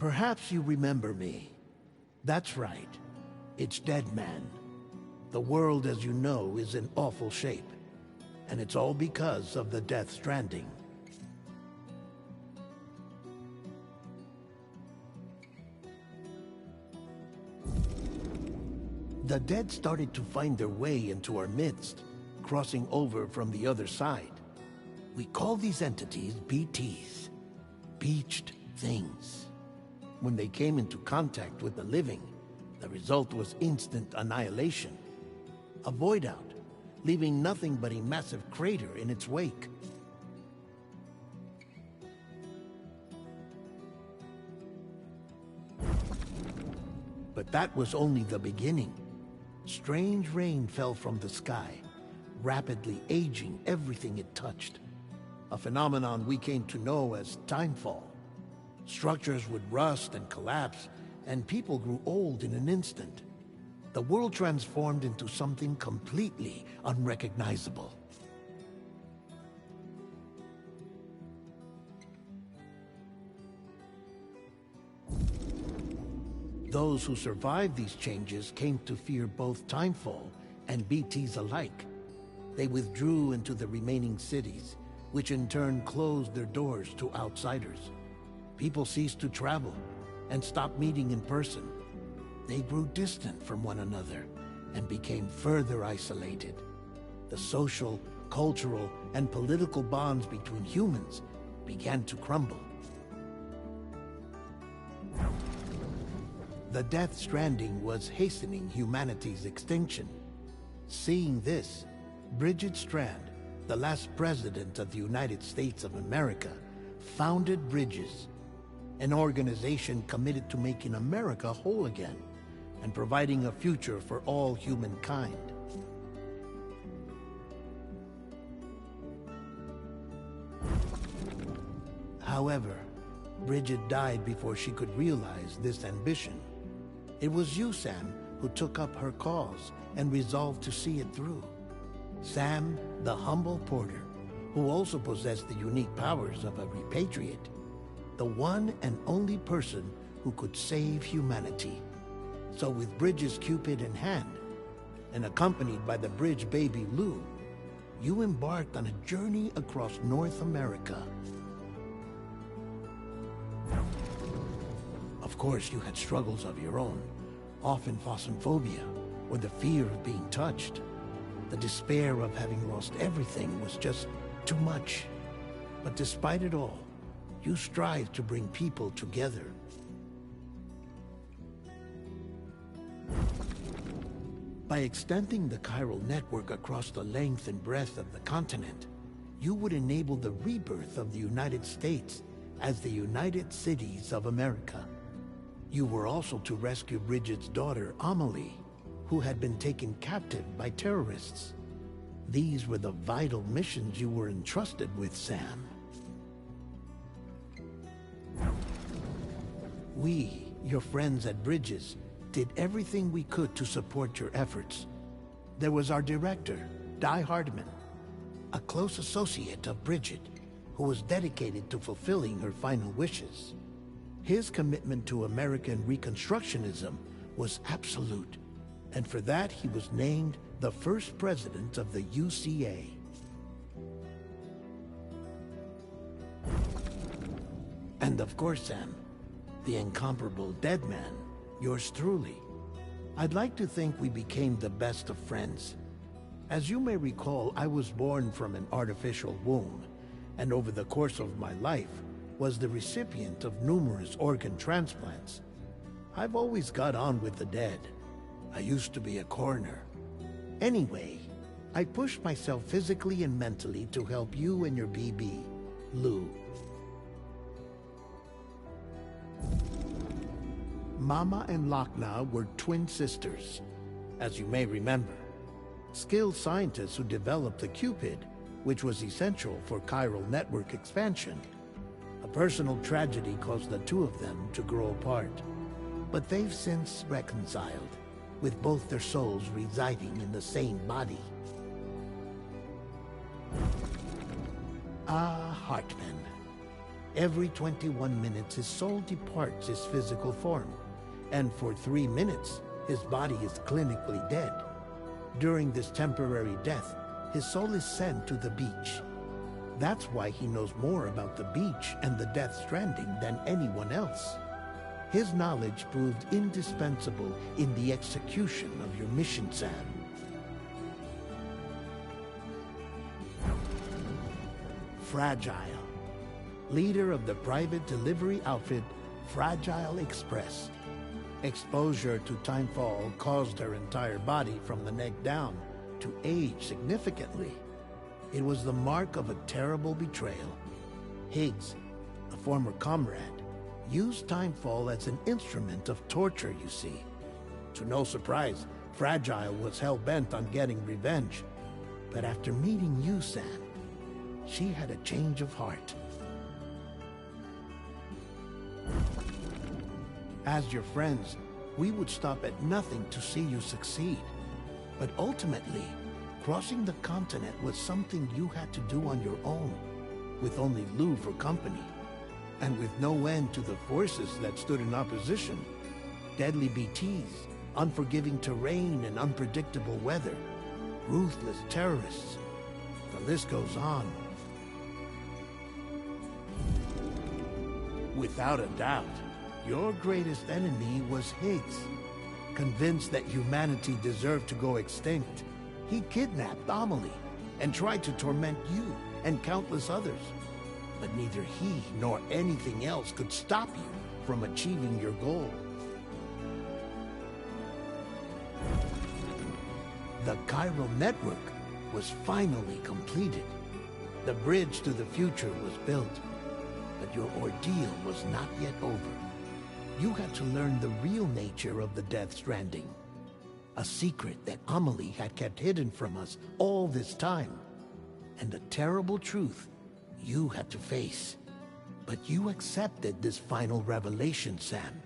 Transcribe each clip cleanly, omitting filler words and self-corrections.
Perhaps you remember me. That's right. It's Dead Man. The world, as you know, is in awful shape. And it's all because of the Death Stranding. The dead started to find their way into our midst, crossing over from the other side. We call these entities BTs, Beached Things. When they came into contact with the living, the result was instant annihilation. A void out, leaving nothing but a massive crater in its wake. But that was only the beginning. Strange rain fell from the sky, rapidly aging everything it touched. A phenomenon we came to know as timefall. Structures would rust and collapse, and people grew old in an instant. The world transformed into something completely unrecognizable. Those who survived these changes came to fear both timefall and BTs alike. They withdrew into the remaining cities, which in turn closed their doors to outsiders. People ceased to travel and stopped meeting in person. They grew distant from one another and became further isolated. The social, cultural, and political bonds between humans began to crumble. The Death Stranding was hastening humanity's extinction. Seeing this, Bridget Strand, the last president of the United States of America, founded Bridges, an organization committed to making America whole again and providing a future for all humankind. However, Bridget died before she could realize this ambition. It was you, Sam, who took up her cause and resolved to see it through. Sam, the humble porter, who also possessed the unique powers of a repatriate. The one and only person who could save humanity. So with Bridges' Cupid in hand, and accompanied by the bridge baby Lou, you embarked on a journey across North America. Of course, you had struggles of your own, often phasmophobia, or the fear of being touched. The despair of having lost everything was just too much. But despite it all, you strive to bring people together. By extending the chiral network across the length and breadth of the continent, you would enable the rebirth of the United States as the United Cities of America. You were also to rescue Bridget's daughter, Amelie, who had been taken captive by terrorists. These were the vital missions you were entrusted with, Sam. We, your friends at Bridges, did everything we could to support your efforts. There was our director, Di Hardman, a close associate of Bridget, who was dedicated to fulfilling her final wishes. His commitment to American Reconstructionism was absolute, and for that he was named the first president of the UCA. And of course, Sam, the incomparable Dead Man, yours truly. I'd like to think we became the best of friends. As you may recall, I was born from an artificial womb, and over the course of my life, was the recipient of numerous organ transplants. I've always got on with the dead. I used to be a coroner. Anyway, I pushed myself physically and mentally to help you and your BB, Lou. Mama and Lakna were twin sisters, as you may remember. Skilled scientists who developed the Cupid, which was essential for chiral network expansion. A personal tragedy caused the two of them to grow apart. But they've since reconciled, with both their souls residing in the same body. Ah, Hartman. Every 21 minutes, his soul departs his physical form, and for 3 minutes, his body is clinically dead. During this temporary death, his soul is sent to the beach. That's why he knows more about the beach and the Death Stranding than anyone else. His knowledge proved indispensable in the execution of your mission, Sam. Fragile, leader of the private delivery outfit Fragile Express. Exposure to timefall caused her entire body from the neck down to age significantly. It was the mark of a terrible betrayal. Higgs, a former comrade, used timefall as an instrument of torture, you see. To no surprise, Fragile was hell-bent on getting revenge. But after meeting you, Sam, she had a change of heart. As your friends, we would stop at nothing to see you succeed. But ultimately, crossing the continent was something you had to do on your own, with only Lou for company, and with no end to the forces that stood in opposition. Deadly BTs, unforgiving terrain and unpredictable weather, ruthless terrorists. The list goes on. Without a doubt, your greatest enemy was Higgs. Convinced that humanity deserved to go extinct, he kidnapped Amelie and tried to torment you and countless others. But neither he nor anything else could stop you from achieving your goal. The chiral network was finally completed. The bridge to the future was built. But your ordeal was not yet over. You had to learn the real nature of the Death Stranding. A secret that Amelie had kept hidden from us all this time. And a terrible truth you had to face. But you accepted this final revelation, Sam,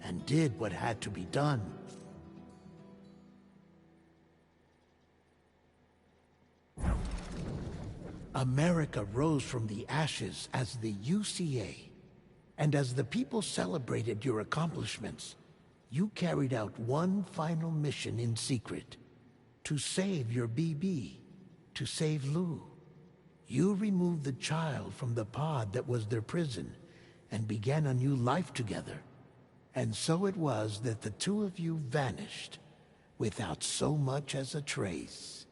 and did what had to be done. America rose from the ashes as the UCA. And as the people celebrated your accomplishments, you carried out one final mission in secret. To save your BB. To save Lou. You removed the child from the pod that was their prison and began a new life together. And so it was that the two of you vanished without so much as a trace.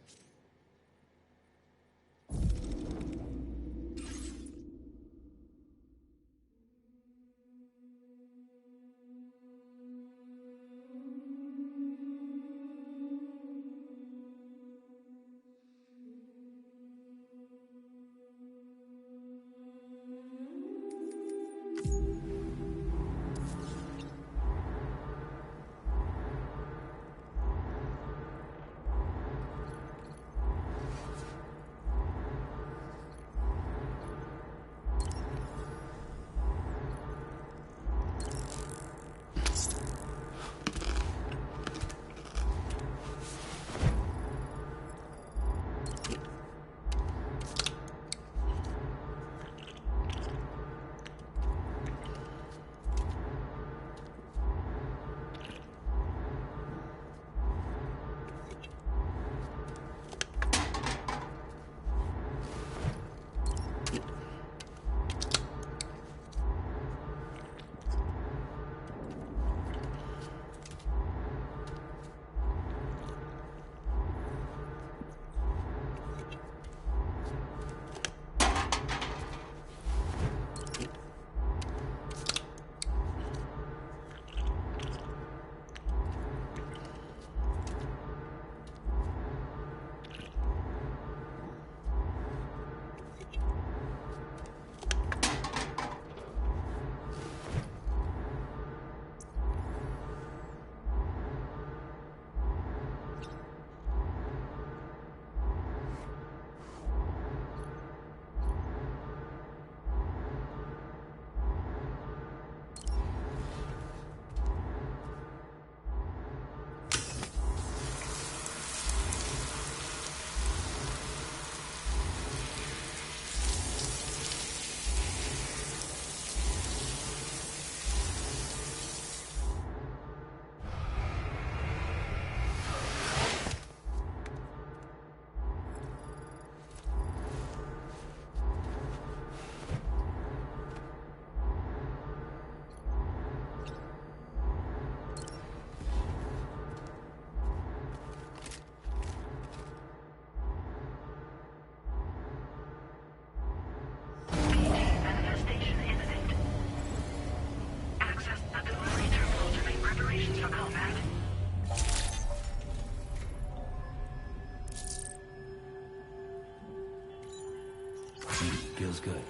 feels good.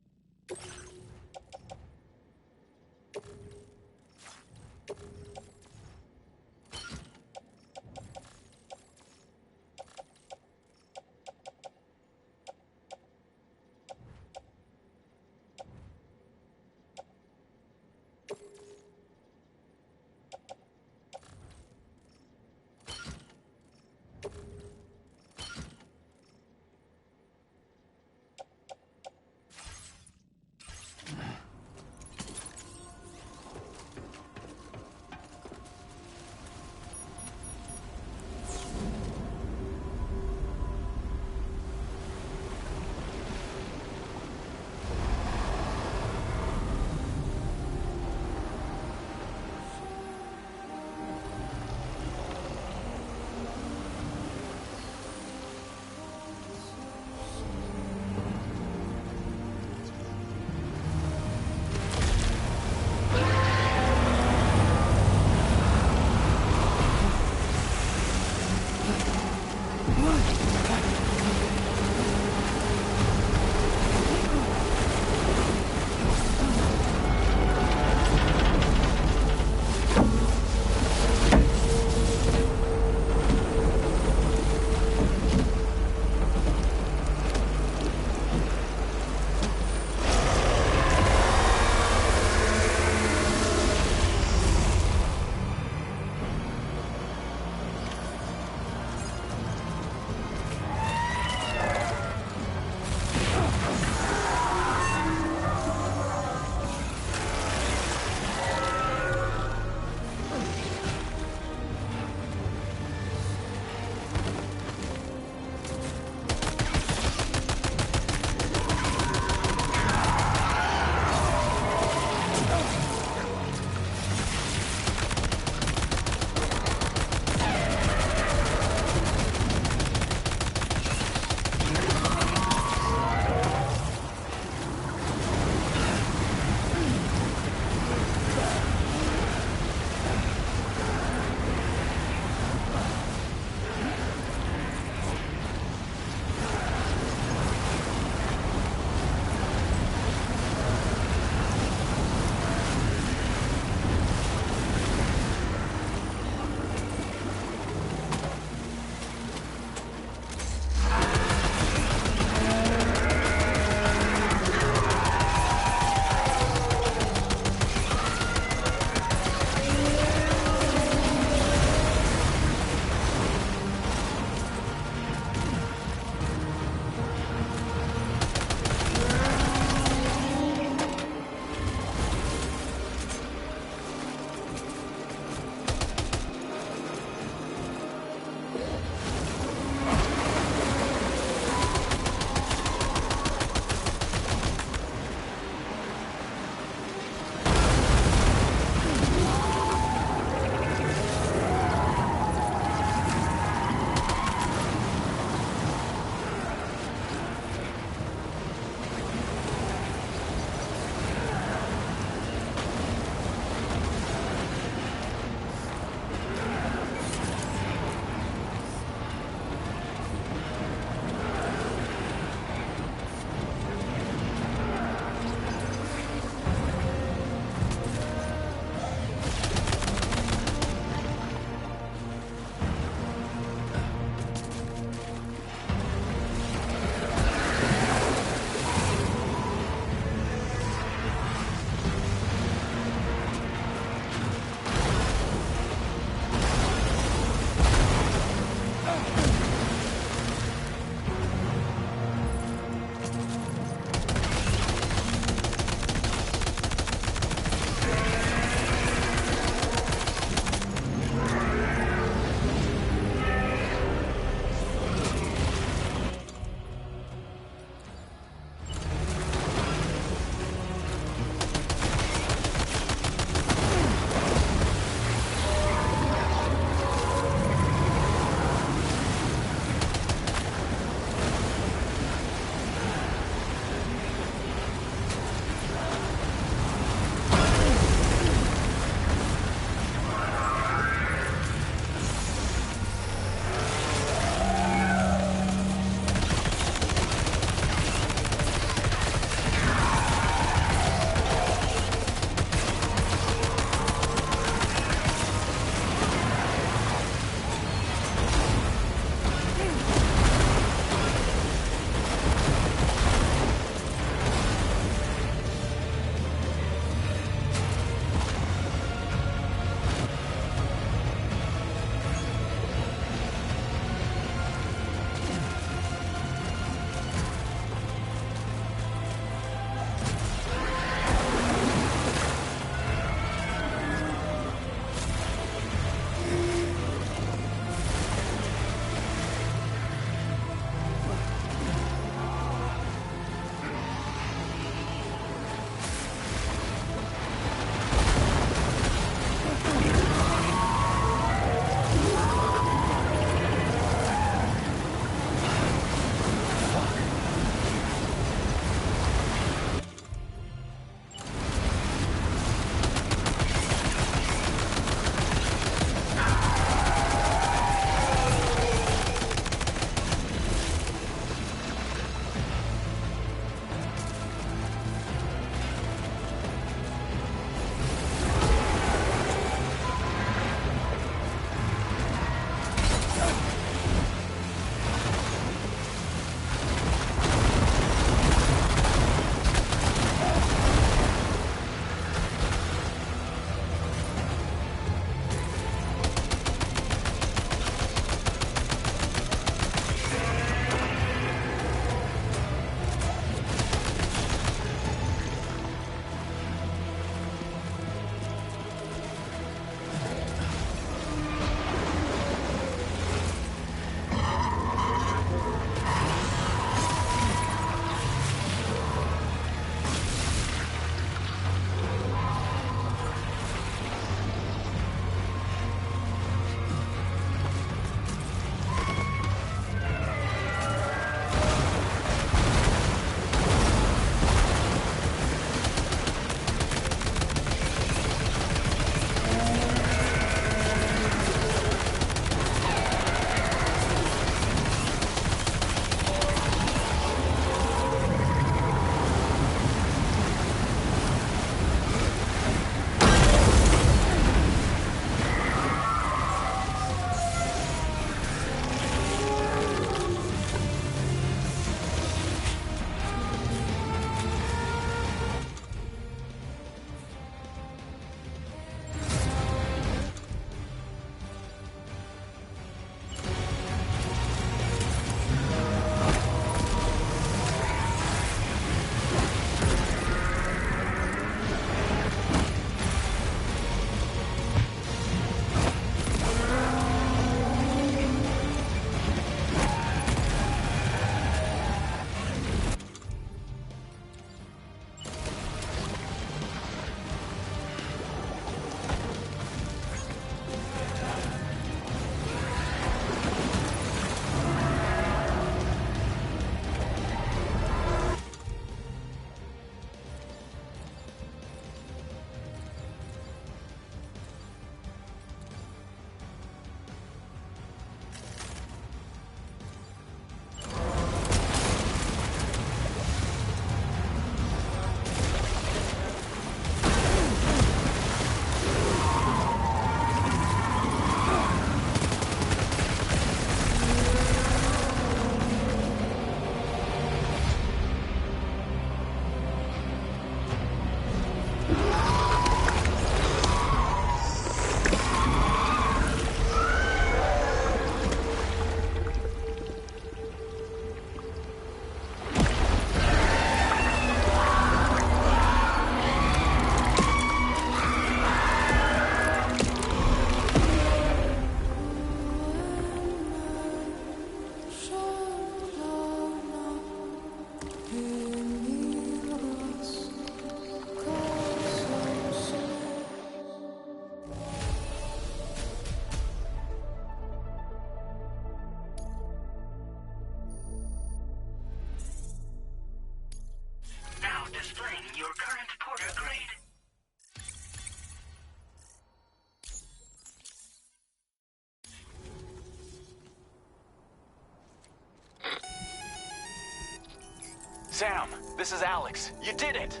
Sam, this is Alex. You did it!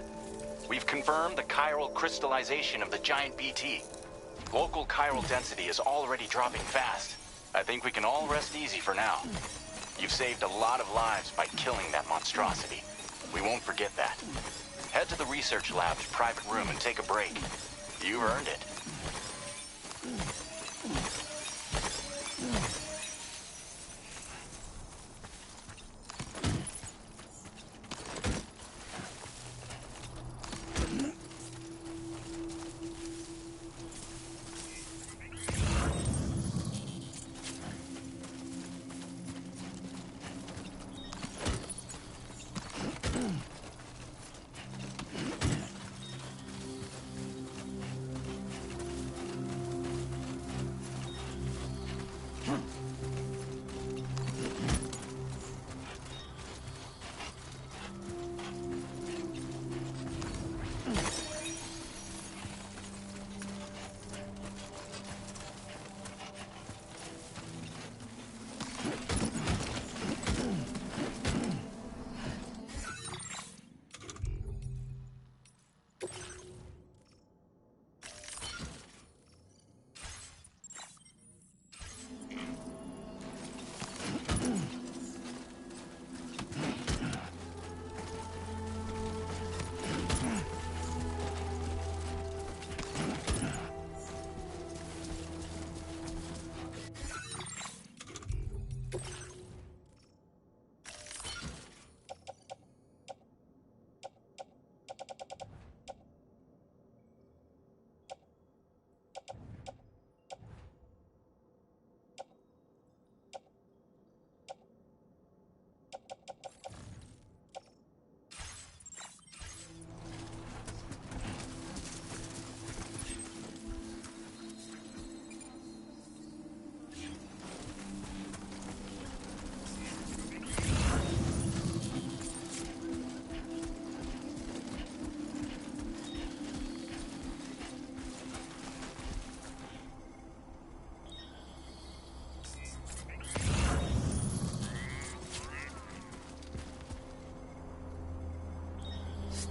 We've confirmed the chiral crystallization of the giant BT. Local chiral density is already dropping fast. I think we can all rest easy for now. You've saved a lot of lives by killing that monstrosity. We won't forget that. Head to the research lab's private room and take a break. You've earned it.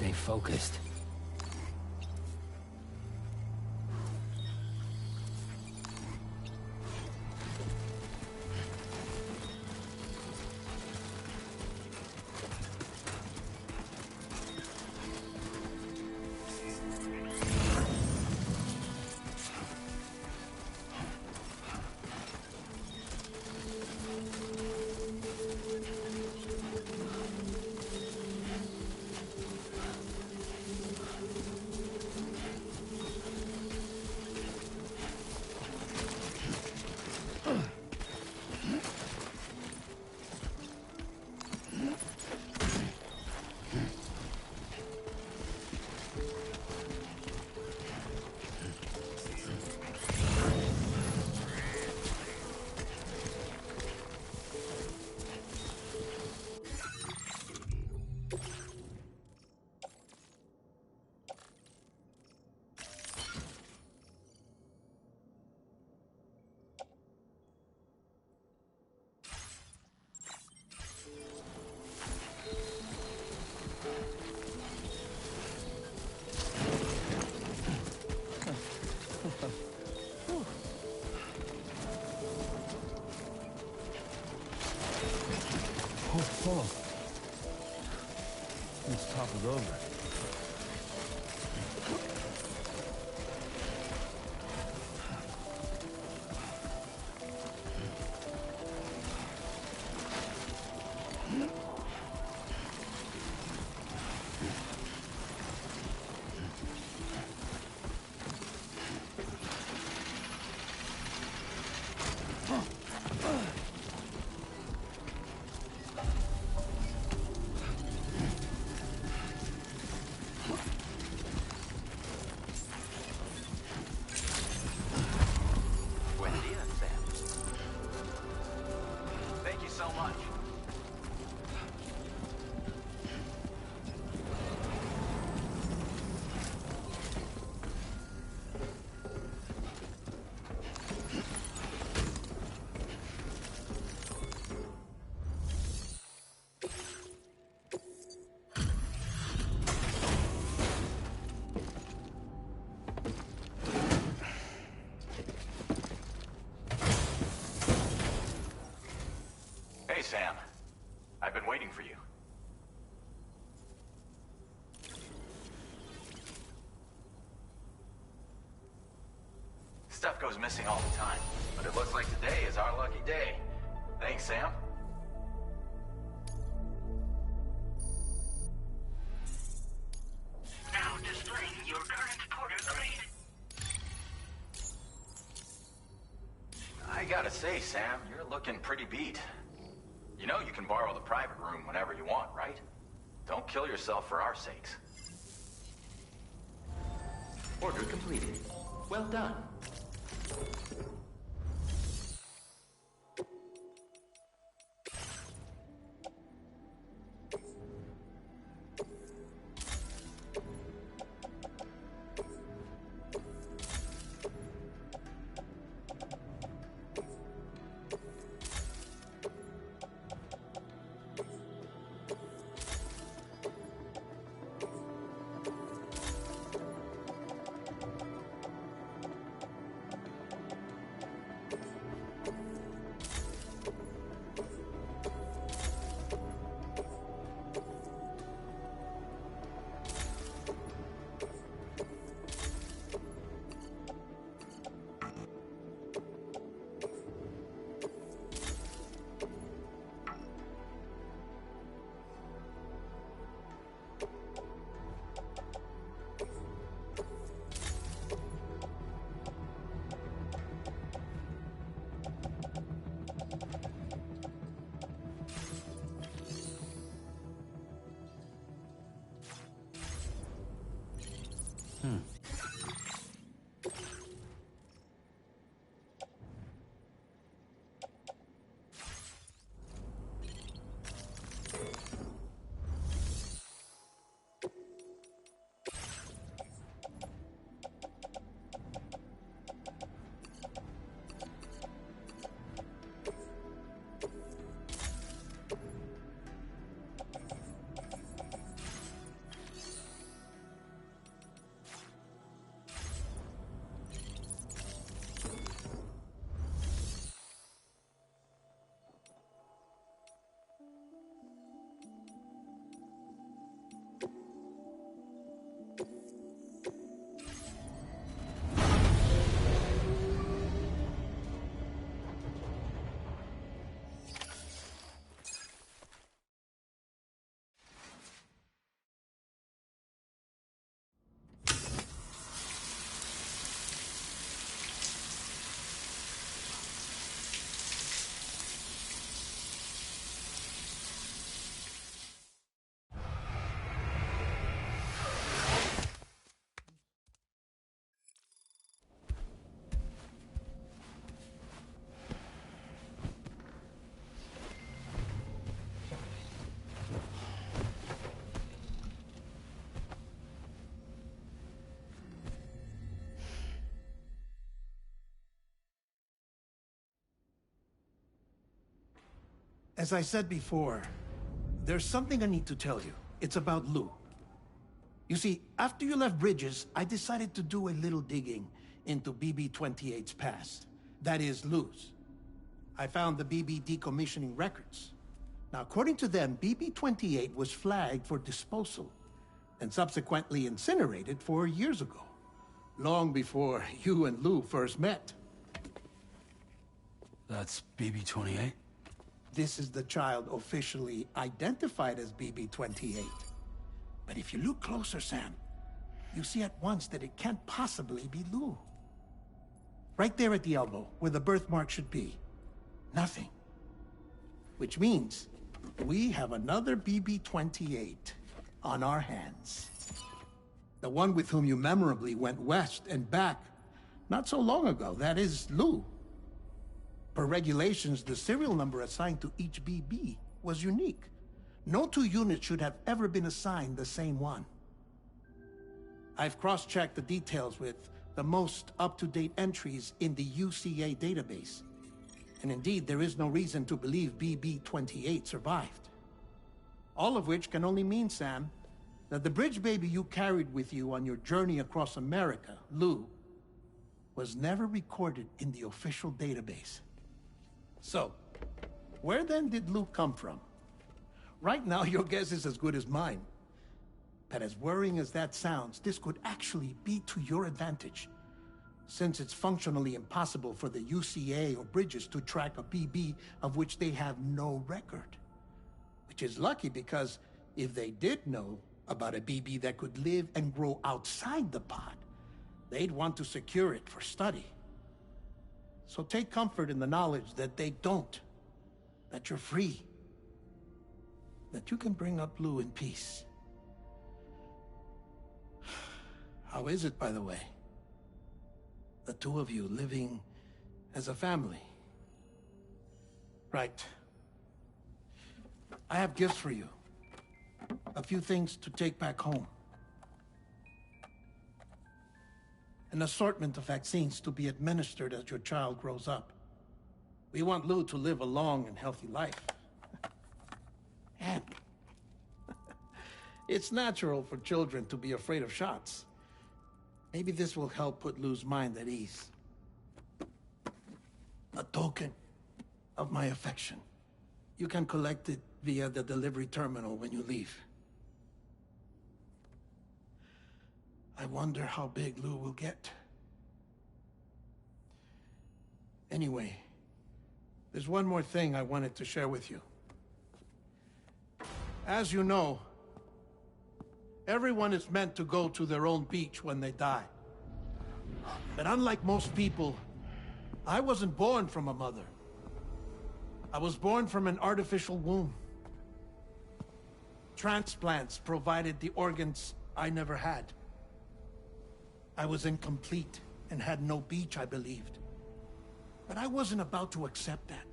Stay focused. Stuff goes missing all the time, but it looks like today is our lucky day. Thanks, Sam. Now displaying your current porter grade. I gotta say, Sam, you're looking pretty beat. You know you can borrow the private room whenever you want, right? Don't kill yourself for our sakes. Order completed. Well done. As I said before, there's something I need to tell you. It's about Lou. You see, after you left Bridges, I decided to do a little digging into BB-28's past. That is, Lou's. I found the BB decommissioning records. Now, according to them, BB-28 was flagged for disposal and subsequently incinerated 4 years ago, long before you and Lou first met. That's BB-28? This is the child officially identified as BB-28. But if you look closer, Sam, you see at once that it can't possibly be Lou. Right there at the elbow, where the birthmark should be. Nothing. Which means we have another BB-28 on our hands. The one with whom you memorably went west and back not so long ago. That is Lou. Per regulations, the serial number assigned to each BB was unique. No two units should have ever been assigned the same one. I've cross-checked the details with the most up-to-date entries in the UCA database. And indeed, there is no reason to believe BB-28 survived. All of which can only mean, Sam, that the bridge baby you carried with you on your journey across America, Lou, was never recorded in the official database. So, where then did Lou come from? Right now, your guess is as good as mine. But as worrying as that sounds, this could actually be to your advantage. since it's functionally impossible for the UCA or Bridges to track a BB of which they have no record. Which is lucky because if they did know about a BB that could live and grow outside the pod, they'd want to secure it for study. So take comfort in the knowledge that they don't, that you're free, that you can bring up Blue in peace. How is it, by the way? The two of you living as a family. Right. I have gifts for you. A few things to take back home. An assortment of vaccines to be administered as your child grows up. We want Lou to live a long and healthy life. And it's natural for children to be afraid of shots. Maybe this will help put Lou's mind at ease. A token of my affection. You can collect it via the delivery terminal when you leave. I wonder how big Lou will get. Anyway, there's one more thing I wanted to share with you. As you know, everyone is meant to go to their own beach when they die. But unlike most people, I wasn't born from a mother. I was born from an artificial womb. Transplants provided the organs I never had. I was incomplete and had no beach, I believed. But I wasn't about to accept that.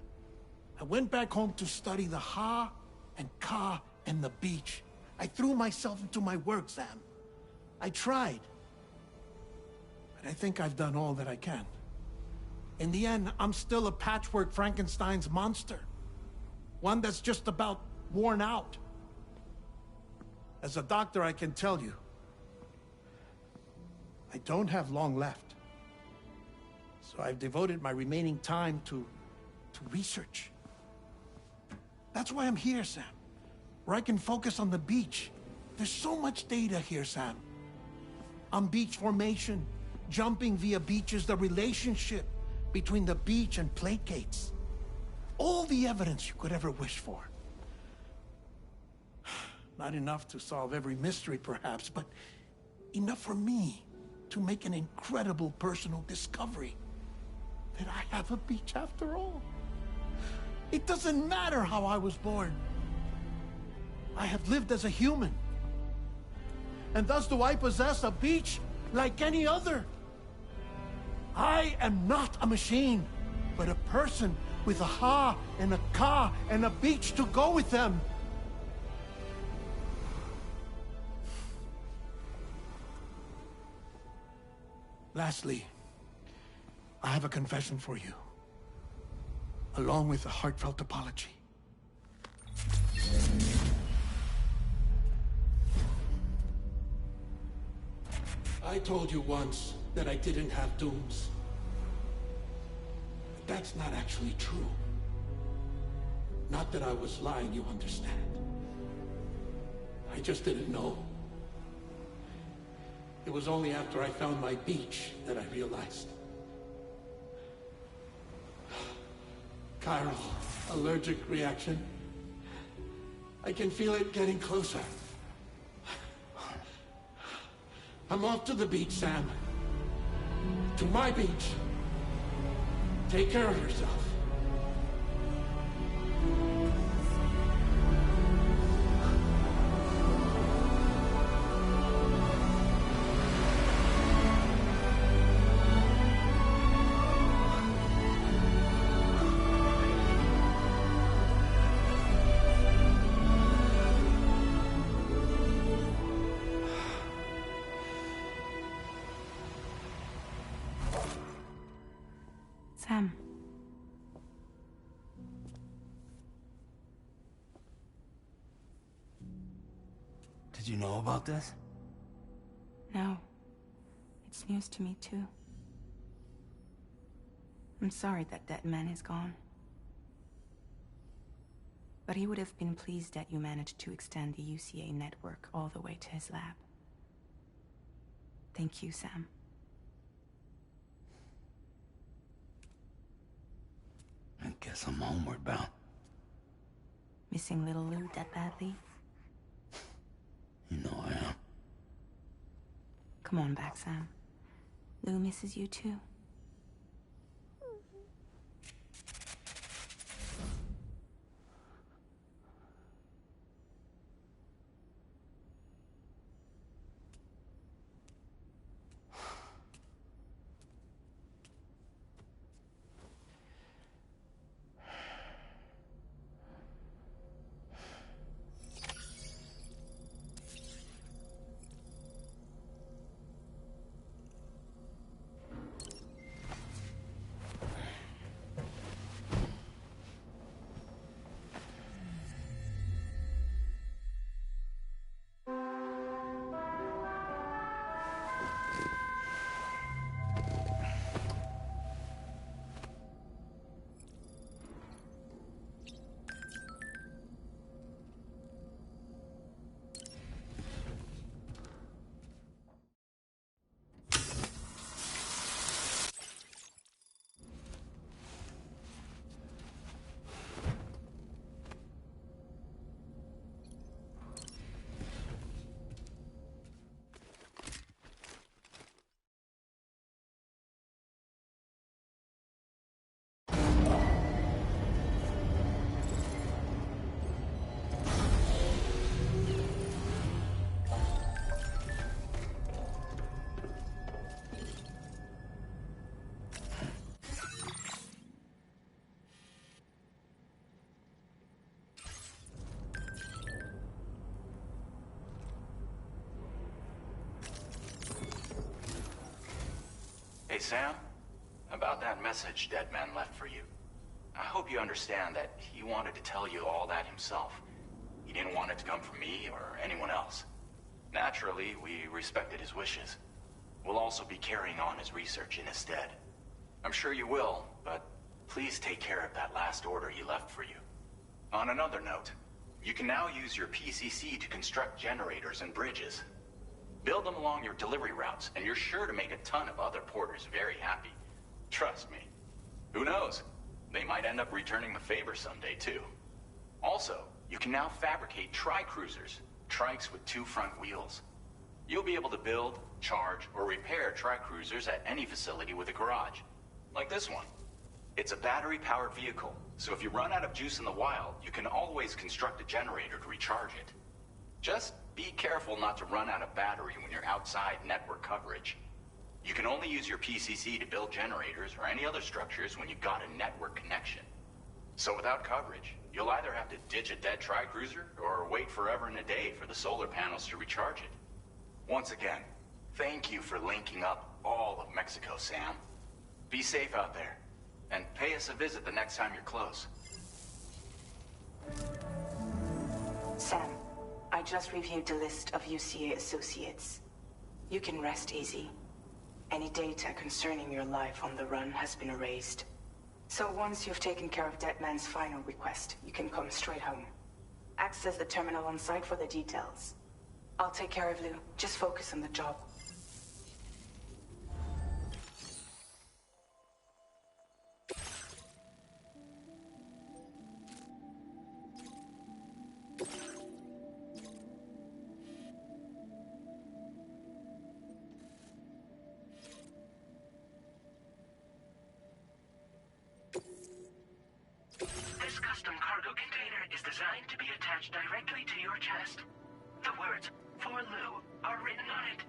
I went back home to study the Ha and Ka and the beach. I threw myself into my work, Sam. I tried. But I think I've done all that I can. In the end, I'm still a patchwork Frankenstein's monster. One that's just about worn out. As a doctor, I can tell you, I don't have long left. So I've devoted my remaining time to research. That's why I'm here, Sam. Where I can focus on the beach. There's so much data here, Sam. On beach formation, jumping via beaches, the relationship between the beach and plate gates. All the evidence you could ever wish for. Not enough to solve every mystery, perhaps, but enough for me to make an incredible personal discovery. That I have a beach after all. It doesn't matter how I was born. I have lived as a human. And thus do I possess a beach like any other. I am not a machine, but a person with a Ha and a Ka and a beach to go with them. Lastly, I have a confession for you, along with a heartfelt apology. I told you once that I didn't have dooms. But that's not actually true. Not that I was lying, you understand. I just didn't know. It was only after I found my beach that I realized. Chiral allergic reaction. I can feel it getting closer. I'm off to the beach, Sam. To my beach. Take care of yourself. Sam. Did you know about this? No. It's news to me, too. I'm sorry that man is gone. But he would have been pleased that you managed to extend the UCA network all the way to his lab. Thank you, Sam. Guess I'm homeward bound. Missing little Lou that badly? You know I am. Come on back, Sam. Lou misses you too. Hey, Sam. About that message Deadman left for you. I hope you understand that he wanted to tell you all that himself. He didn't want it to come from me or anyone else. Naturally, we respected his wishes. We'll also be carrying on his research in his stead. I'm sure you will, but please take care of that last order he left for you. On another note, you can now use your PCC to construct generators and bridges. Build them along your delivery routes, and you're sure to make a ton of other porters very happy. Trust me. Who knows? They might end up returning the favor someday, too. Also, you can now fabricate tri-cruisers, trikes with 2 front wheels. You'll be able to build, charge, or repair tri-cruisers at any facility with a garage. Like this one. It's a battery-powered vehicle, so if you run out of juice in the wild, you can always construct a generator to recharge it. Just be careful not to run out of battery when you're outside network coverage. You can only use your PCC to build generators or any other structures when you've got a network connection. So without coverage, you'll either have to ditch a dead tri-cruiser or wait forever and a day for the solar panels to recharge it. Once again, thank you for linking up all of Mexico, Sam. Be safe out there, and pay us a visit the next time you're close. Sam, I just reviewed the list of UCA associates. You can rest easy. Any data concerning your life on the run has been erased. So once you've taken care of Deadman's final request, you can come straight home. Access the terminal on site for the details. I'll take care of Lou. Just focus on the job. This custom cargo container is designed to be attached directly to your chest. The words, "For Lou," are written on it.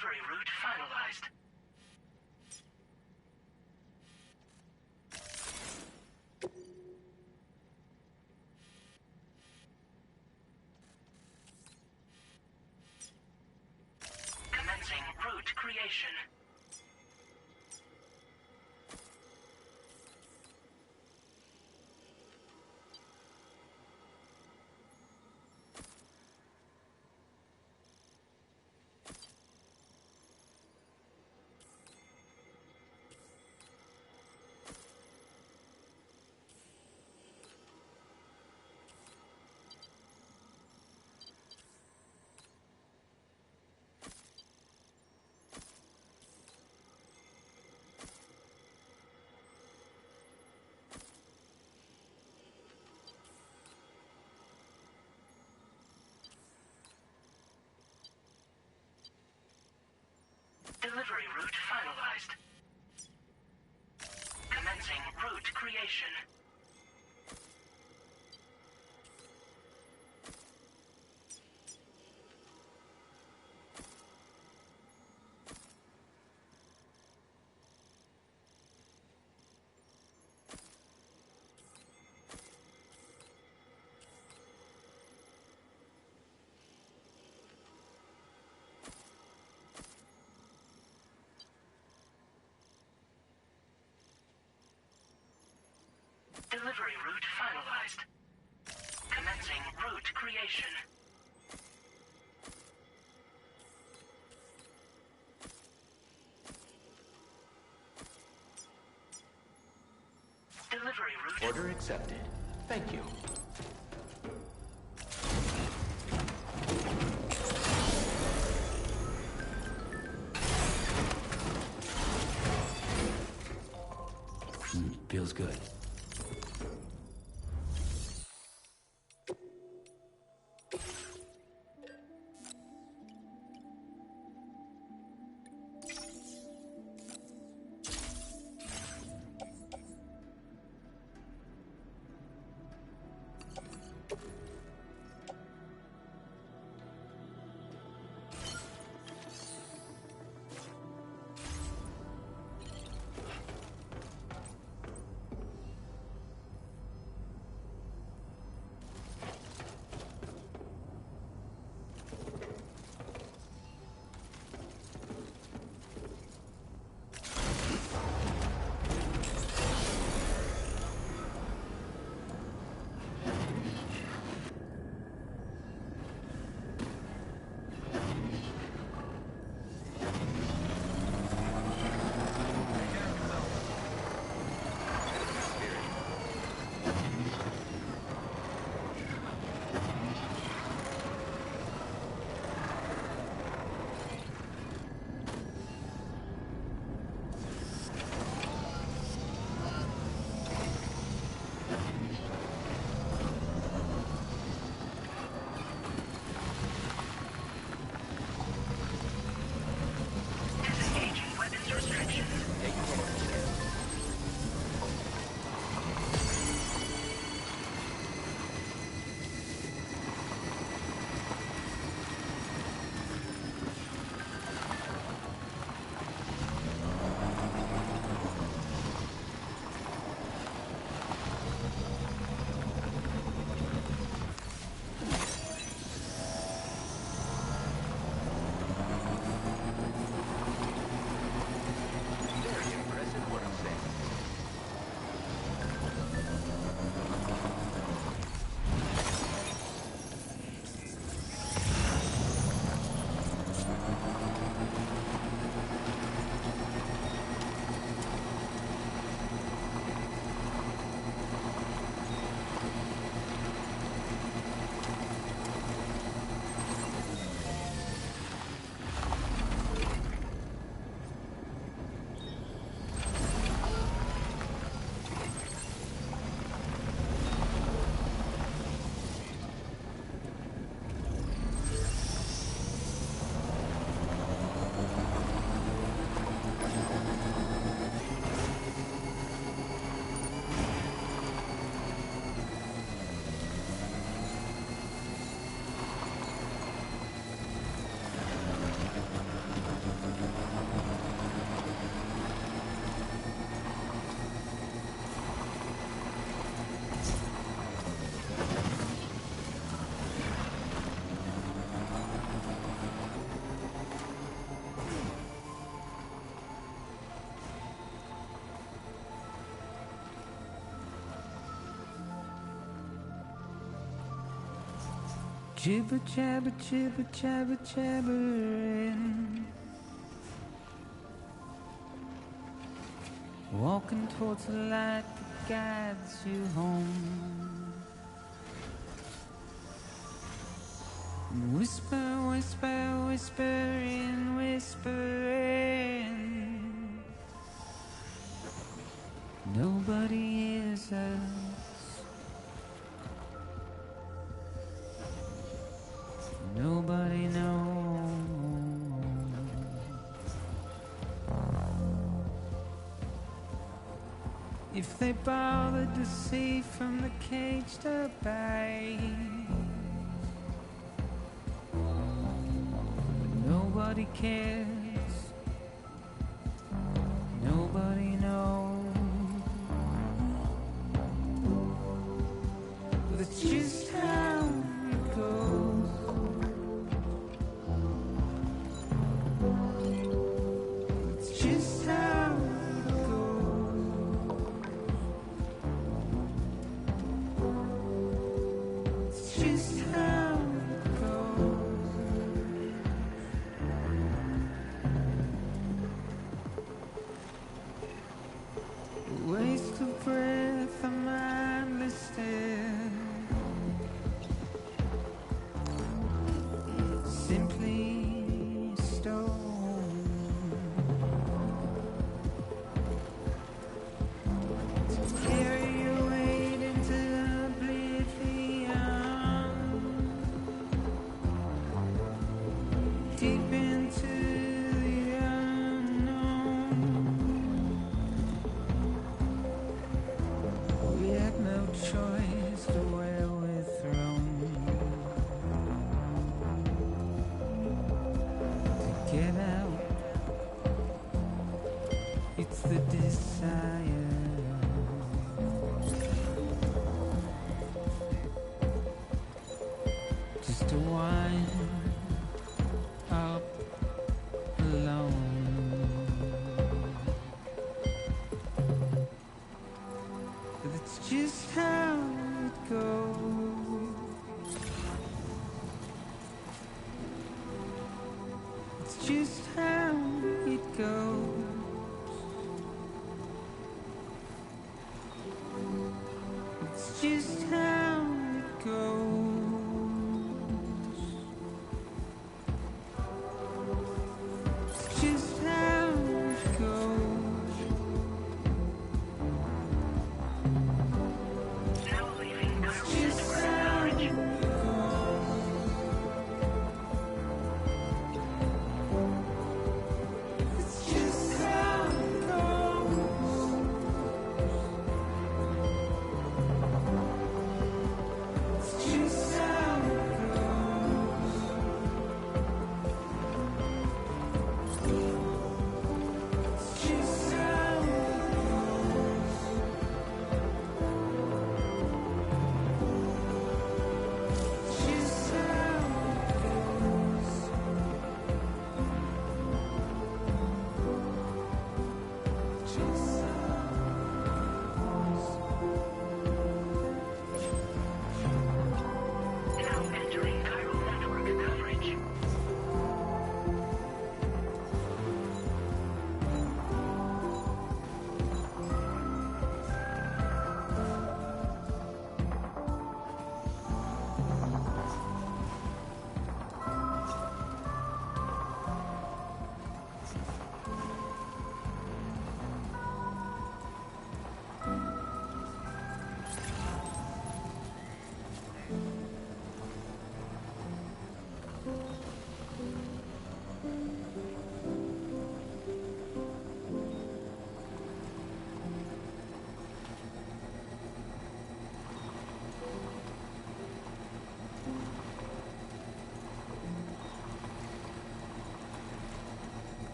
Delivery route finalized. Commencing route creation. Delivery route finalized. Commencing route creation. Delivery route finalized. Commencing route creation. Delivery route. Order accepted. Thank you. Feels good. Jibber jabber, jibber jabber, jabbering. Walking towards the light that guides you home. And whisper, whisper, whispering, whispering. Nobody hears us. Nobody knows. If they bothered to see from the cage to bay, nobody cares. Nobody knows. But it's just how it goes. It's just how it goes. It's just how it goes. A waste of breath, a mindless stare. Simply stone. To carry your weight into oblivion. Deep into the unknown. We had no choice to where we're thrown. To get out, it's the desire. Just to wind up alone. But it's just how it goes. It's just how it goes. It's just how it goes. It's just how it goes. Now leaving It's just how it goes. It's just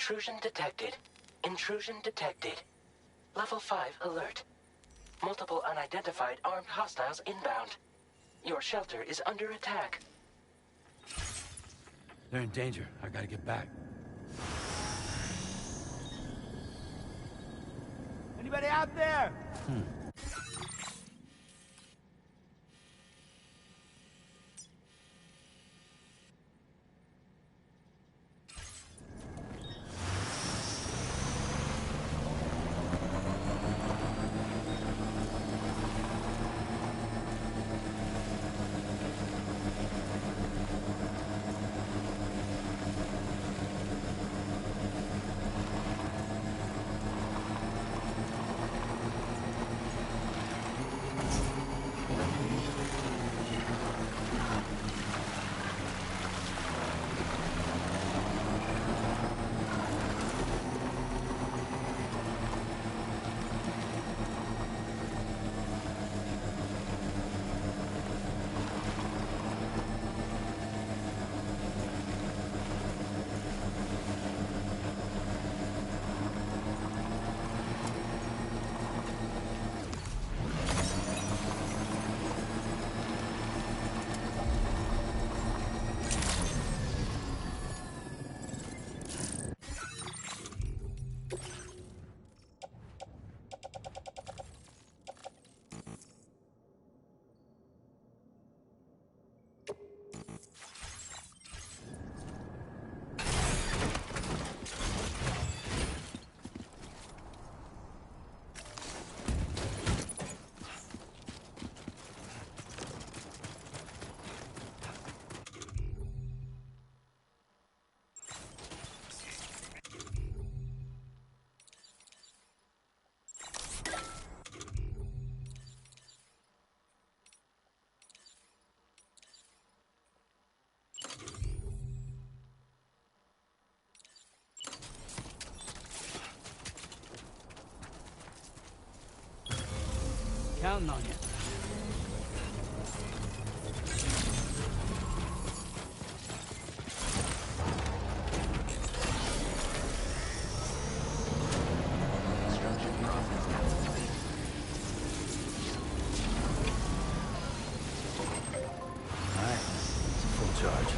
Intrusion detected. Intrusion detected. Level 5 alert. Multiple unidentified armed hostiles inbound. Your shelter is under attack. They're in danger. I gotta get back. Anybody out there? Counting on you. Alright, it's full charge.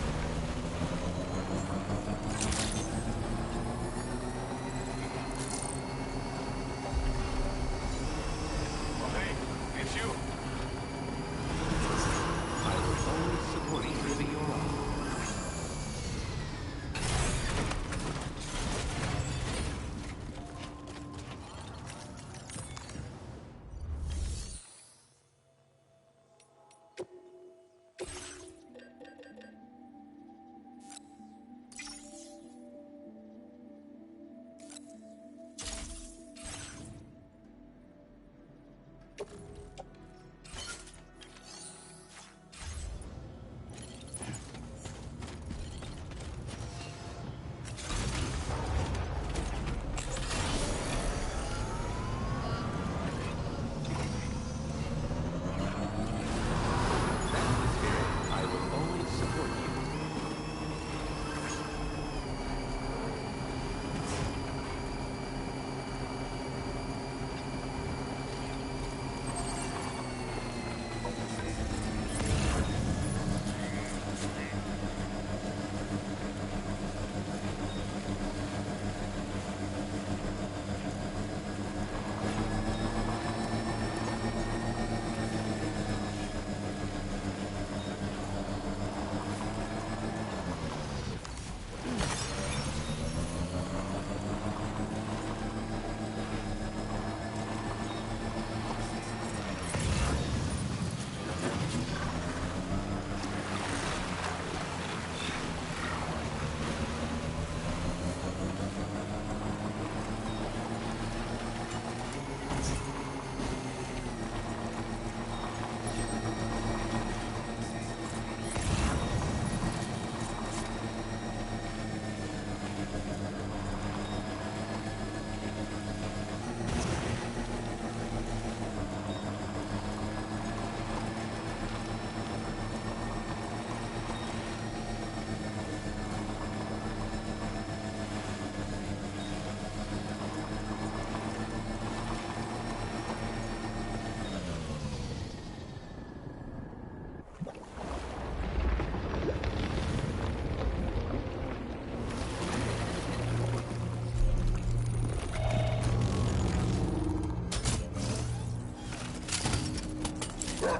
Who the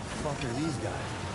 fuck are these guys?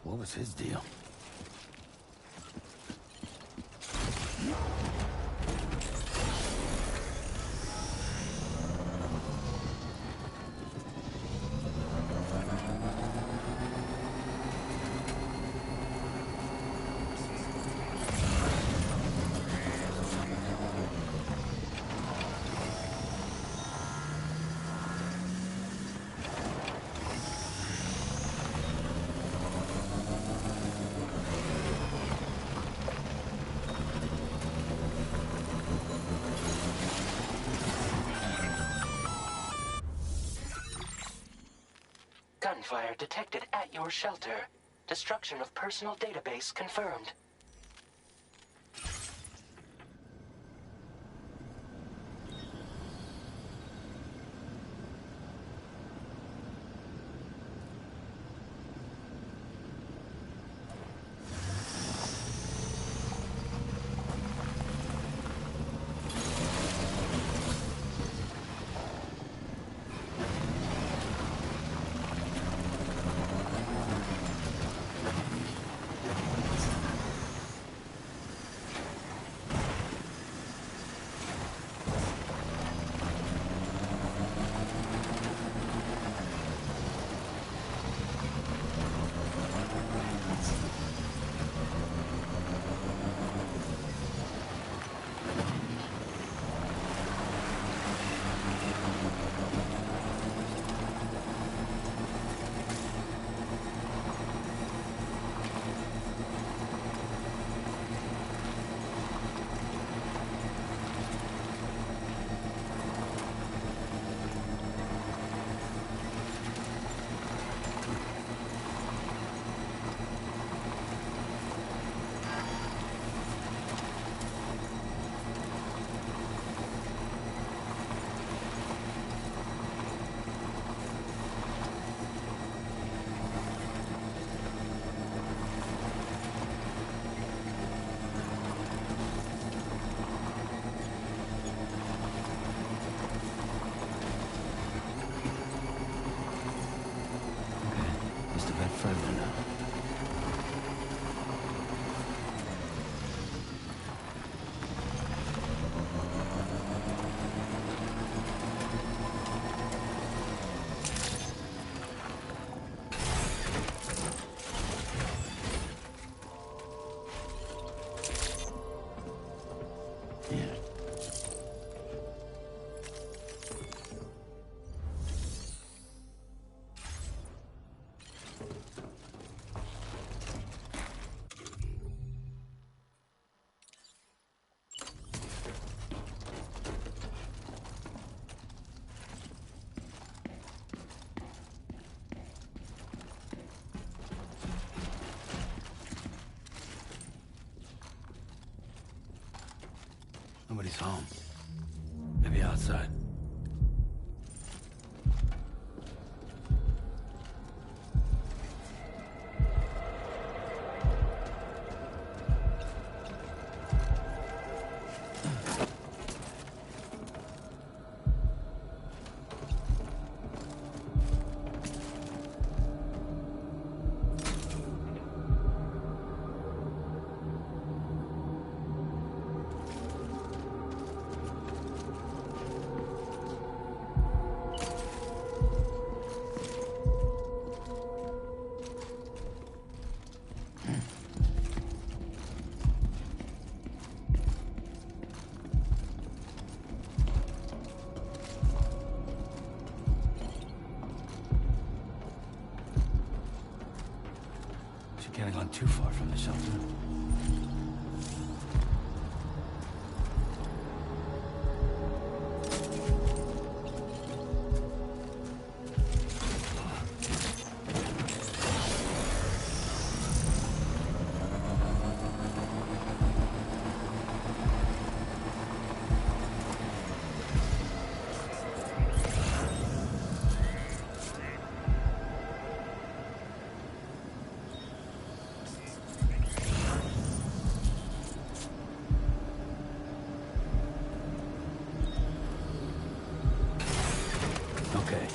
What was his deal? Gunfire detected at your shelter. Destruction of personal database confirmed. Just a bit further now. Nobody's home. Maybe outside. She can't have gone too far from the shelter. Okay.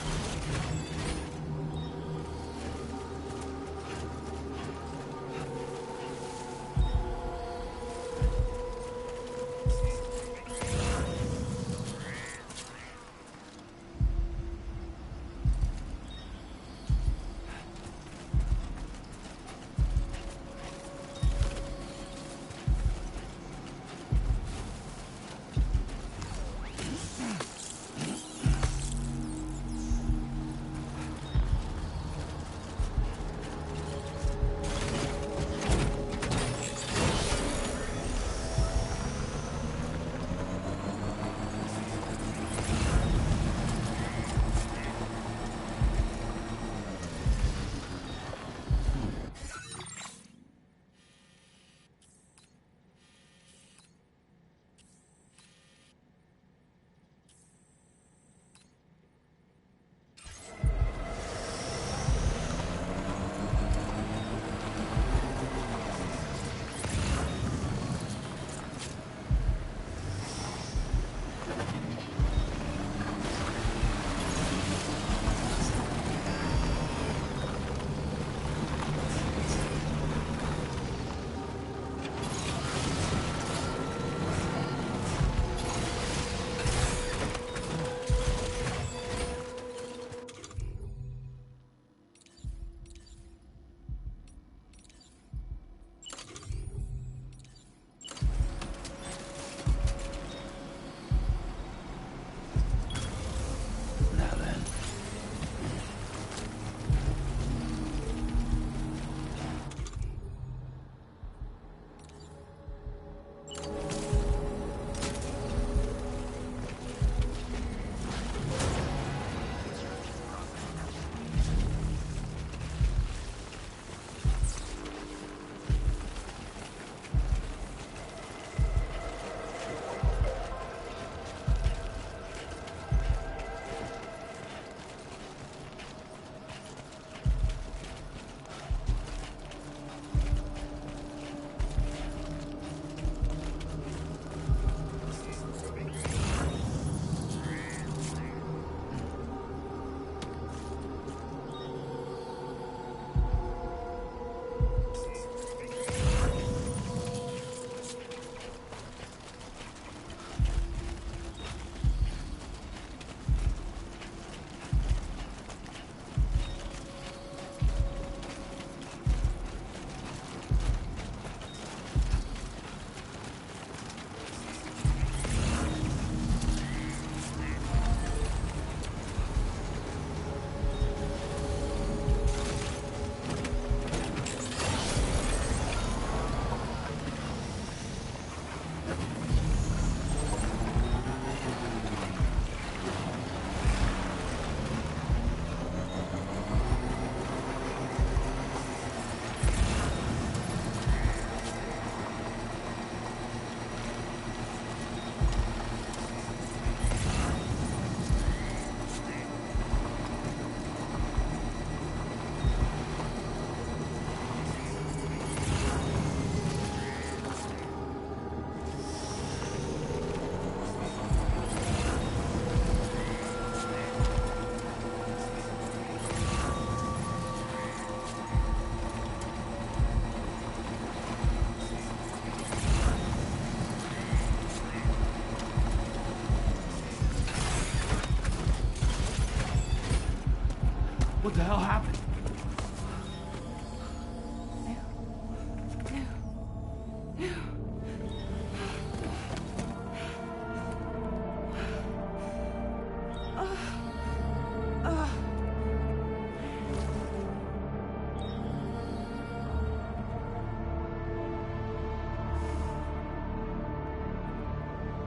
What the hell happened?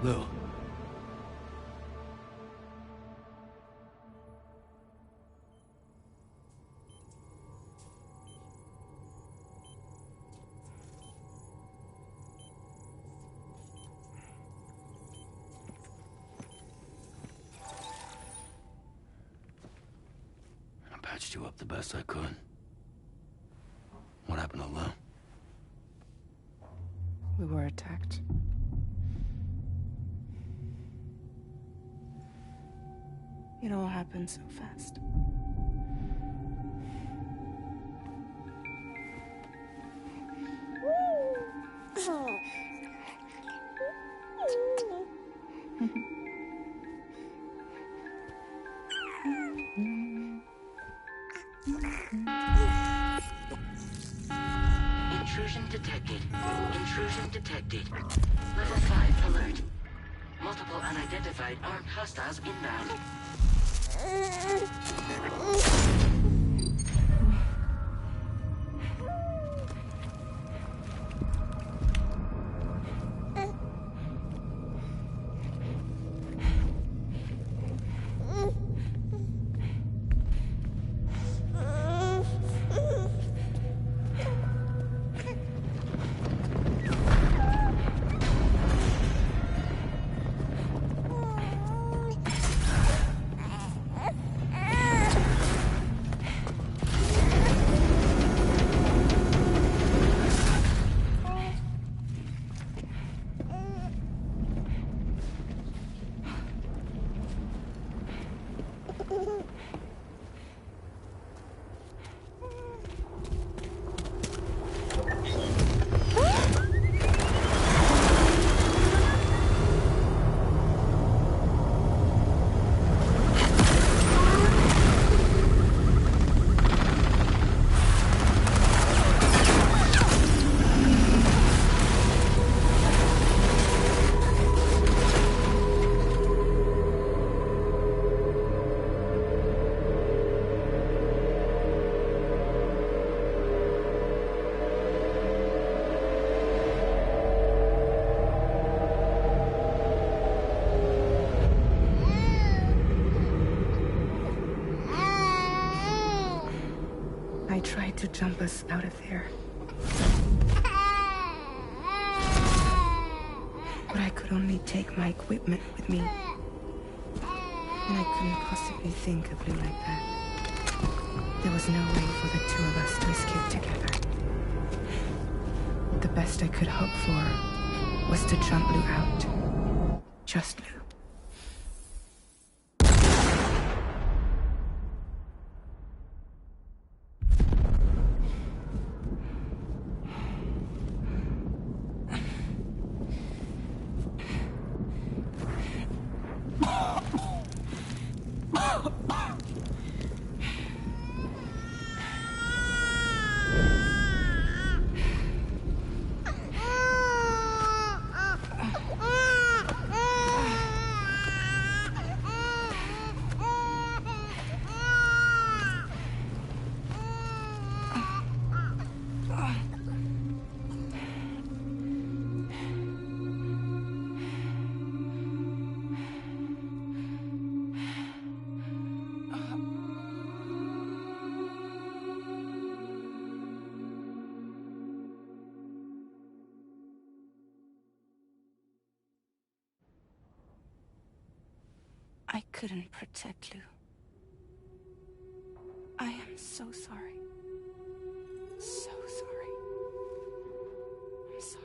Lou. I patched you up the best I could. What happened to Lou? We were attacked. It all happened so fast. Intrusion detected. Intrusion detected. Level 5 alert. Multiple unidentified armed hostiles inbound. I tried to jump us out of there. But I could only take my equipment with me. And I couldn't possibly think of Lou like that. There was no way for the two of us to escape together. The best I could hope for was to jump Lou out. Just Lou. I couldn't protect Lou. I am so sorry. So sorry. I'm sorry.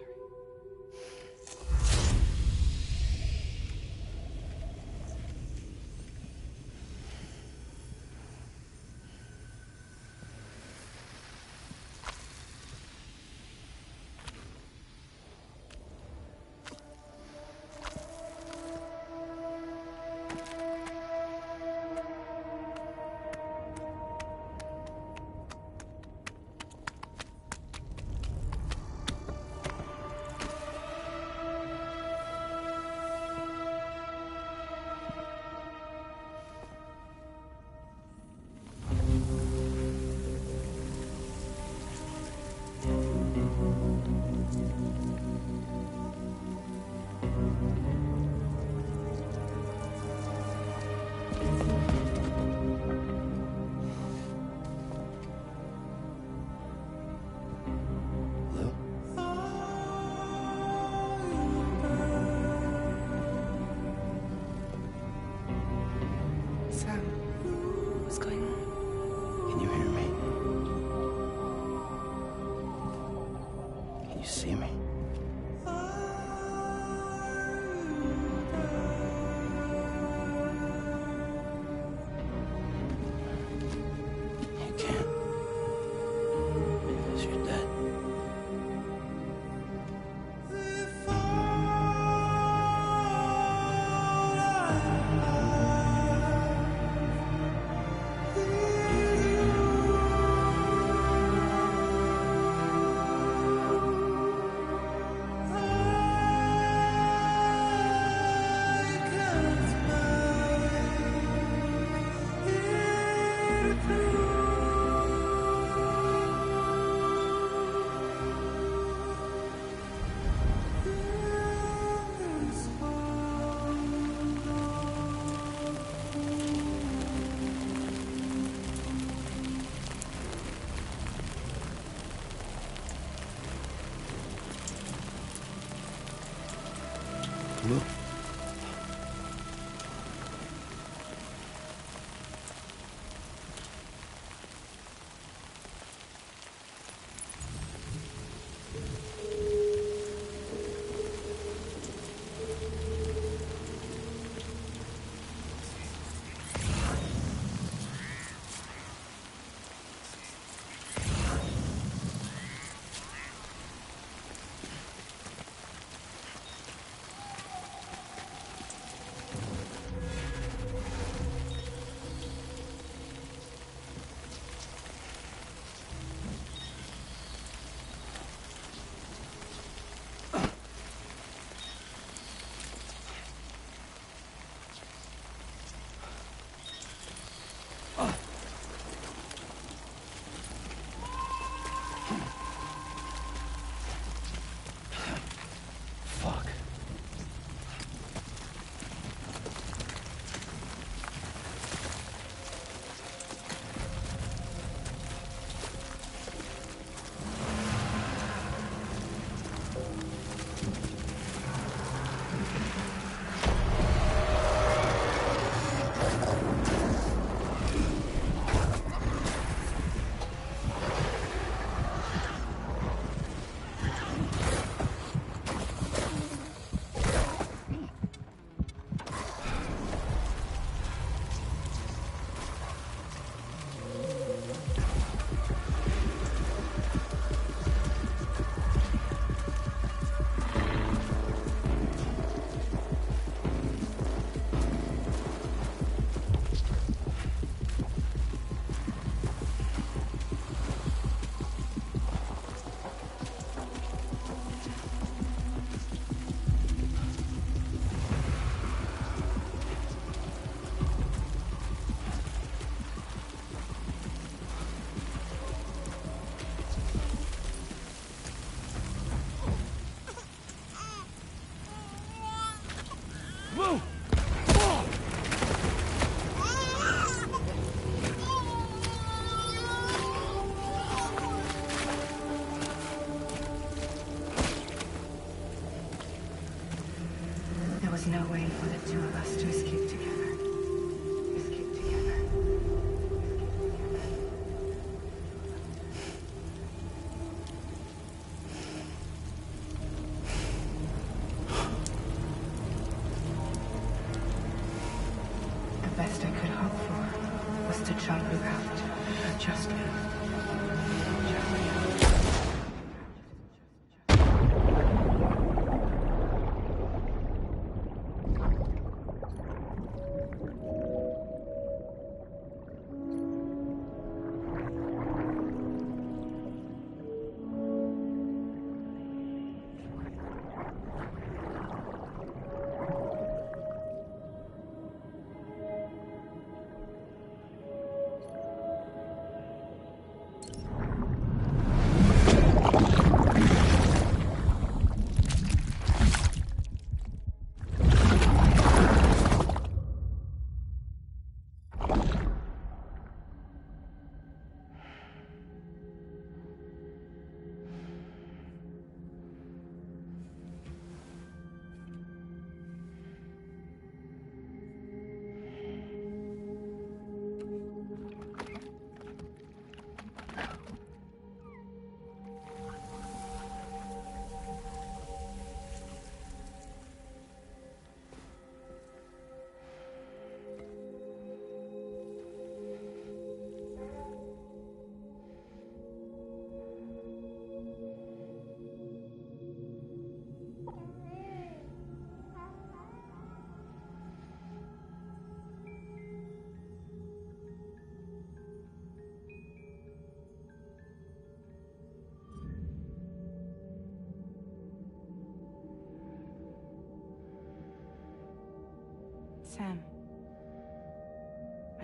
There was no way for the two of us to escape together. Escape together. The best I could hope for was to jump you out. Just me. Just me.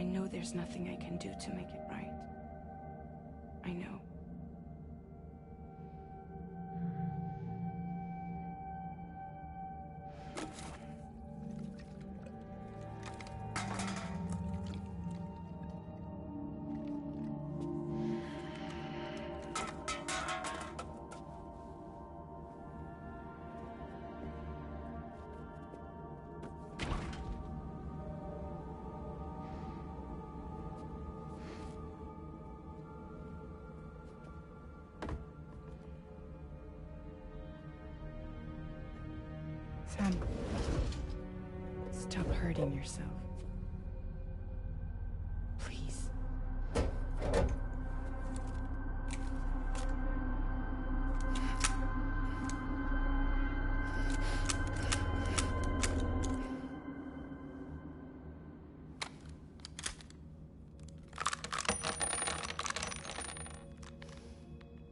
know there's nothing I can do to make it right. I know. Sam, stop hurting yourself. Please.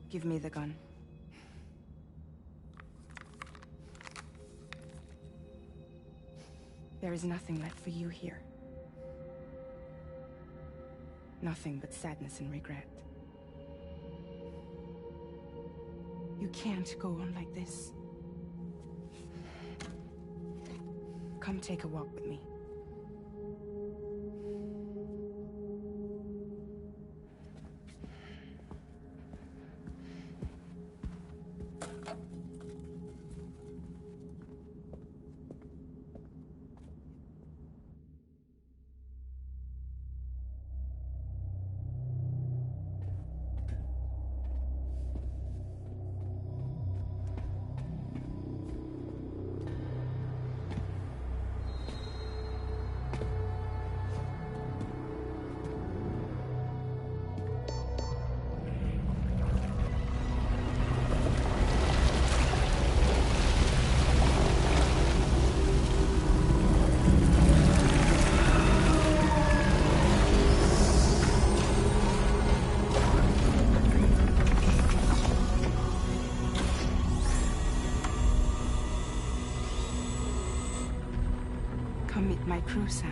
Give me the gun. There is nothing left for you here. Nothing but sadness and regret. You can't go on like this. Come take a walk with me. Come meet my crew, Sam.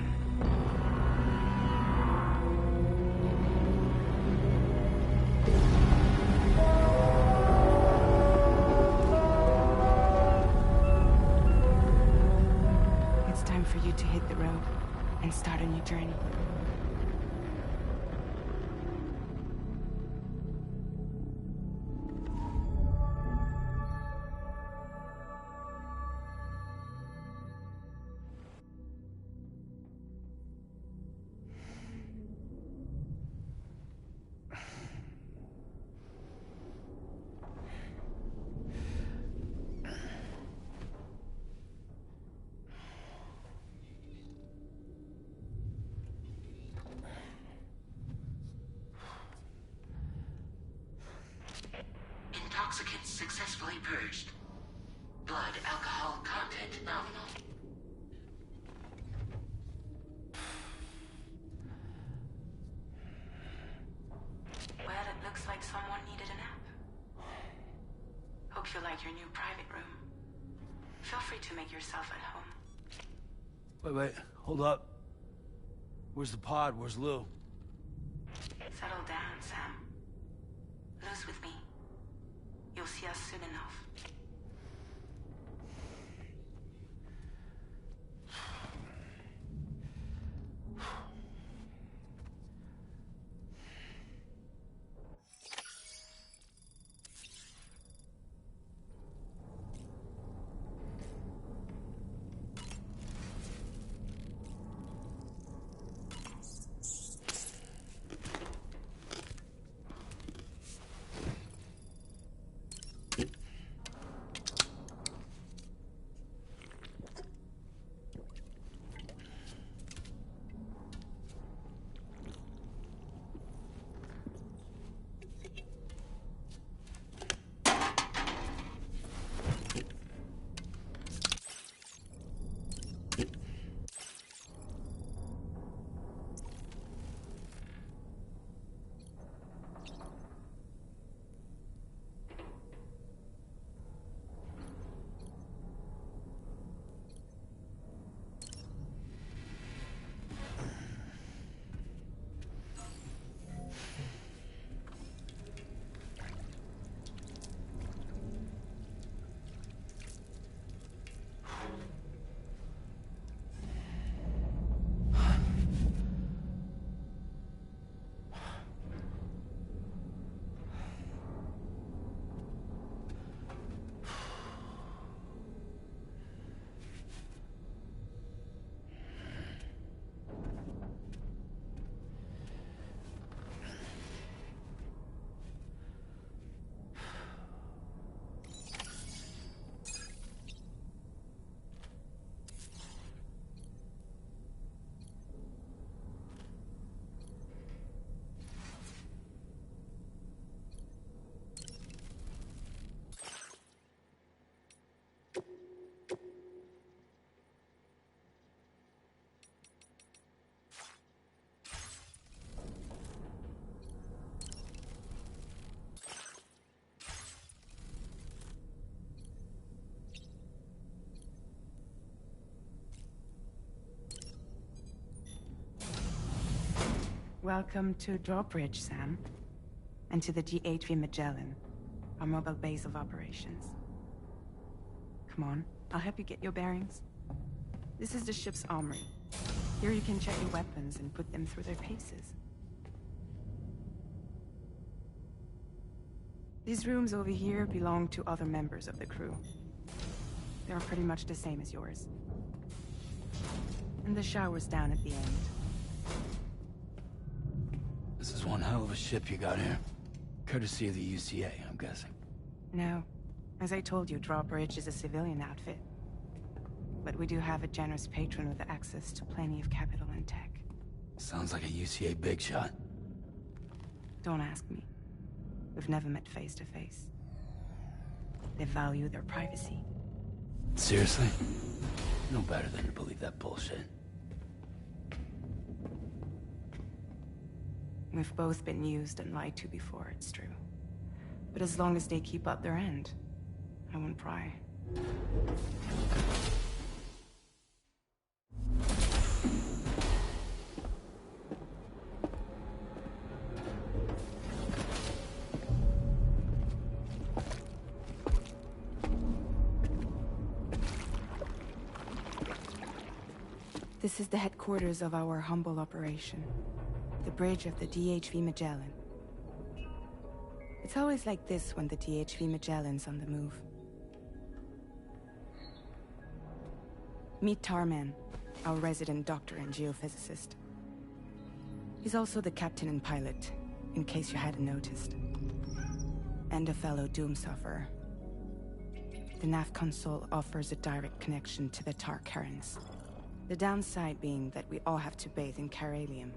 It's time for you to hit the road and start a new journey. Intoxicants successfully purged. Blood alcohol content nominal. Well, it looks like someone needed a nap. Hope you like your new private room. Feel free to make yourself at home. Wait, hold up. Where's the pod? Where's Lou? Settle down, Sam. Lou's with me. You'll see us soon enough. Welcome to Drawbridge, Sam. And to the GHV Magellan, our mobile base of operations. Come on, I'll help you get your bearings. This is the ship's armory. Here you can check your weapons and put them through their paces. These rooms over here belong to other members of the crew. They are pretty much the same as yours. And the shower's down at the end. This is one hell of a ship you got here. Courtesy of the UCA, I'm guessing. No. As I told you, Drawbridge is a civilian outfit. But we do have a generous patron with access to plenty of capital and tech. Sounds like a UCA big shot. Don't ask me. We've never met face to face. They value their privacy. Seriously? No better than to believe that bullshit. We've both been used and lied to before, it's true. But as long as they keep up their end, I won't pry. This is the headquarters of our humble operation. The bridge of the DHV Magellan. It's always like this when the DHV Magellan's on the move. Meet Tarman, our resident doctor and geophysicist. He's also the captain and pilot, in case you hadn't noticed. And a fellow doom sufferer. The nav console offers a direct connection to the Tar currents. The downside being that we all have to bathe in Caralium.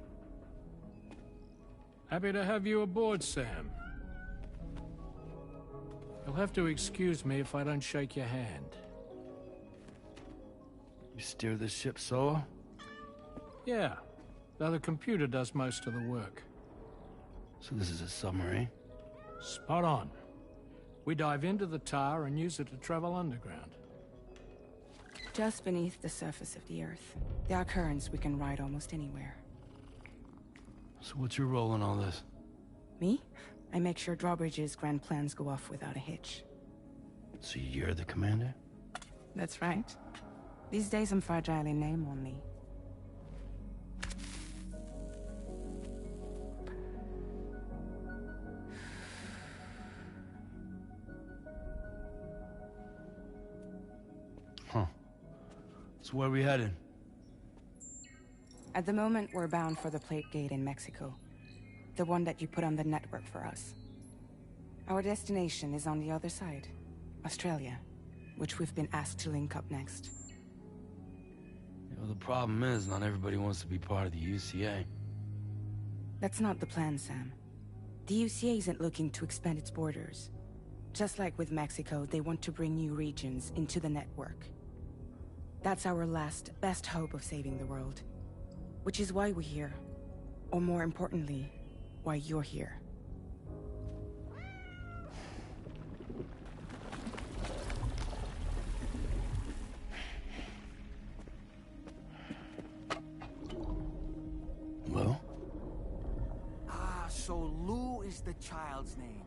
Happy to have you aboard, Sam. You'll have to excuse me if I don't shake your hand. You steer this ship solo? Yeah, though the computer does most of the work. So this is a submarine? Spot on. We dive into the Tar and use it to travel underground. Just beneath the surface of the Earth, there are currents we can ride almost anywhere. So what's your role in all this? Me? I make sure Drawbridge's grand plans go off without a hitch. So you're the commander? That's right. These days I'm fragile in name only. Huh. So where are we headed? At the moment, we're bound for the Plate Gate in Mexico. The one that you put on the network for us. Our destination is on the other side, Australia, which we've been asked to link up next. You know, the problem is, not everybody wants to be part of the UCA. That's not the plan, Sam. The UCA isn't looking to expand its borders. Just like with Mexico, they want to bring new regions into the network. That's our last, best hope of saving the world. Which is why we're here. Or more importantly, why you're here. Well? Ah, so Lou is the child's name.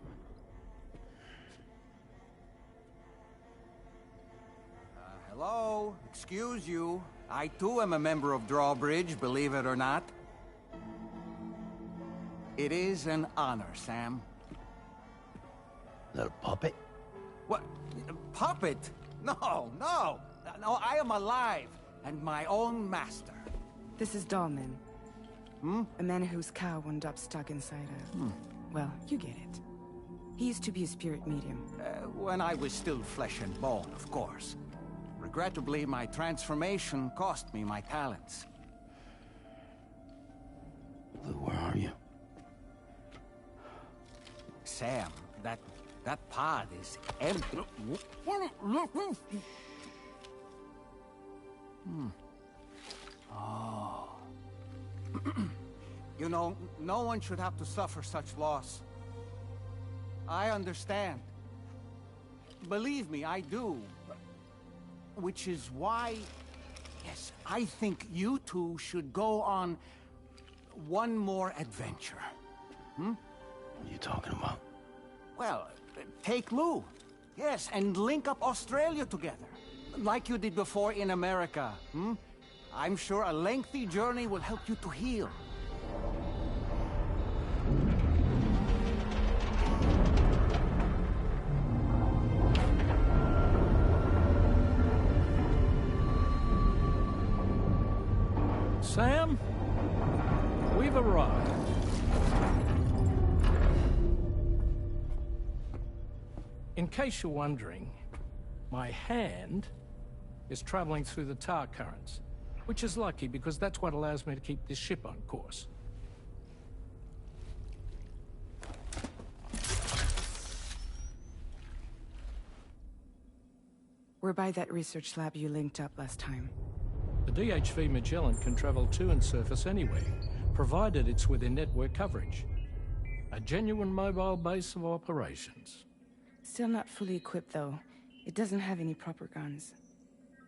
Hello? Excuse you. I too am a member of Drawbridge, believe it or not. It is an honor, Sam. Is that a puppet? What? A puppet? No, no! No, I am alive, and my own master. This is Dahlman. A man whose cow wound up stuck inside a... Well, you get it. He used to be a spirit medium. When I was still flesh and bone, of course. Regrettably, my transformation cost me my talents. Lou, where are you? Sam, that pod is empty. Oh. You know, no one should have to suffer such loss. I understand. Believe me, I do. Which is why, yes, I think you two should go on, one more adventure. What are you talking about? Well, take Lou. Yes, and link up Australia together. Like you did before in America. I'm sure a lengthy journey will help you to heal. Sam, we've arrived. In case you're wondering, my hand is traveling through the tar currents, which is lucky because that's what allows me to keep this ship on course. We're by that research lab you linked up last time. The DHV Magellan can travel to and surface anywhere, provided it's within network coverage. A genuine mobile base of operations. Still not fully equipped, though. It doesn't have any proper guns.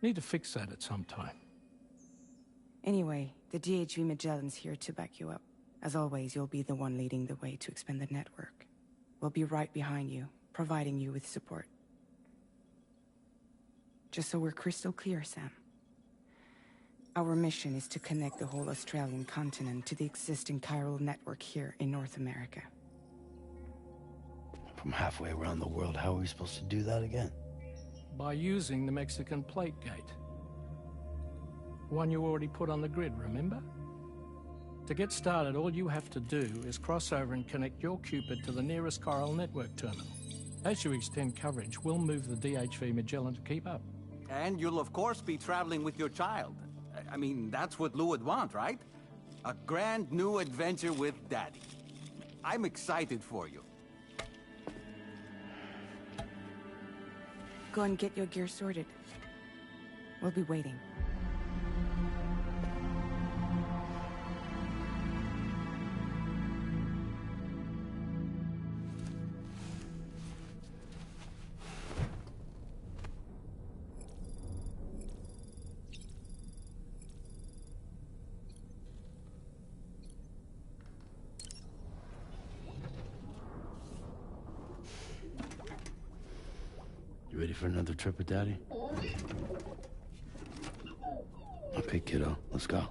Need to fix that at some time. Anyway, the DHV Magellan's here to back you up. As always, you'll be the one leading the way to expand the network. We'll be right behind you, providing you with support. Just so we're crystal clear, Sam. Our mission is to connect the whole Australian continent to the existing chiral network here in North America. From halfway around the world, how are we supposed to do that again? By using the Mexican plate gate. One you already put on the grid, remember? To get started, all you have to do is cross over and connect your Cupid to the nearest chiral network terminal. As you extend coverage, we'll move the DHV Magellan to keep up. And you'll of course be traveling with your child. I mean, that's what Lou would want, right? A grand new adventure with Daddy. I'm excited for you. Go and get your gear sorted. We'll be waiting. You ready for another trip with Daddy? Okay, kiddo, let's go.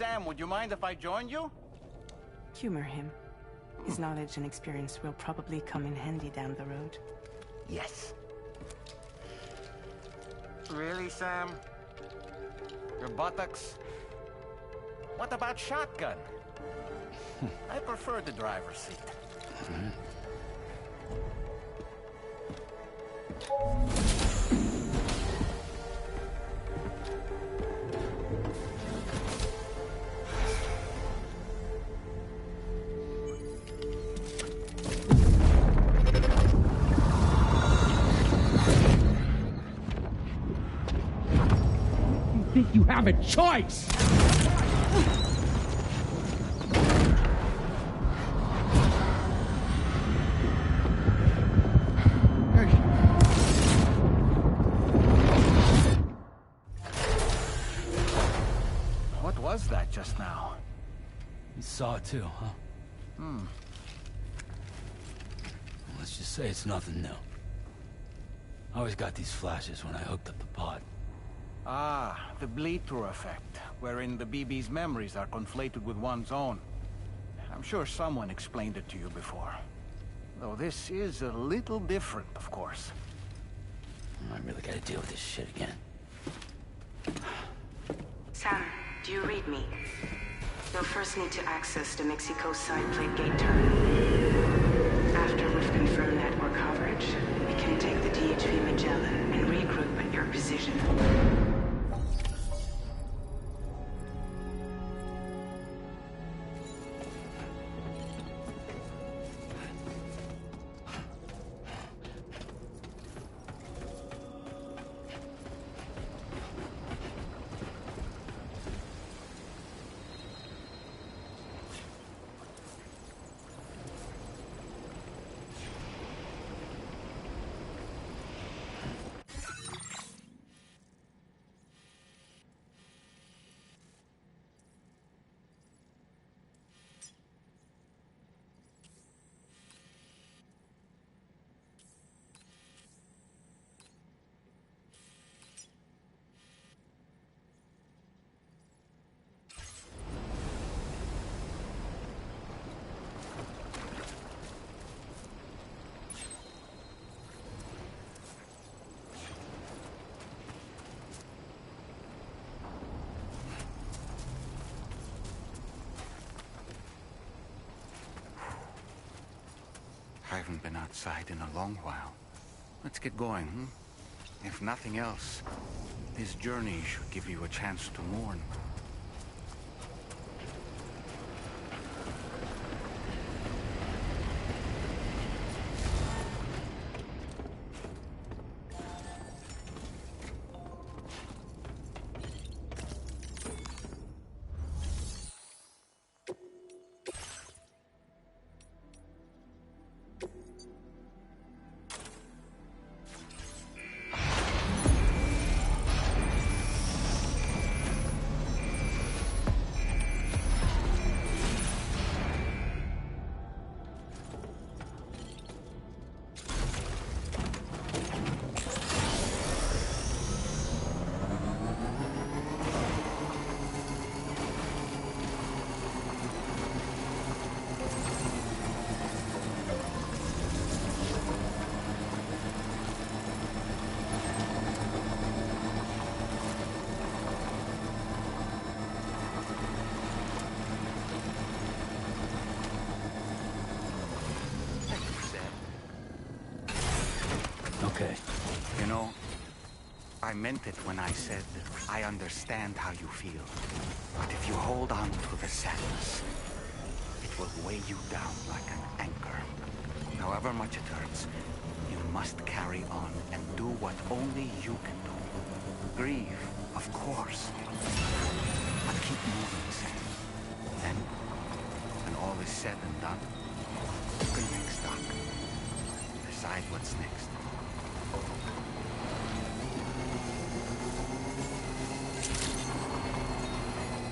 Sam, would you mind if I joined you? Humor him. His knowledge and experience will probably come in handy down the road. Yes. Really, Sam? Your buttocks? What about shotgun? I prefer the driver's seat. You think you have a choice? What was that just now? You saw it too, huh? Let's just say it's nothing new. I always got these flashes when I hooked up the pod. Ah, the bleed-through effect, wherein the BB's memories are conflated with one's own. I'm sure someone explained it to you before. Though this is a little different, of course. I really gotta deal with this shit again. Sam, do you read me? You'll first need to access the Mexico side plate gate terminal. After we've confirmed network coverage, we can take the DHV Magellan and regroup at your position. I haven't been outside in a long while. Let's get going, If nothing else, this journey should give you a chance to mourn. Okay. You know, I meant it when I said I understand how you feel. But if you hold on to the sadness, it will weigh you down like an anchor. However much it hurts, you must carry on and do what only you can do. Grieve, of course. But keep moving, Sam. Then, when all is said and done, you can take stock. Decide what's next.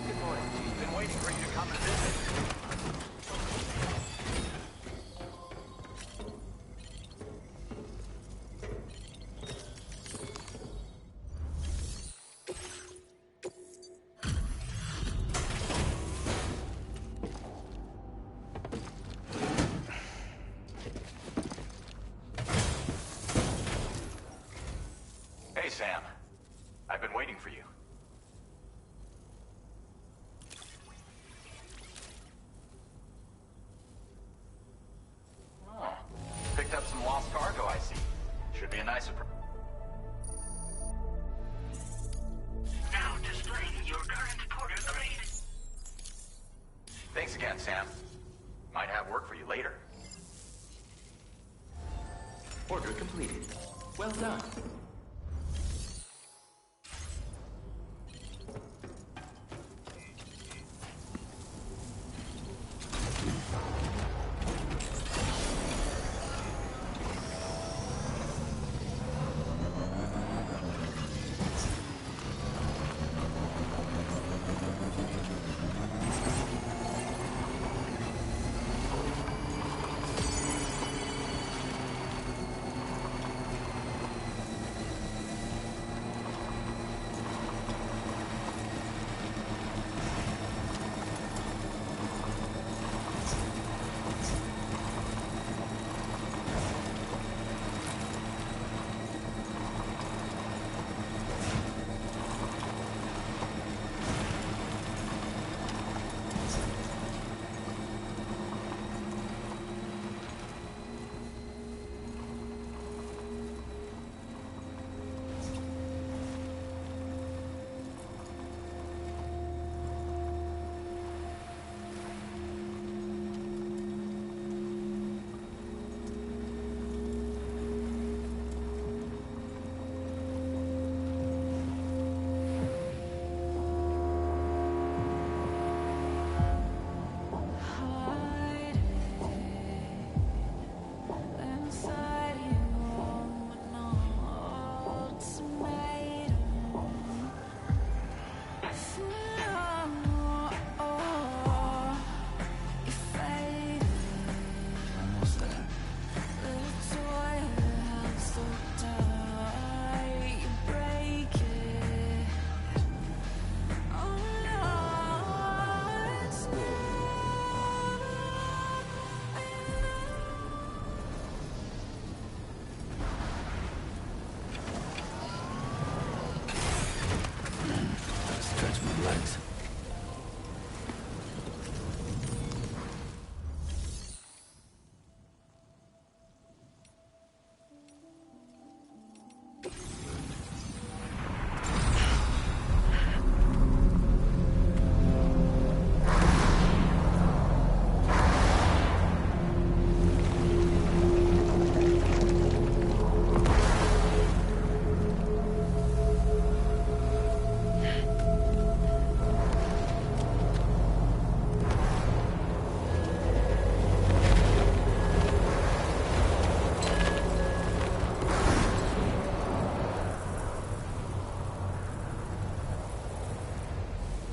Good boy. Been waiting for you to come and visit. Hey, Sam. I've been waiting for you. Oh, picked up some lost cargo, I see. Should be a nice surprise. Now displaying your current porter grade. Thanks again, Sam. Might have work for you later. Order completed. Well done.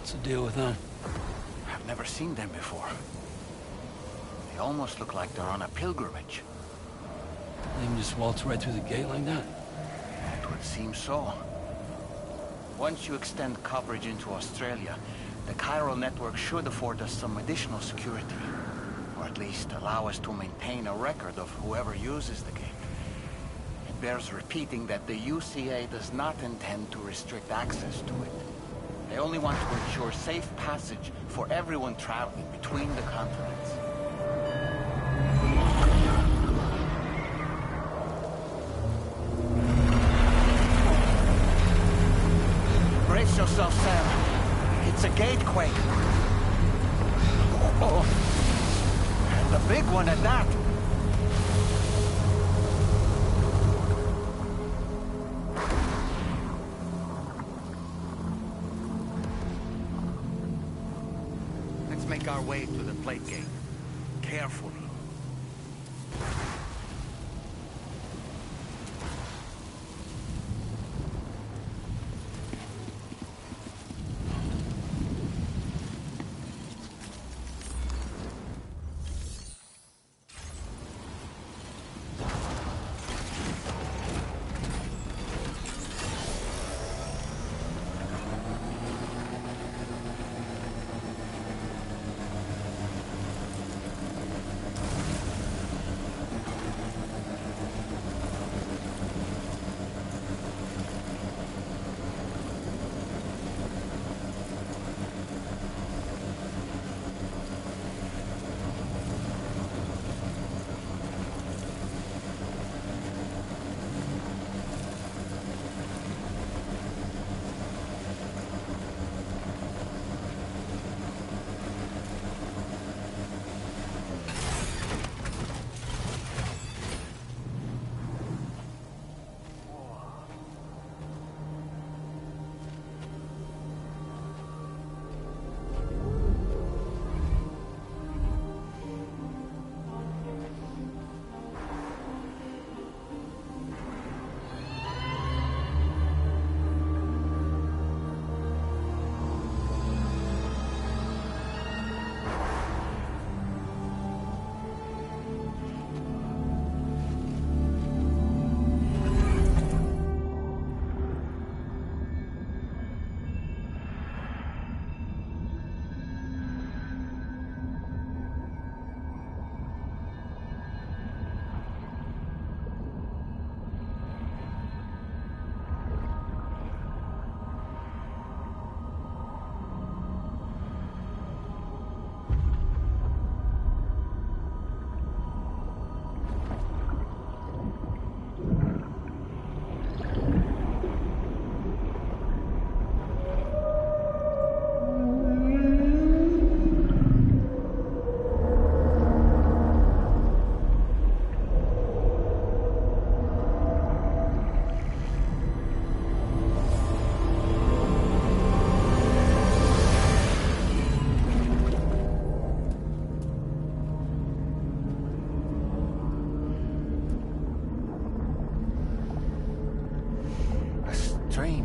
What's the deal with them? I've never seen them before. They almost look like they're on a pilgrimage. They can just waltz right through the gate like that? It would seem so. Once you extend coverage into Australia, the chiral network should afford us some additional security. Or at least allow us to maintain a record of whoever uses the gate. It bears repeating that the UCA does not intend to restrict access to it. They only want to ensure safe passage for everyone traveling between the continents. Brace yourself, Sam. It's a gatequake. Oh. And a big one at that. Let's make our way to the plate gate. Carefully.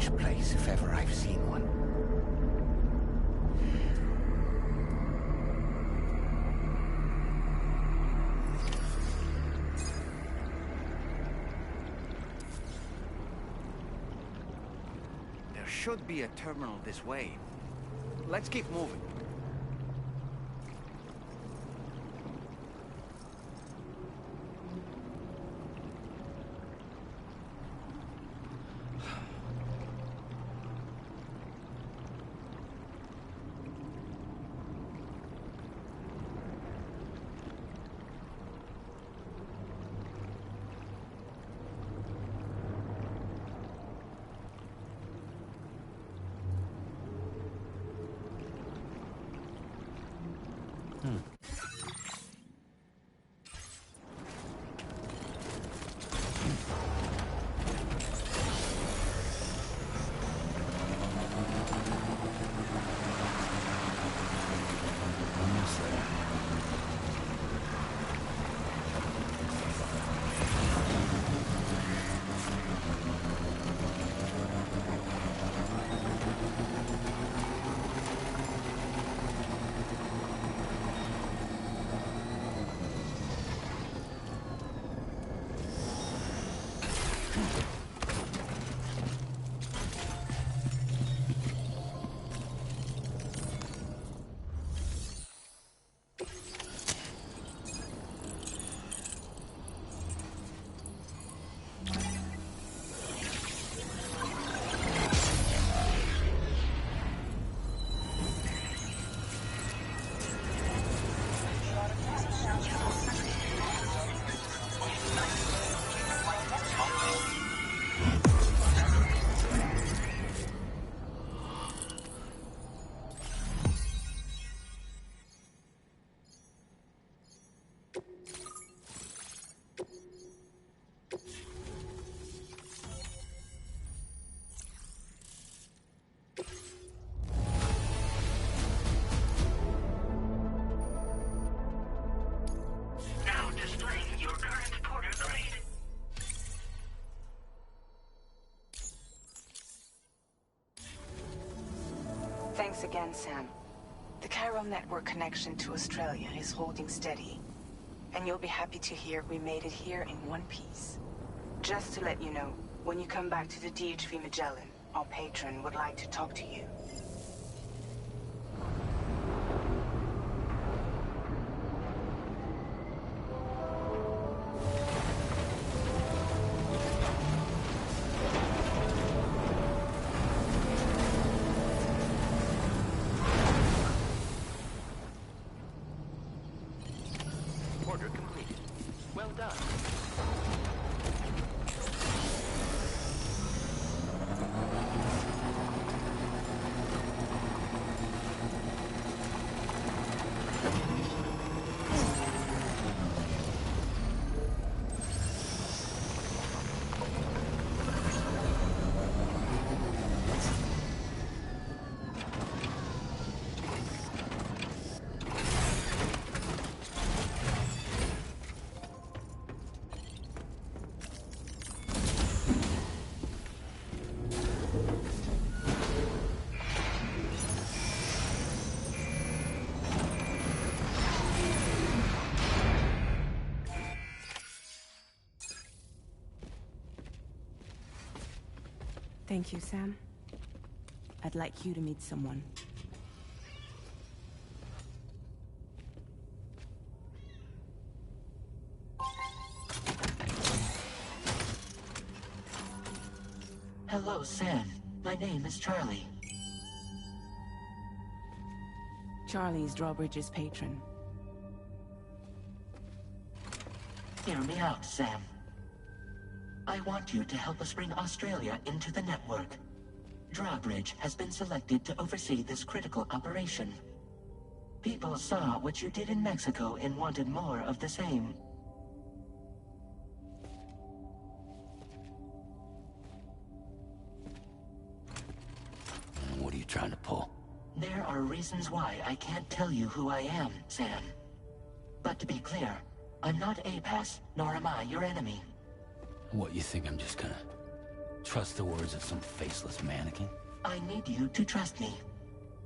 strange place if ever I've seen one. There should be a terminal this way. Let's keep moving. Thanks again, Sam. The chiral network connection to Australia is holding steady. And you'll be happy to hear we made it here in one piece. Just to let you know, when you come back to the DHV Magellan, our patron would like to talk to you. Order completed. Well done. Thank you, Sam. I'd like you to meet someone. Hello, Sam. My name is Charlie. Charlie's Drawbridge's patron. Hear me out, Sam. I want you to help us bring Australia into the network. Drawbridge has been selected to oversee this critical operation. People saw what you did in Mexico and wanted more of the same. What are you trying to pull? There are reasons why I can't tell you who I am, Sam. But to be clear, I'm not APAS, nor am I your enemy. What, you think I'm just gonna trust the words of some faceless mannequin? I need you to trust me.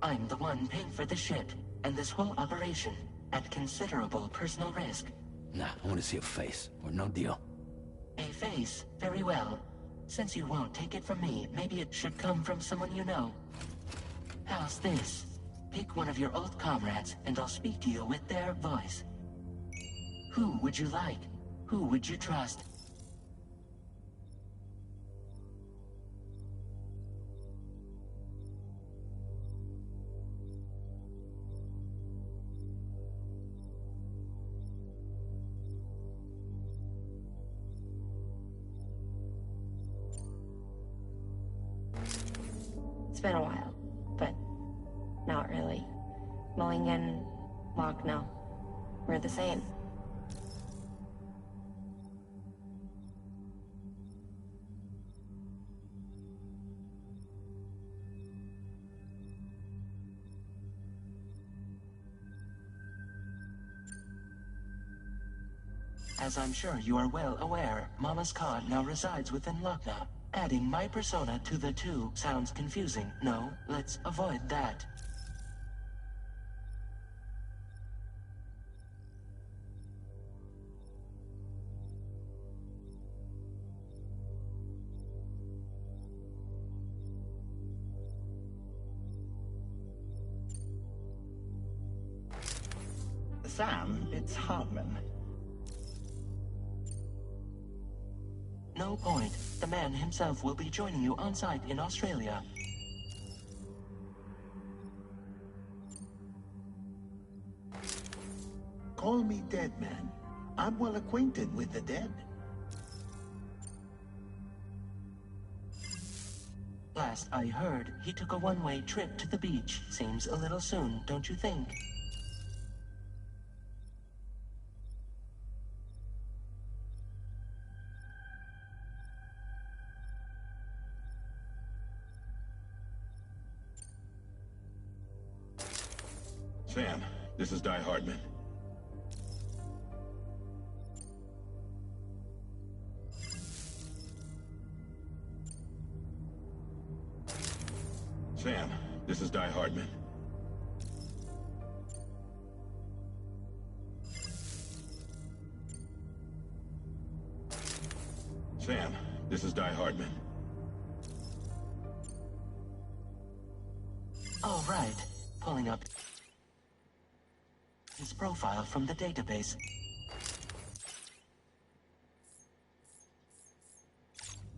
I'm the one paying for the ship, and this whole operation, at considerable personal risk. Nah, I want to see a face, or no deal. A face? Very well. Since you won't take it from me, maybe it should come from someone you know. How's this? Pick one of your old comrades, and I'll speak to you with their voice. Who would you like? Who would you trust? It's been a while, but not really. Mulligan, Lochno, we're the same. As I'm sure you are well aware, Mama's Khan now resides within Lochna. Adding my persona to the two sounds confusing. No, let's avoid that. Sam, it's Hartman. No point. The man himself will be joining you on site in Australia. Call me dead man. I'm well acquainted with the dead. Last I heard, he took a one-way trip to the beach. Seems a little soon, don't you think? Sam, this is Die Hardman. Sam, this is Die Hardman. Sam, this is Die Hardman. All right. Pulling up his profile from the database.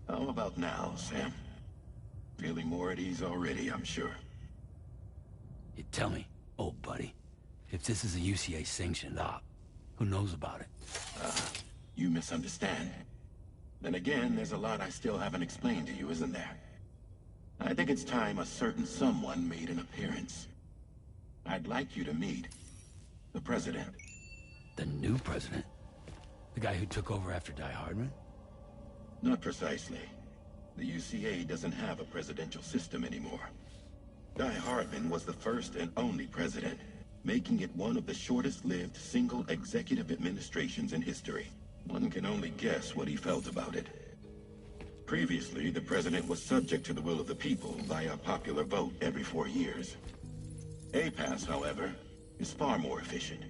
How about now, Sam? Feeling more at ease already, I'm sure. You tell me, old buddy, if this is a UCA-sanctioned op, who knows about it? You misunderstand. Then again, there's a lot I still haven't explained to you, isn't there? I think it's time a certain someone made an appearance. I'd like you to meet the President. The new president? The guy who took over after Die Hardman? Not precisely. The UCA doesn't have a presidential system anymore. Die Hardman was the first and only president, making it one of the shortest-lived single executive administrations in history. One can only guess what he felt about it. Previously, the president was subject to the will of the people via popular vote every 4 years. APAS, however, is far more efficient.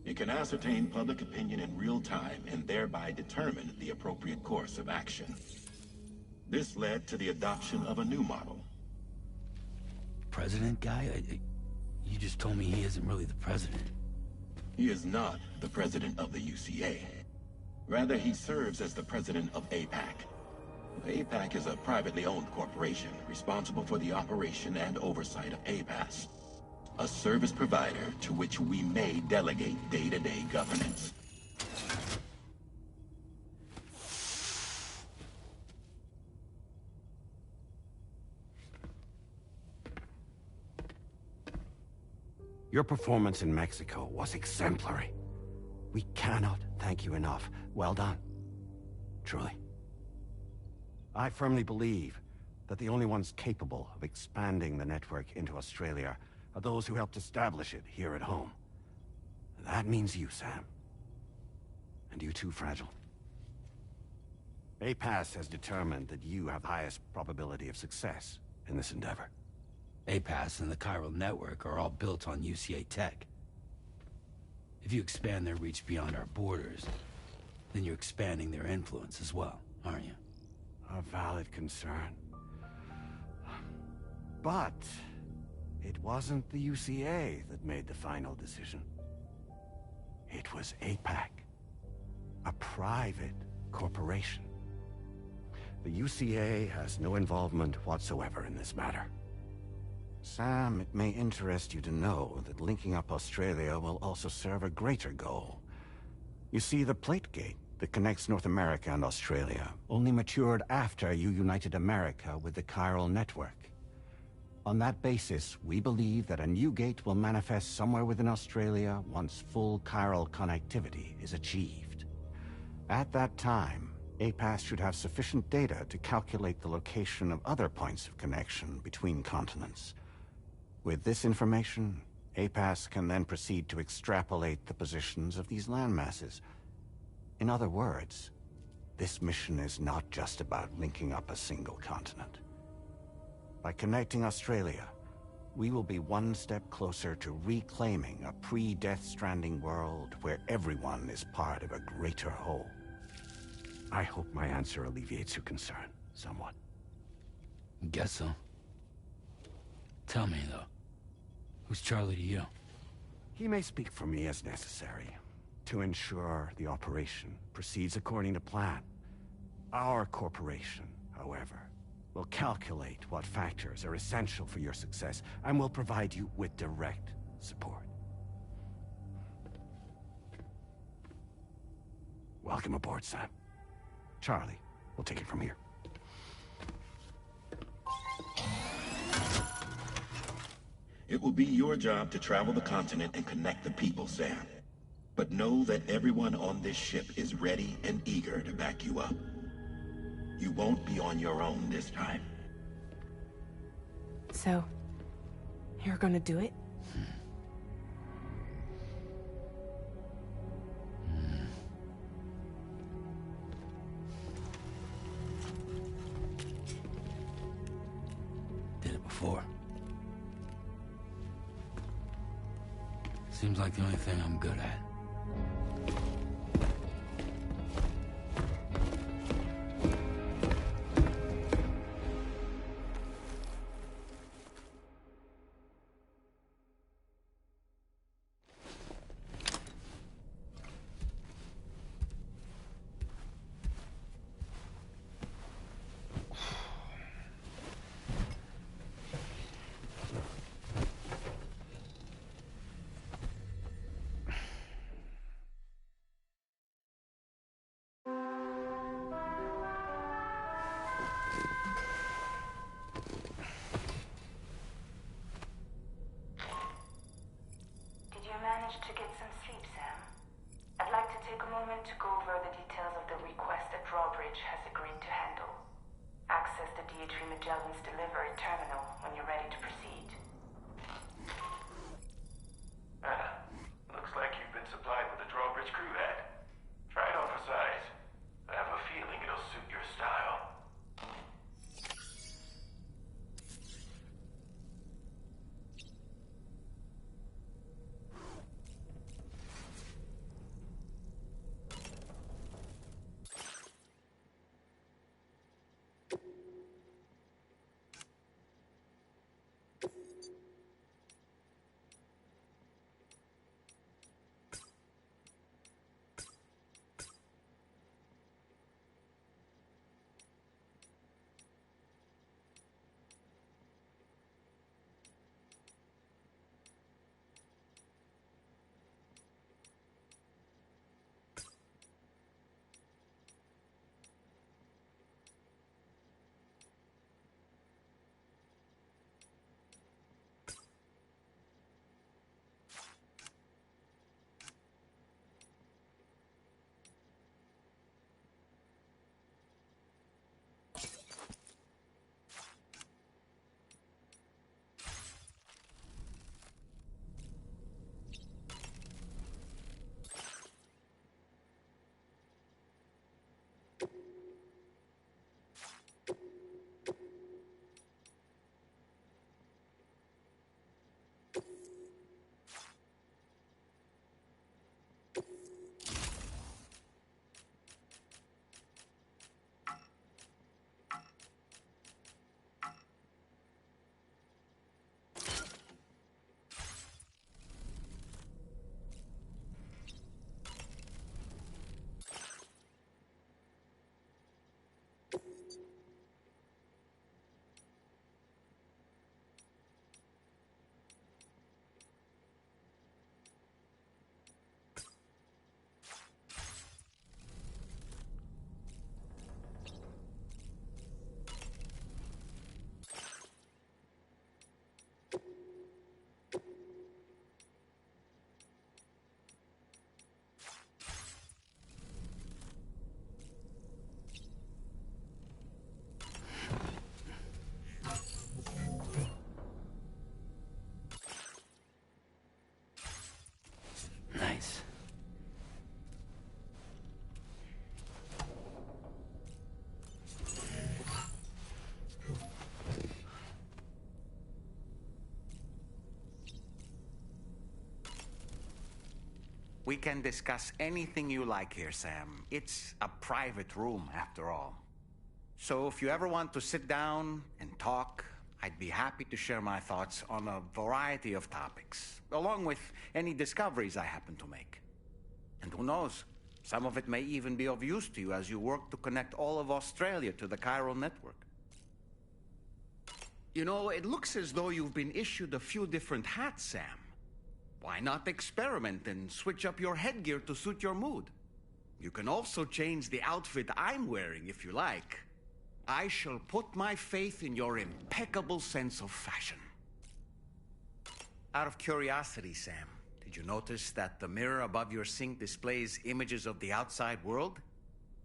It can ascertain public opinion in real time and thereby determine the appropriate course of action. This led to the adoption of a new model. President guy? You just told me he isn't really the president. He is not the president of the UCA. Rather, he serves as the president of APAC. APAC is a privately owned corporation responsible for the operation and oversight of APAS, a service provider to which we may delegate day-to-day governance. Your performance in Mexico was exemplary. We cannot thank you enough. Well done. Truly. I firmly believe that the only ones capable of expanding the network into Australia are those who helped establish it here at home. That means you, Sam. And you too, Fragile. APAS has determined that you have the highest probability of success in this endeavor. APAS and the chiral network are all built on UCA tech. If you expand their reach beyond our borders, then you're expanding their influence as well, aren't you? A valid concern. But it wasn't the UCA that made the final decision. It was APAC, a private corporation. The UCA has no involvement whatsoever in this matter. Sam, it may interest you to know that linking up Australia will also serve a greater goal. You see, the plate gate that connects North America and Australia only matured after you united America with the chiral network. On that basis, we believe that a new gate will manifest somewhere within Australia once full chiral connectivity is achieved. At that time, APAS should have sufficient data to calculate the location of other points of connection between continents. With this information, APAS can then proceed to extrapolate the positions of these landmasses. In other words, this mission is not just about linking up a single continent. By connecting Australia, we will be one step closer to reclaiming a pre-Death Stranding world where everyone is part of a greater whole. I hope my answer alleviates your concern somewhat. Guess so. Tell me, though. Who's Charlie to you? He may speak for me as necessary, to ensure the operation proceeds according to plan. Our corporation, however, will calculate what factors are essential for your success and will provide you with direct support. Welcome aboard, Sam. Charlie, we'll take it from here. It will be your job to travel the continent and connect the people, Sam. But know that everyone on this ship is ready and eager to back you up. You won't be on your own this time. So, you're gonna do it? Did it before. Seems like the only thing I'm good at. To get some sleep, Sam. I'd like to take a moment to go over the details of the request that Drawbridge has agreed to handle. Access the D.H. Magellan's delivery terminal when you're ready to proceed. Looks like you've been supplied with a Drawbridge crew hat. Try it on for size. I have a feeling it'll suit your style. We can discuss anything you like here, Sam. It's a private room, after all. So if you ever want to sit down and talk, I'd be happy to share my thoughts on a variety of topics, along with any discoveries I happen to make. And who knows, some of it may even be of use to you as you work to connect all of Australia to the chiral network. You know, it looks as though you've been issued a few different hats, Sam. Why not experiment and switch up your headgear to suit your mood? You can also change the outfit I'm wearing if you like. I shall put my faith in your impeccable sense of fashion. Out of curiosity, Sam, did you notice that the mirror above your sink displays images of the outside world?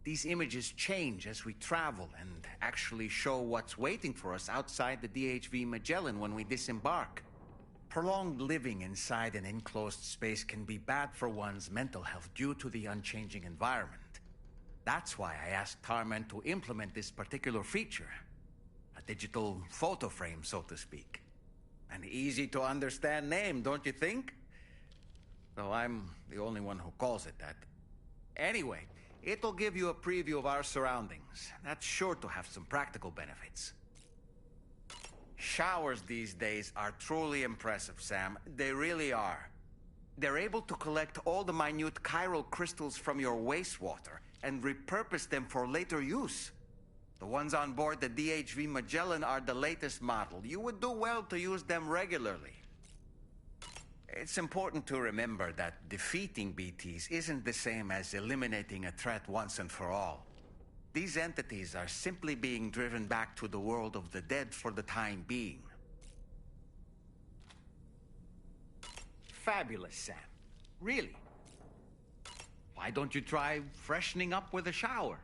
These images change as we travel and actually show what's waiting for us outside the DHV Magellan when we disembark. Prolonged living inside an enclosed space can be bad for one's mental health due to the unchanging environment. That's why I asked Tarman to implement this particular feature. A digital photo frame, so to speak. An easy-to-understand name, don't you think? Though I'm the only one who calls it that. Anyway, it'll give you a preview of our surroundings. That's sure to have some practical benefits. Showers these days are truly impressive, Sam. They really are. They're able to collect all the minute chiral crystals from your wastewater and repurpose them for later use. The ones on board the DHV Magellan are the latest model. You would do well to use them regularly. It's important to remember that defeating BTs isn't the same as eliminating a threat once and for all. These entities are simply being driven back to the world of the dead for the time being. Fabulous, Sam. Really. Why don't you try freshening up with a shower?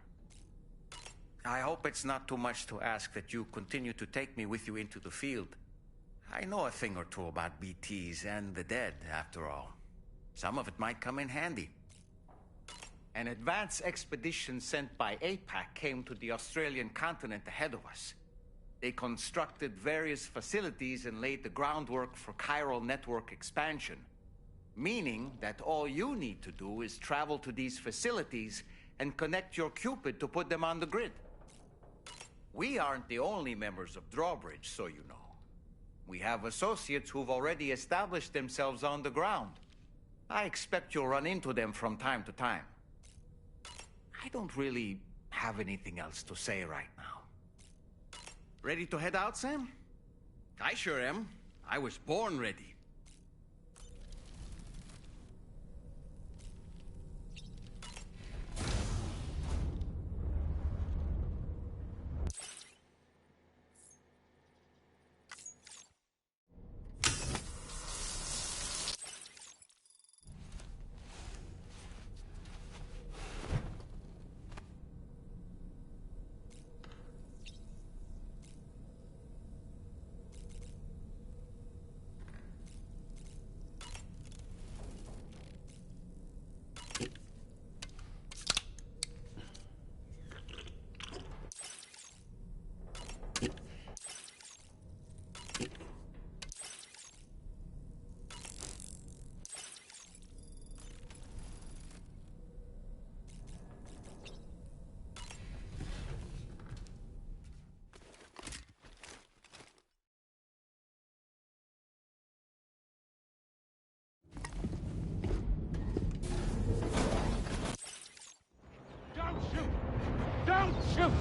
I hope it's not too much to ask that you continue to take me with you into the field. I know a thing or two about BTs and the dead, after all. Some of it might come in handy. An advance expedition sent by APAC came to the Australian continent ahead of us. They constructed various facilities and laid the groundwork for chiral network expansion. Meaning that all you need to do is travel to these facilities and connect your Cupid to put them on the grid. We aren't the only members of Drawbridge, so you know. We have associates who've already established themselves on the ground. I expect you'll run into them from time to time. I don't really have anything else to say right now. Ready to head out, Sam? I sure am. I was born ready. Don't shoot!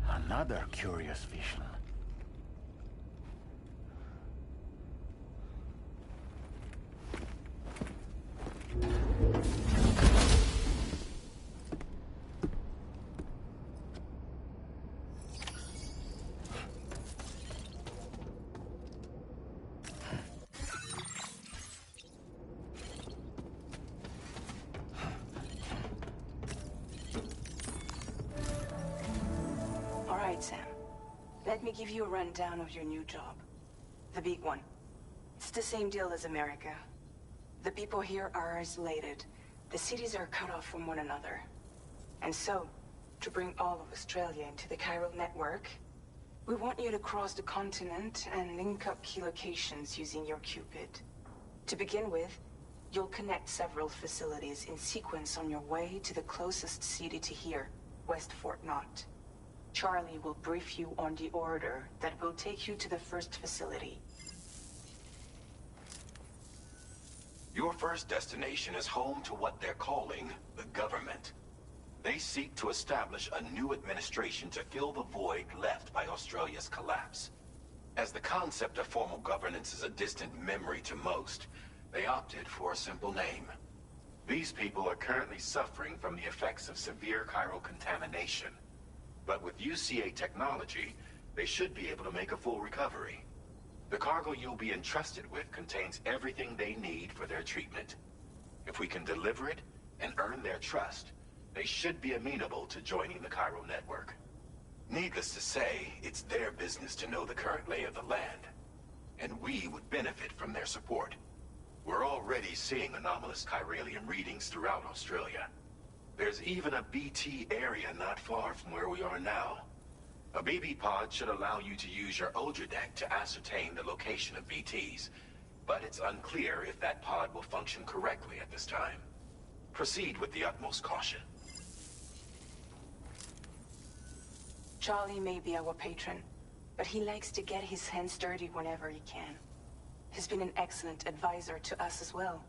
Another curious vision. Sam. Let me give you a rundown of your new job. The big one. It's the same deal as America. The people here are isolated. The cities are cut off from one another. And so, to bring all of Australia into the chiral network, we want you to cross the continent and link up key locations using your Cupid. To begin with, you'll connect several facilities in sequence on your way to the closest city to here, West Fort Knott. Charlie will brief you on the order that will take you to the first facility. Your first destination is home to what they're calling the government. They seek to establish a new administration to fill the void left by Australia's collapse. As the concept of formal governance is a distant memory to most, they opted for a simple name. These people are currently suffering from the effects of severe chiral contamination. But with UCA technology, they should be able to make a full recovery. The cargo you'll be entrusted with contains everything they need for their treatment. If we can deliver it and earn their trust, they should be amenable to joining the chiral network. Needless to say, it's their business to know the current lay of the land, and we would benefit from their support. We're already seeing anomalous chiralium readings throughout Australia. There's even a BT area not far from where we are now. A BB pod should allow you to use your Ultradeck to ascertain the location of BTs, but it's unclear if that pod will function correctly at this time. Proceed with the utmost caution. Charlie may be our patron, but he likes to get his hands dirty whenever he can. He's been an excellent advisor to us as well.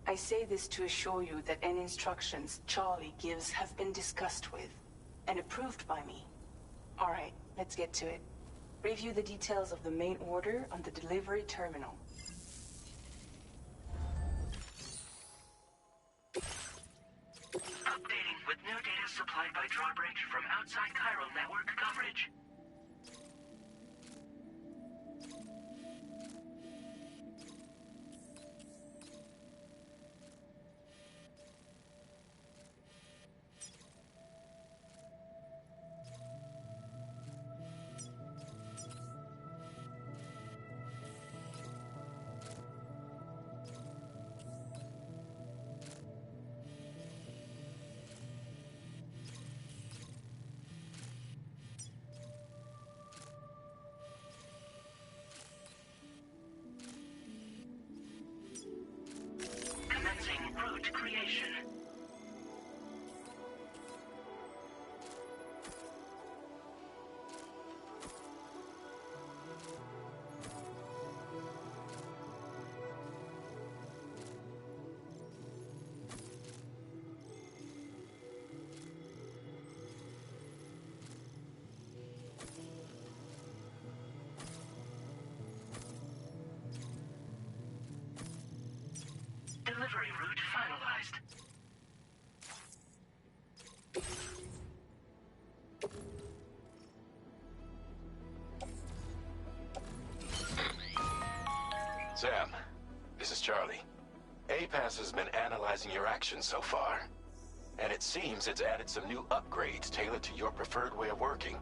I say this to assure you that any instructions Charlie gives have been discussed with and approved by me. All right, let's get to it. Review the details of the main order on the delivery terminal. Updating with new data supplied by Drawbridge from outside chiral network coverage. Commencing route creation. Delivery route finalized. Sam, this is Charlie. APAS has been analyzing your actions so far, and it seems it's added some new upgrades tailored to your preferred way of working.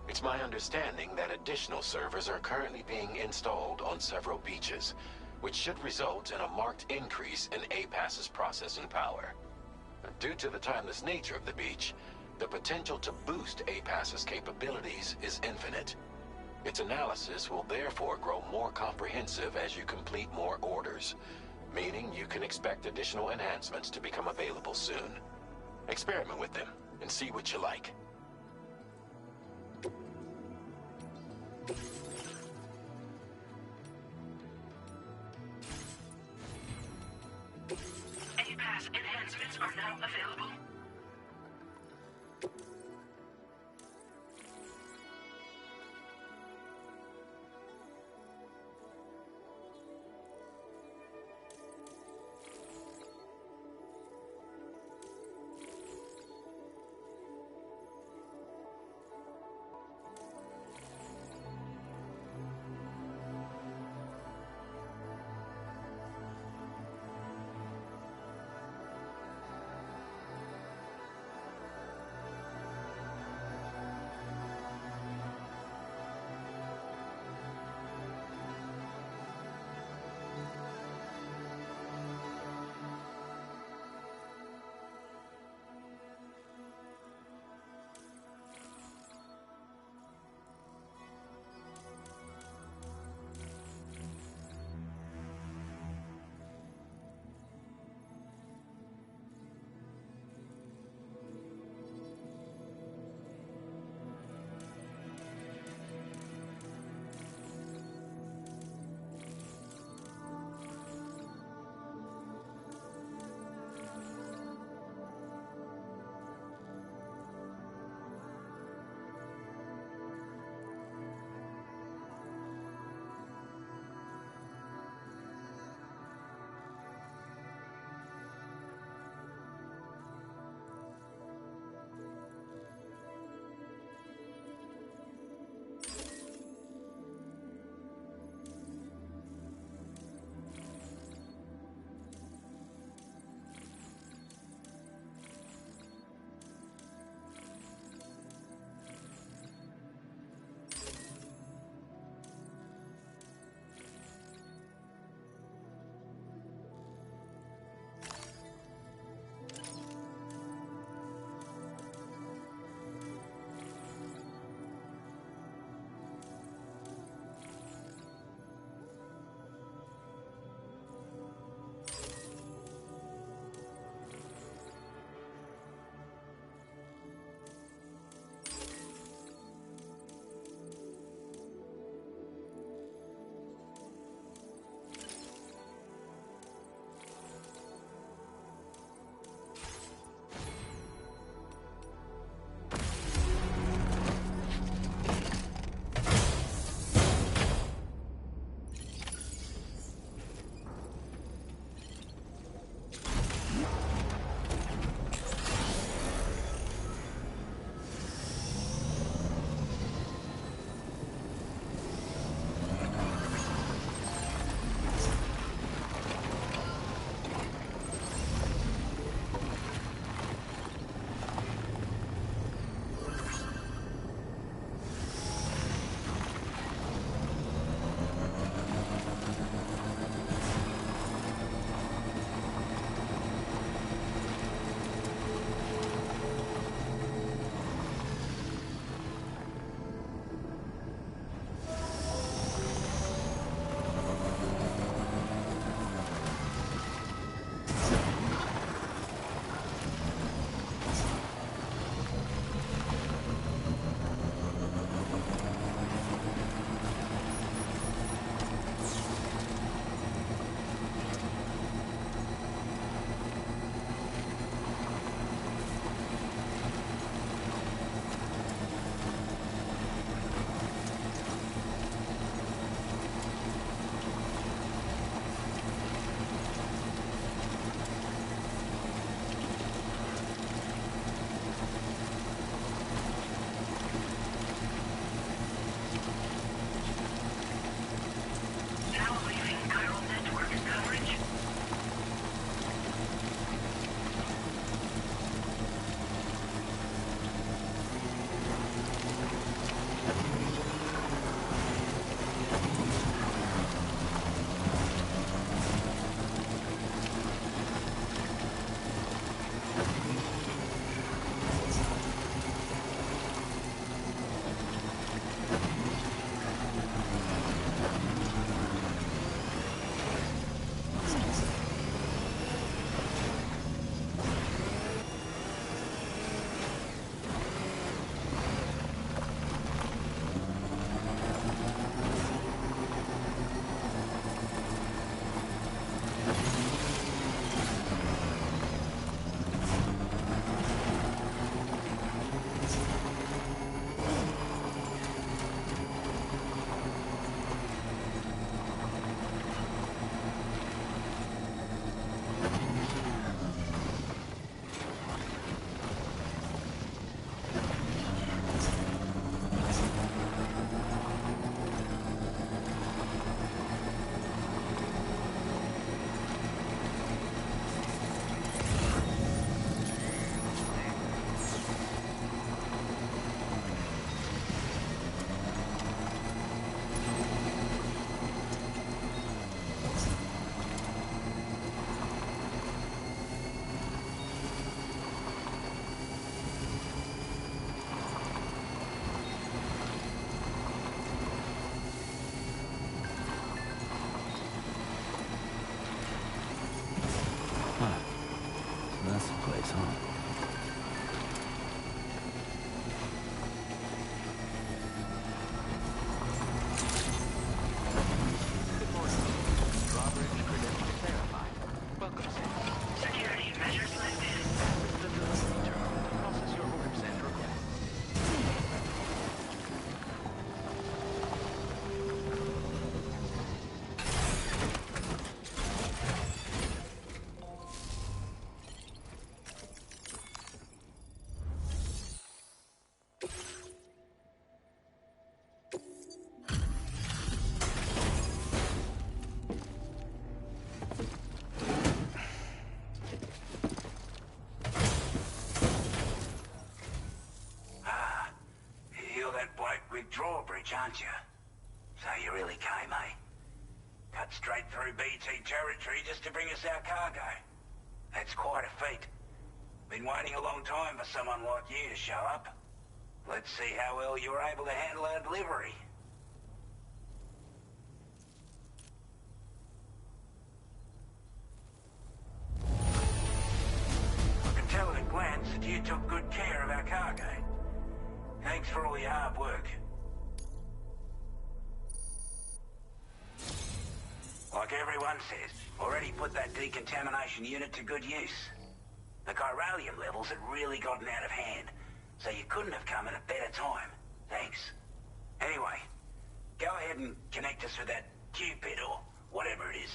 It's my understanding that additional servers are currently being installed on several beaches, which should result in a marked increase in APAS's processing power. Due to the timeless nature of the beach, the potential to boost APAS's capabilities is infinite. Its analysis will therefore grow more comprehensive as you complete more orders, meaning you can expect additional enhancements to become available soon. Experiment with them and see what you like. APAS enhancements are now available. quick drawbridge, aren't you? So you really came, eh? Cut straight through BT territory just to bring us our cargo. That's quite a feat. Been waiting a long time for someone like you to show up. Let's see how well you were able to handle our delivery. I can tell at a glance that you took good care of our cargo. Thanks for all your hard work. Like everyone says, already put that decontamination unit to good use. The chiralium levels had really gotten out of hand, so you couldn't have come at a better time. Thanks. Anyway, go ahead and connect us with that Cupid or whatever it is.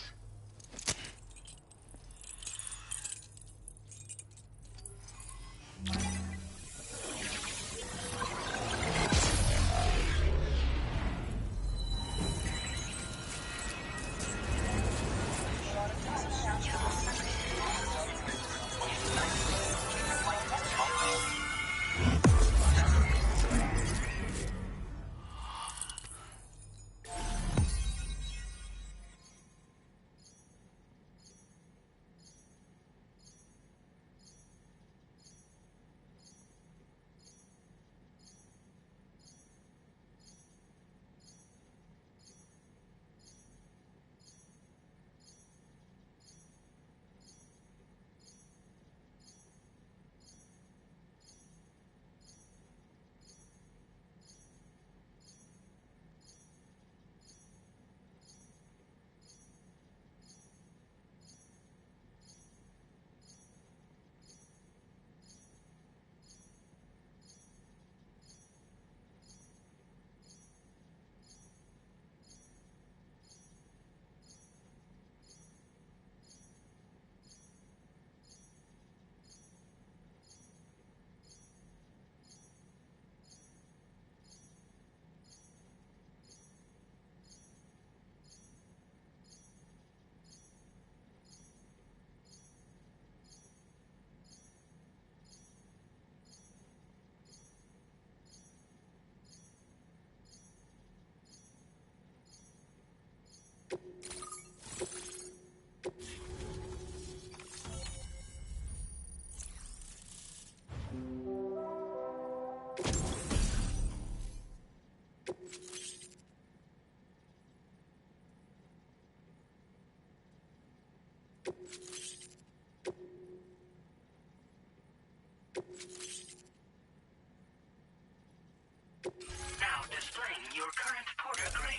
Now displaying your current porter grade.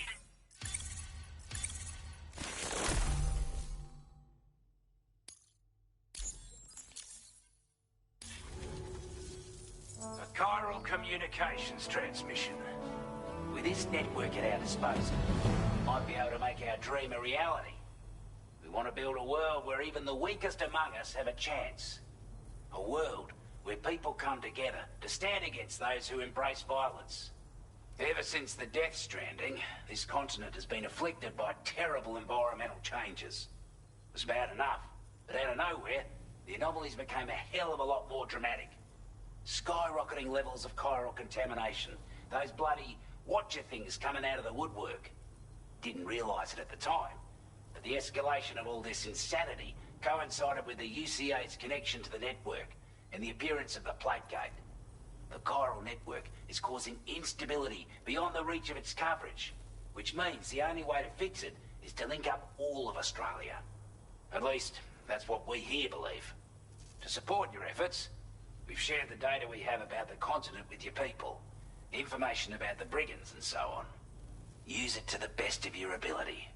A chiral communications transmission. With this network at our disposal, we might be able to make our dream a reality. We want to build a world where even the weakest among us have a chance. A world where people come together to stand against those who embrace violence. Ever since the Death Stranding, this continent has been afflicted by terrible environmental changes. It was bad enough, but out of nowhere, the anomalies became a hell of a lot more dramatic. Skyrocketing levels of chiral contamination, those bloody watcher things coming out of the woodwork. Didn't realise it at the time, but the escalation of all this insanity coincided with the UCA's connection to the network and the appearance of the plate gate. The chiral network is causing instability beyond the reach of its coverage, which means the only way to fix it is to link up all of Australia. At least, that's what we here believe. To support your efforts, we've shared the data we have about the continent with your people, information about the brigands and so on. Use it to the best of your ability.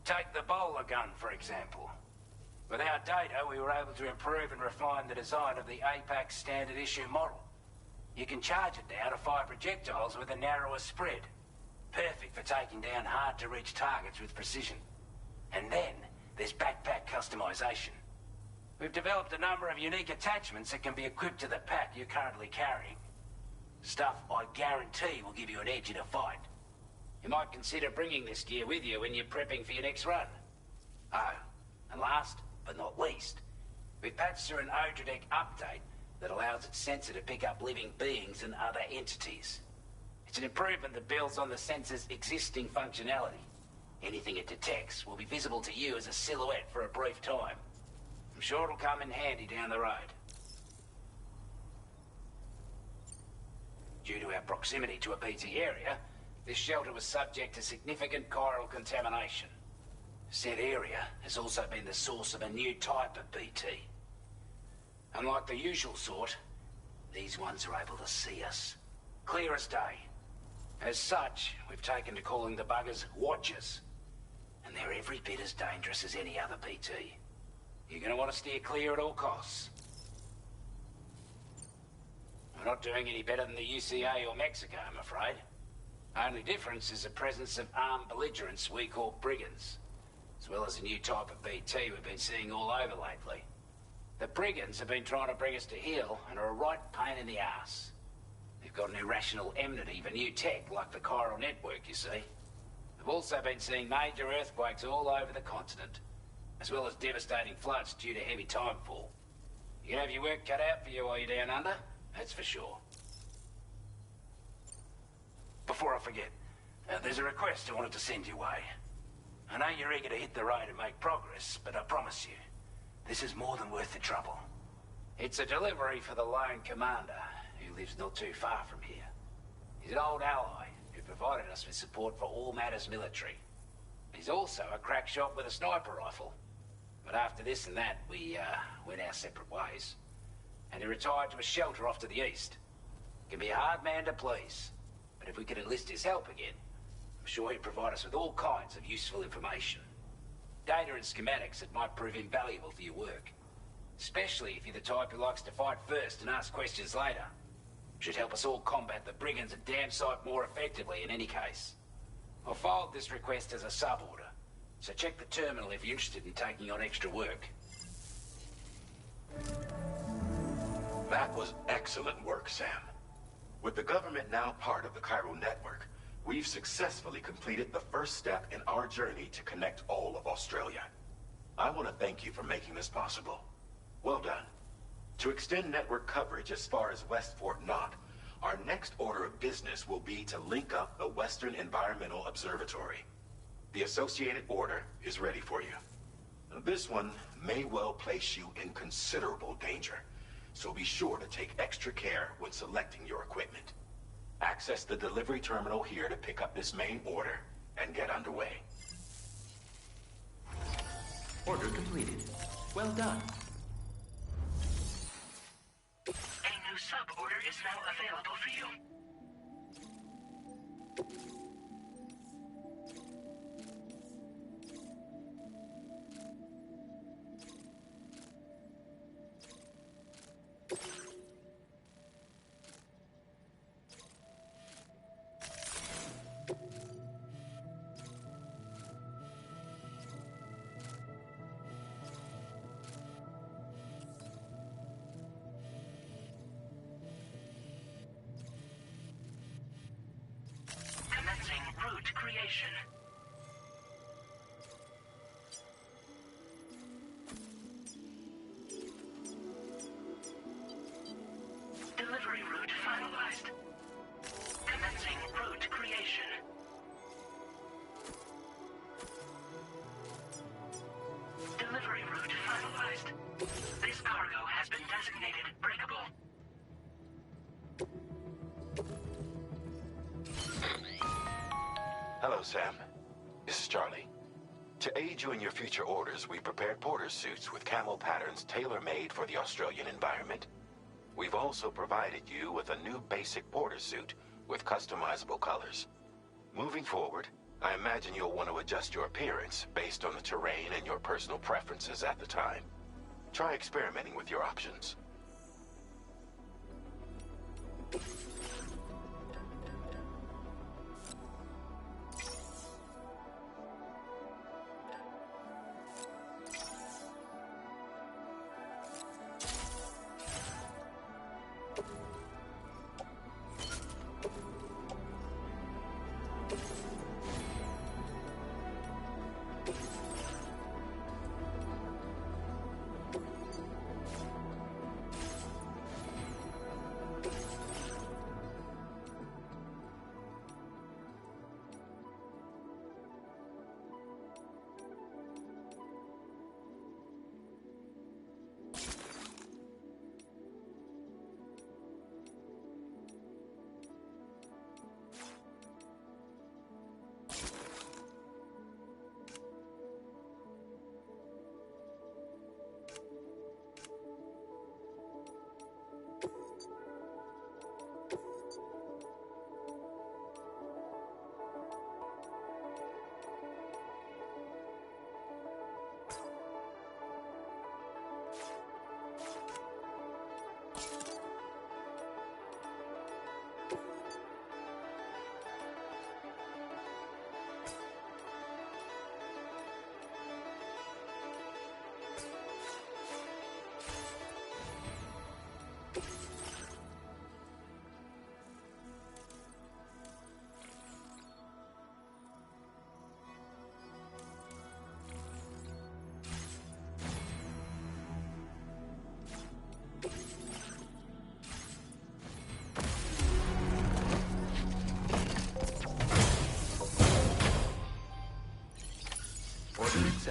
Take the bowler gun, for example. With our data, we were able to improve and refine the design of the APAC standard issue model. You can charge it now to fire projectiles with a narrower spread. Perfect for taking down hard-to-reach targets with precision. And then, there's backpack customization. We've developed a number of unique attachments that can be equipped to the pack you're currently carrying. Stuff I guarantee will give you an edge in a fight. You might consider bringing this gear with you when you're prepping for your next run. Oh, and last but not least, We patched through an Odradek update that allows its sensor to pick up living beings and other entities. It's an improvement that builds on the sensor's existing functionality. Anything it detects will be visible to you as a silhouette for a brief time. I'm sure it'll come in handy down the road. Due to our proximity to a BT area, this shelter was subject to significant chiral contamination. Said area has also been the source of a new type of BT. Unlike the usual sort, these ones are able to see us. Clear as day. As such, we've taken to calling the buggers Watchers. And they're every bit as dangerous as any other BT. You're gonna want to steer clear at all costs. We're not doing any better than the UCA or Mexico, I'm afraid. Only difference is the presence of armed belligerents we call brigands, as well as a new type of BT we've been seeing all over lately. The brigands have been trying to bring us to heel and are a right pain in the ass. They've got an irrational enmity for new tech like the chiral network, you see. They've also been seeing major earthquakes all over the continent, as well as devastating floods due to heavy timefall. You can have your work cut out for you while you're down under, that's for sure. Before I forget, there's a request I wanted to send your way. I know you're eager to hit the road and make progress, but I promise you, this is more than worth the trouble. It's a delivery for the lone commander, who lives not too far from here. He's an old ally who provided us with support for all matters military. He's also a crack shot with a sniper rifle. But after this and that, we went our separate ways. And he retired to a shelter off to the east. Can be a hard man to please, but if we could enlist his help again, I'm sure he'd provide us with all kinds of useful information. Data and schematics that might prove invaluable for your work. Especially if you're the type who likes to fight first and ask questions later. Should help us all combat the brigands a damn sight more effectively in any case. I've filed this request as a sub-order, so check the terminal if you're interested in taking on extra work. That was excellent work, Sam. With the government now part of the chiral network, we've successfully completed the first step in our journey to connect all of Australia. I want to thank you for making this possible. Well done. To extend network coverage as far as West Fort Knott, our next order of business will be to link up the Western Environmental Observatory. The associated order is ready for you. This one may well place you in considerable danger, so be sure to take extra care when selecting your equipment. Access the delivery terminal here to pick up this main order and get underway. Order completed. Well done. A new sub-order is now available for you. Creation. Delivery route finalized. Commencing route creation. Delivery route finalized. This cargo has been designated breakable. Hello, Sam. This is Charlie. To aid you in your future orders, we prepared porter suits with camo patterns tailor-made for the Australian environment. We've also provided you with a new basic porter suit with customizable colors. Moving forward, I imagine you'll want to adjust your appearance based on the terrain and your personal preferences at the time. Try experimenting with your options.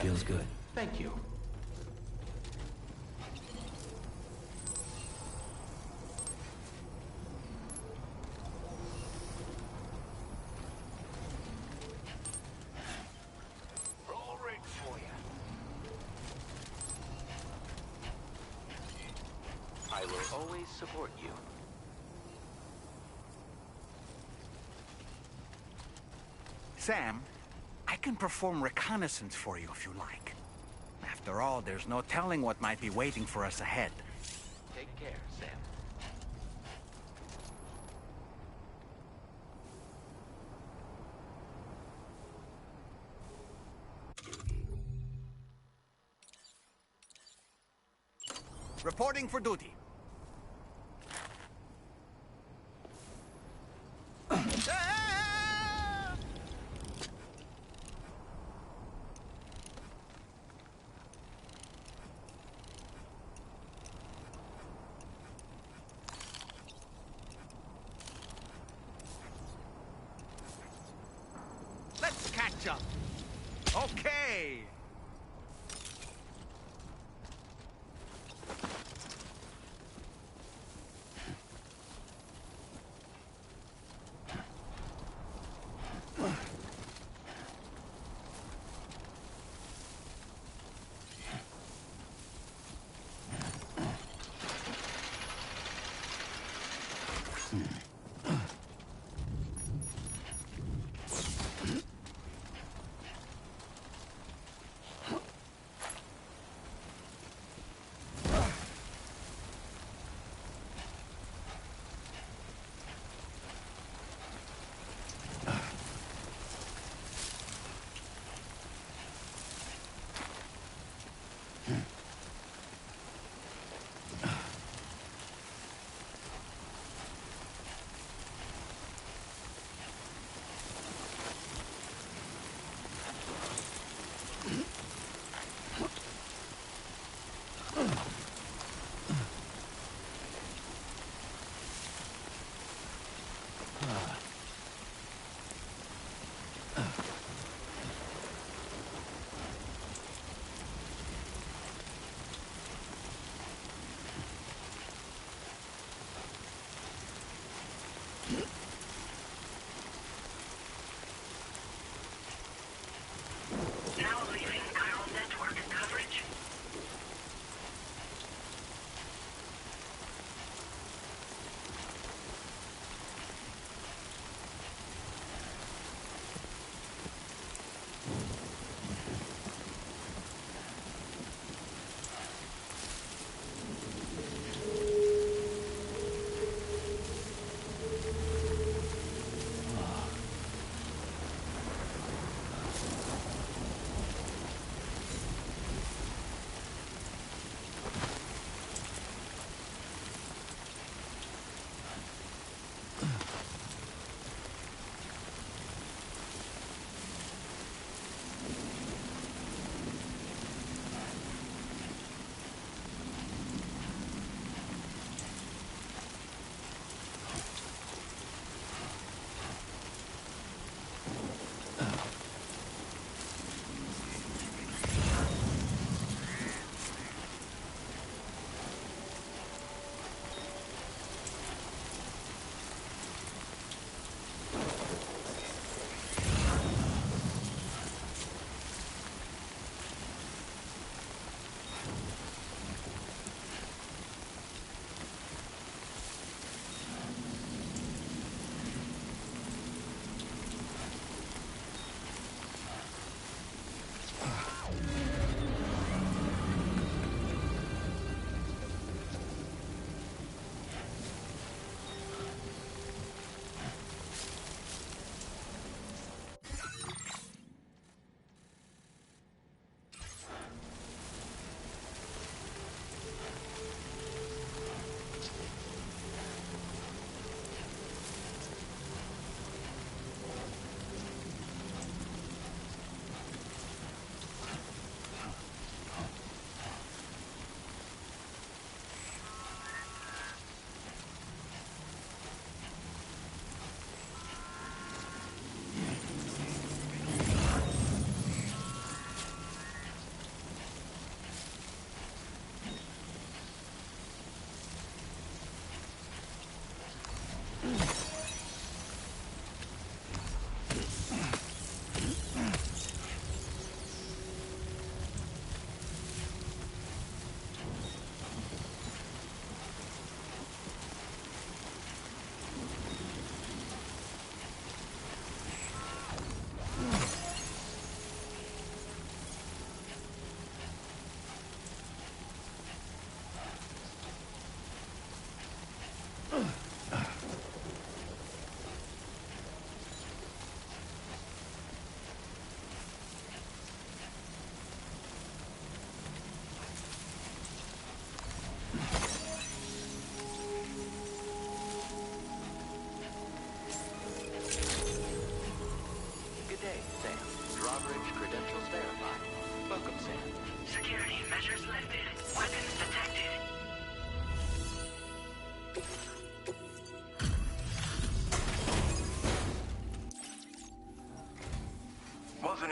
Feels good. Thank you. All right for you. I will always support you. Sam, I can perform reconnaissance for you if you like. After all, there's no telling what might be waiting for us ahead. Take care, Sam. Reporting for duty. Let's catch up. Okay.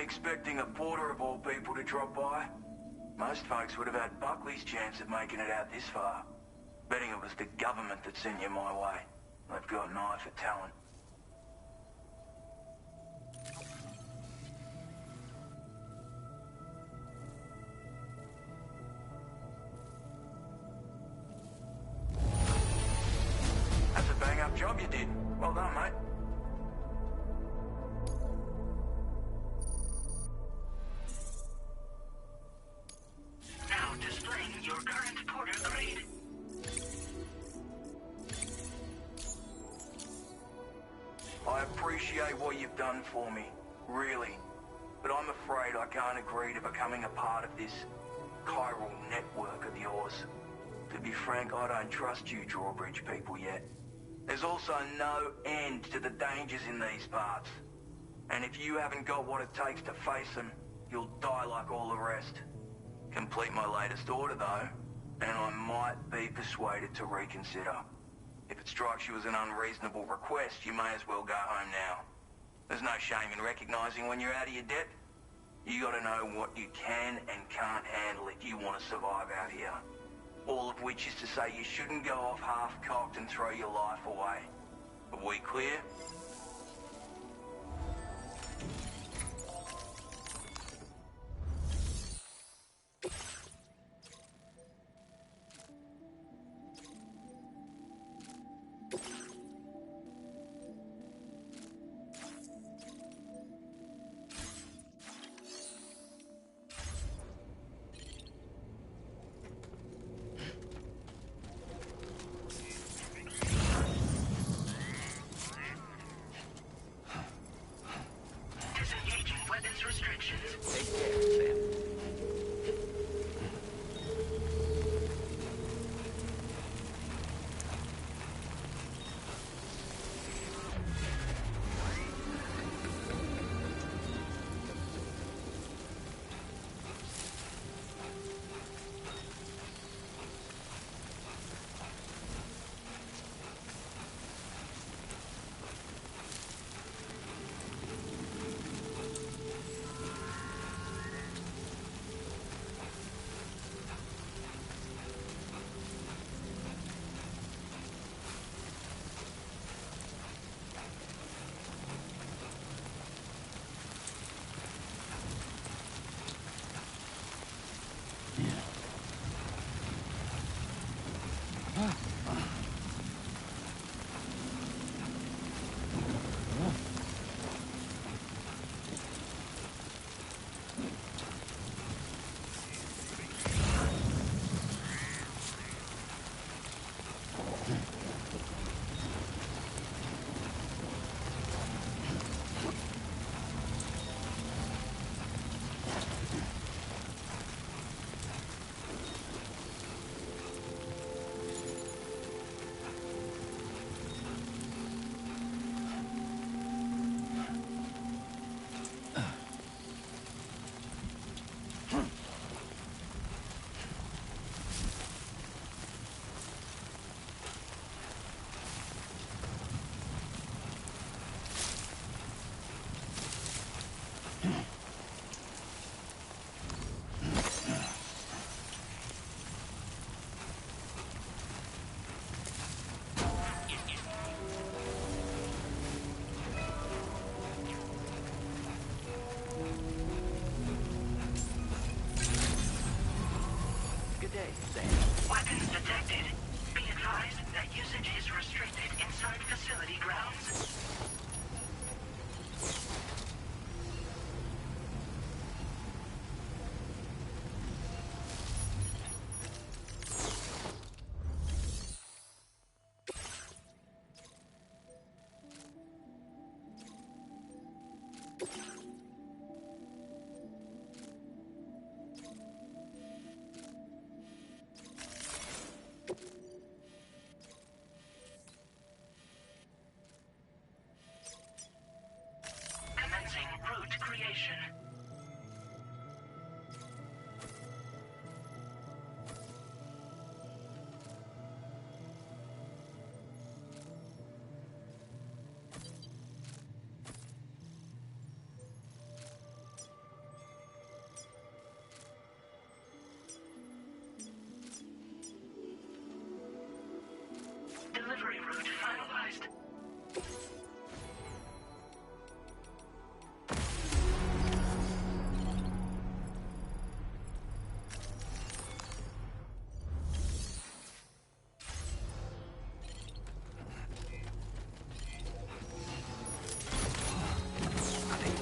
expecting a porter of all people to drop by. Most folks would have had Buckley's chance of making it out this far. Betting it was the government that sent you my way. They've got an eye for talent. That's a bang-up job you did. Well done, mate. Now displaying your current porter grade. I appreciate what you've done for me, really. But I'm afraid I can't agree to becoming a part of this chiral network of yours. To be frank, I don't trust you drawbridge people yet. There's also no end to the dangers in these parts. And if you haven't got what it takes to face them, you'll die like all the rest. Complete my latest order, though, and I might be persuaded to reconsider. If it strikes you as an unreasonable request, you may as well go home now. There's no shame in recognizing when you're out of your depth. You gotta know what you can and can't handle if you want to survive out here. All of which is to say you shouldn't go off half-cocked and throw your life away. Are we clear?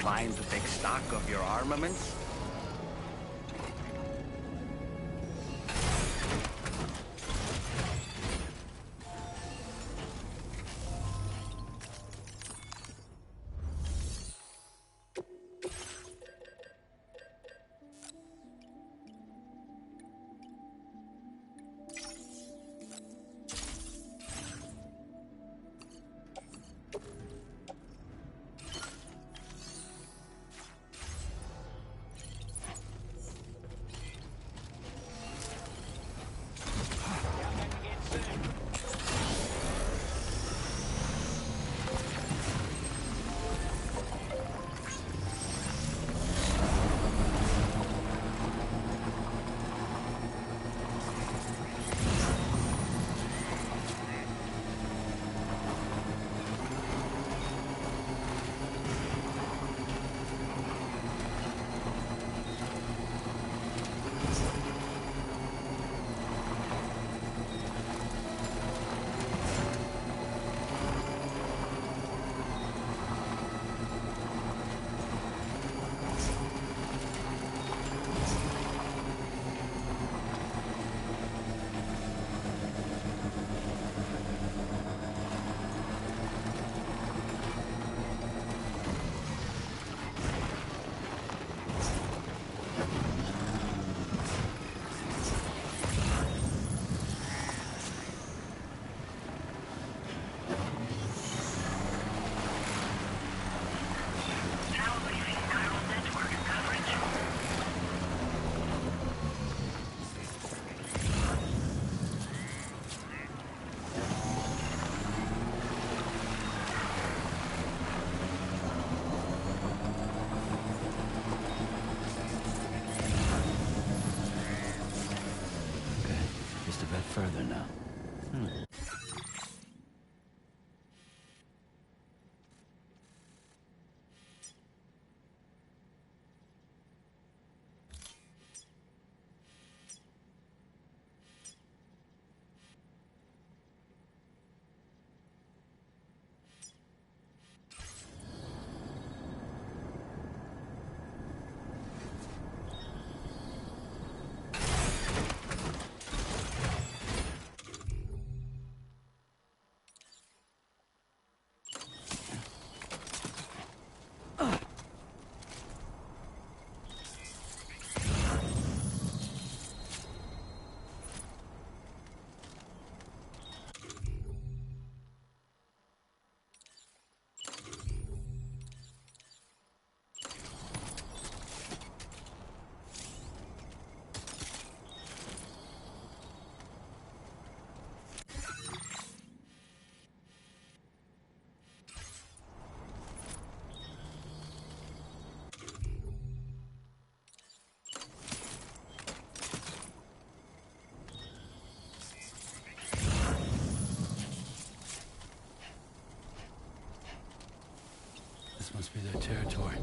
inclined to take stock of your armaments? Further now. This must be their territory.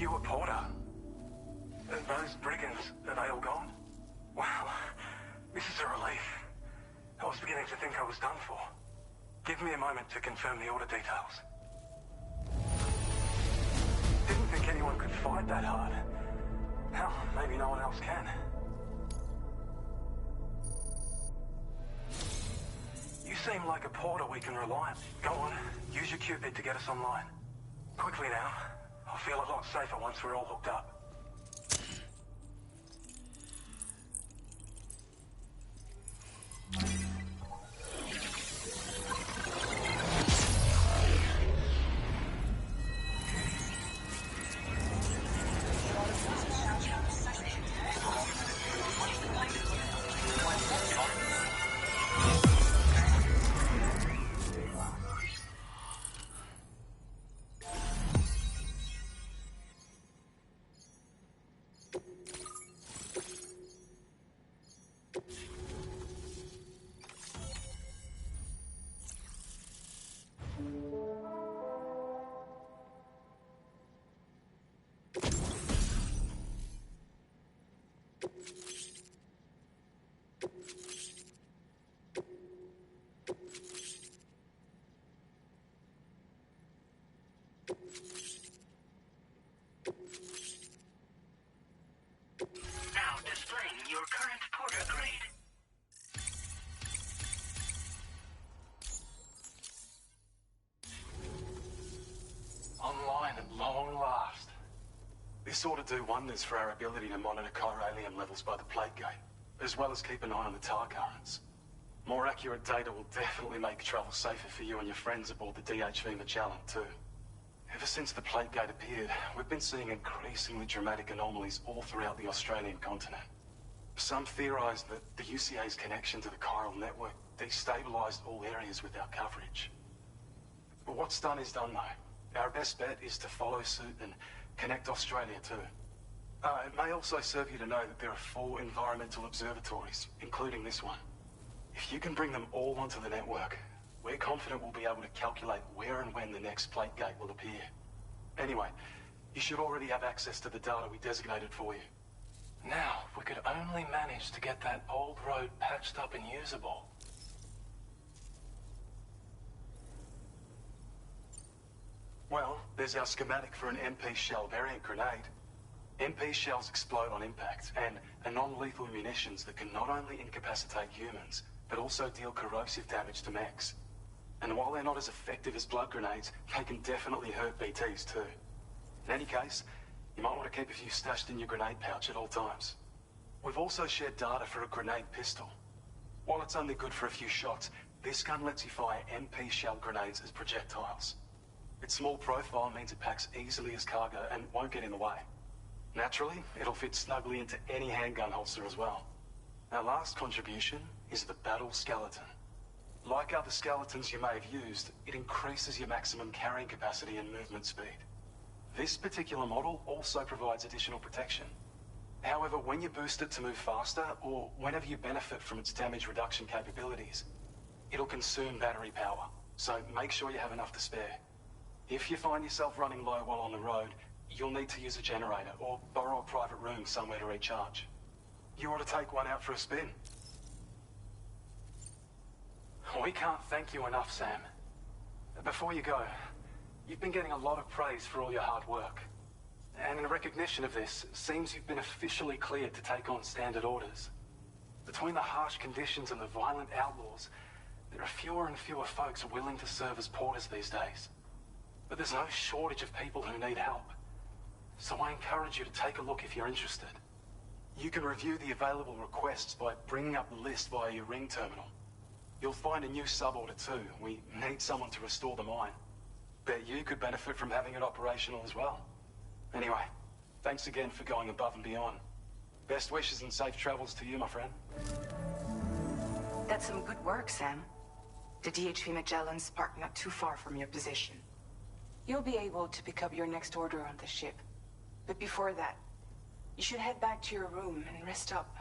You were Porter? And those brigands, are they all gone? Wow, this is a relief. I was beginning to think I was done for. Give me a moment to confirm the order details. Didn't think anyone could fight that hard. Hell, maybe no one else can. You seem like a porter we can rely on. Go on, use your Cupid to get us online. Quickly now. I'll feel a lot safer once we're all hooked up. This ought to do wonders for our ability to monitor chiralium levels by the plate gate, as well as keep an eye on the tar currents. More accurate data will definitely make travel safer for you and your friends aboard the DHV Magellan, too. Ever since the plate gate appeared, we've been seeing increasingly dramatic anomalies all throughout the Australian continent. Some theorize that the UCA's connection to the chiral network destabilized all areas with our coverage. But what's done is done, though. Our best bet is to follow suit and connect Australia, too. It may also serve you to know that there are 4 environmental observatories, including this one. If you can bring them all onto the network, we're confident we'll be able to calculate where and when the next plate gate will appear. Anyway, you should already have access to the data we designated for you. Now, if we could only manage to get that old road patched up and usable. Well, there's our schematic for an MP shell variant grenade. MP shells explode on impact, and are non-lethal munitions that can not only incapacitate humans, but also deal corrosive damage to mechs. And while they're not as effective as blood grenades, they can definitely hurt BTs too. In any case, you might want to keep a few stashed in your grenade pouch at all times. We've also shared data for a grenade pistol. While it's only good for a few shots, this gun lets you fire MP shell grenades as projectiles. Its small profile means it packs easily as cargo and won't get in the way. Naturally, it'll fit snugly into any handgun holster as well. Our last contribution is the battle skeleton. Like other skeletons you may have used, it increases your maximum carrying capacity and movement speed. This particular model also provides additional protection. However, when you boost it to move faster, or whenever you benefit from its damage reduction capabilities, it'll consume battery power, so make sure you have enough to spare. If you find yourself running low while on the road, you'll need to use a generator or borrow a private room somewhere to recharge. You ought to take one out for a spin. We can't thank you enough, Sam. Before you go, you've been getting a lot of praise for all your hard work. And in recognition of this, it seems you've been officially cleared to take on standard orders. Between the harsh conditions and the violent outlaws, there are fewer and fewer folks willing to serve as porters these days. But there's no shortage of people who need help. So I encourage you to take a look if you're interested. You can review the available requests by bringing up the list via your ring terminal. You'll find a new sub-order too. We need someone to restore the mine. Bet you could benefit from having it operational as well. Anyway, thanks again for going above and beyond. Best wishes and safe travels to you, my friend. That's some good work, Sam. The DHV Magellan's parked not too far from your position. You'll be able to pick up your next order on the ship. But before that, you should head back to your room and rest up.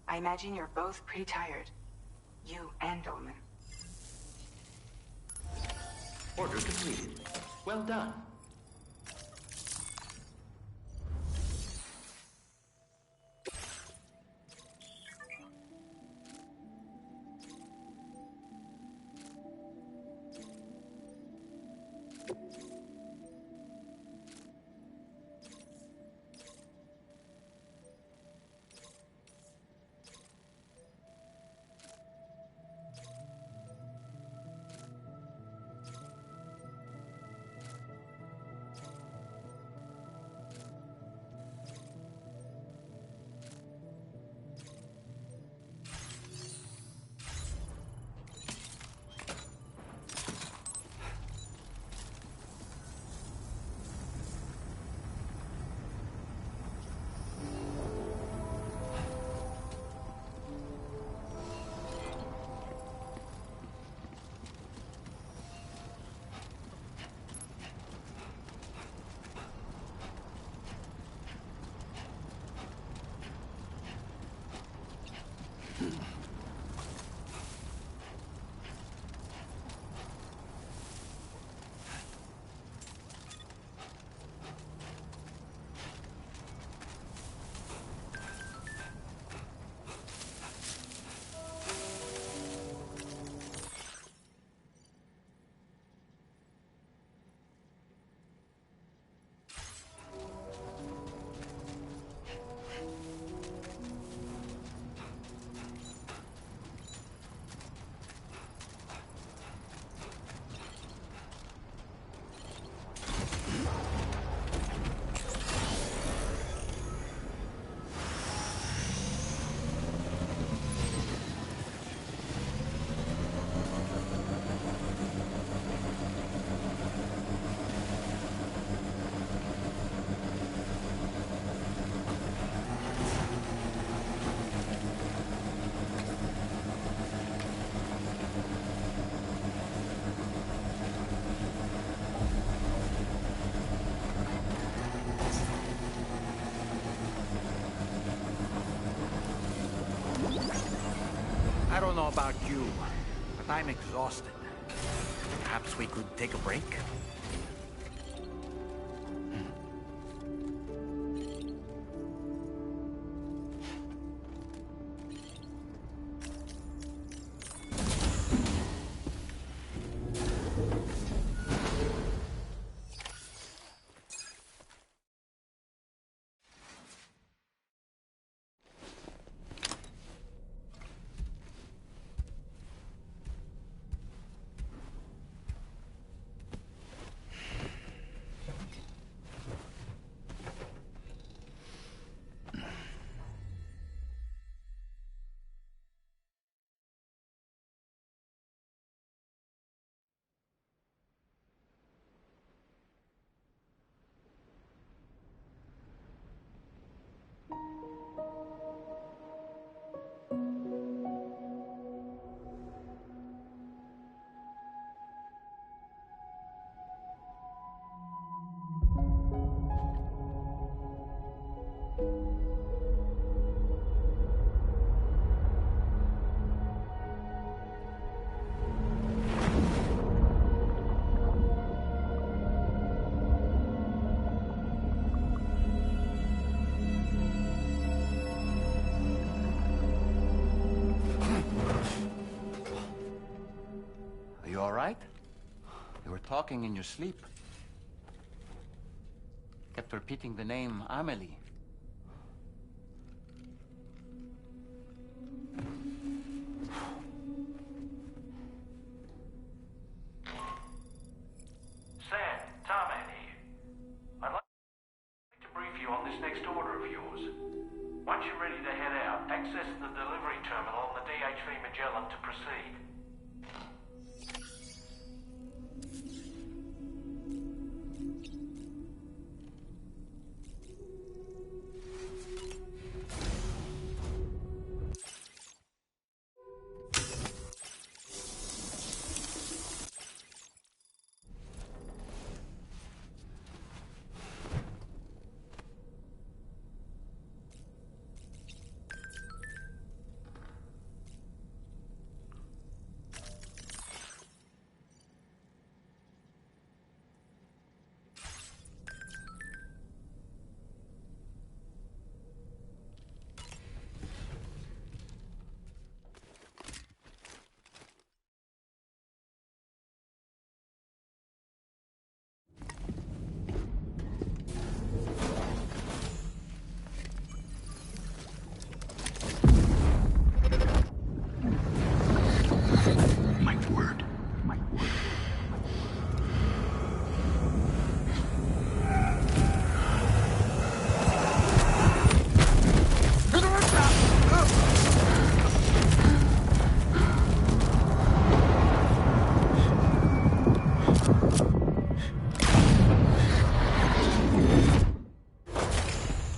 I imagine you're both pretty tired. You and Dolman. Order completed. Well done. don't know about you, but I'm exhausted. Perhaps we could take a break? You were talking in your sleep. Kept repeating the name Amelie. Sam, Tarman here. I'd like to brief you on this next order of yours. Once you're ready to head out, access the delivery terminal on the DHV Magellan to proceed.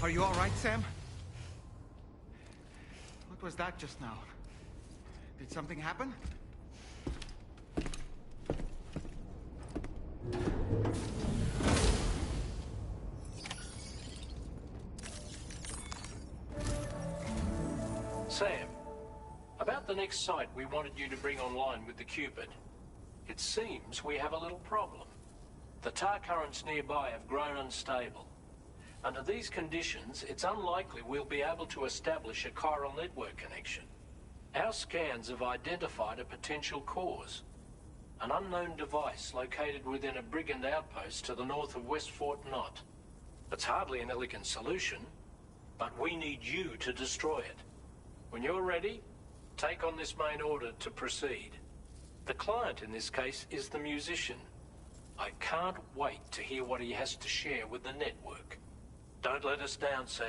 Are you all right, Sam? What was that just now? Did something happen? Sam, about the next site we wanted you to bring online with the Cupid. It seems we have a little problem. The tar currents nearby have grown unstable. Under these conditions, it's unlikely we'll be able to establish a chiral network connection. Our scans have identified a potential cause. An unknown device located within a brigand outpost to the north of West Fort Knot. It's hardly an elegant solution, but we need you to destroy it. When you're ready, take on this main order to proceed. The client in this case is the musician. I can't wait to hear what he has to share with the network. Don't let us down, Sam.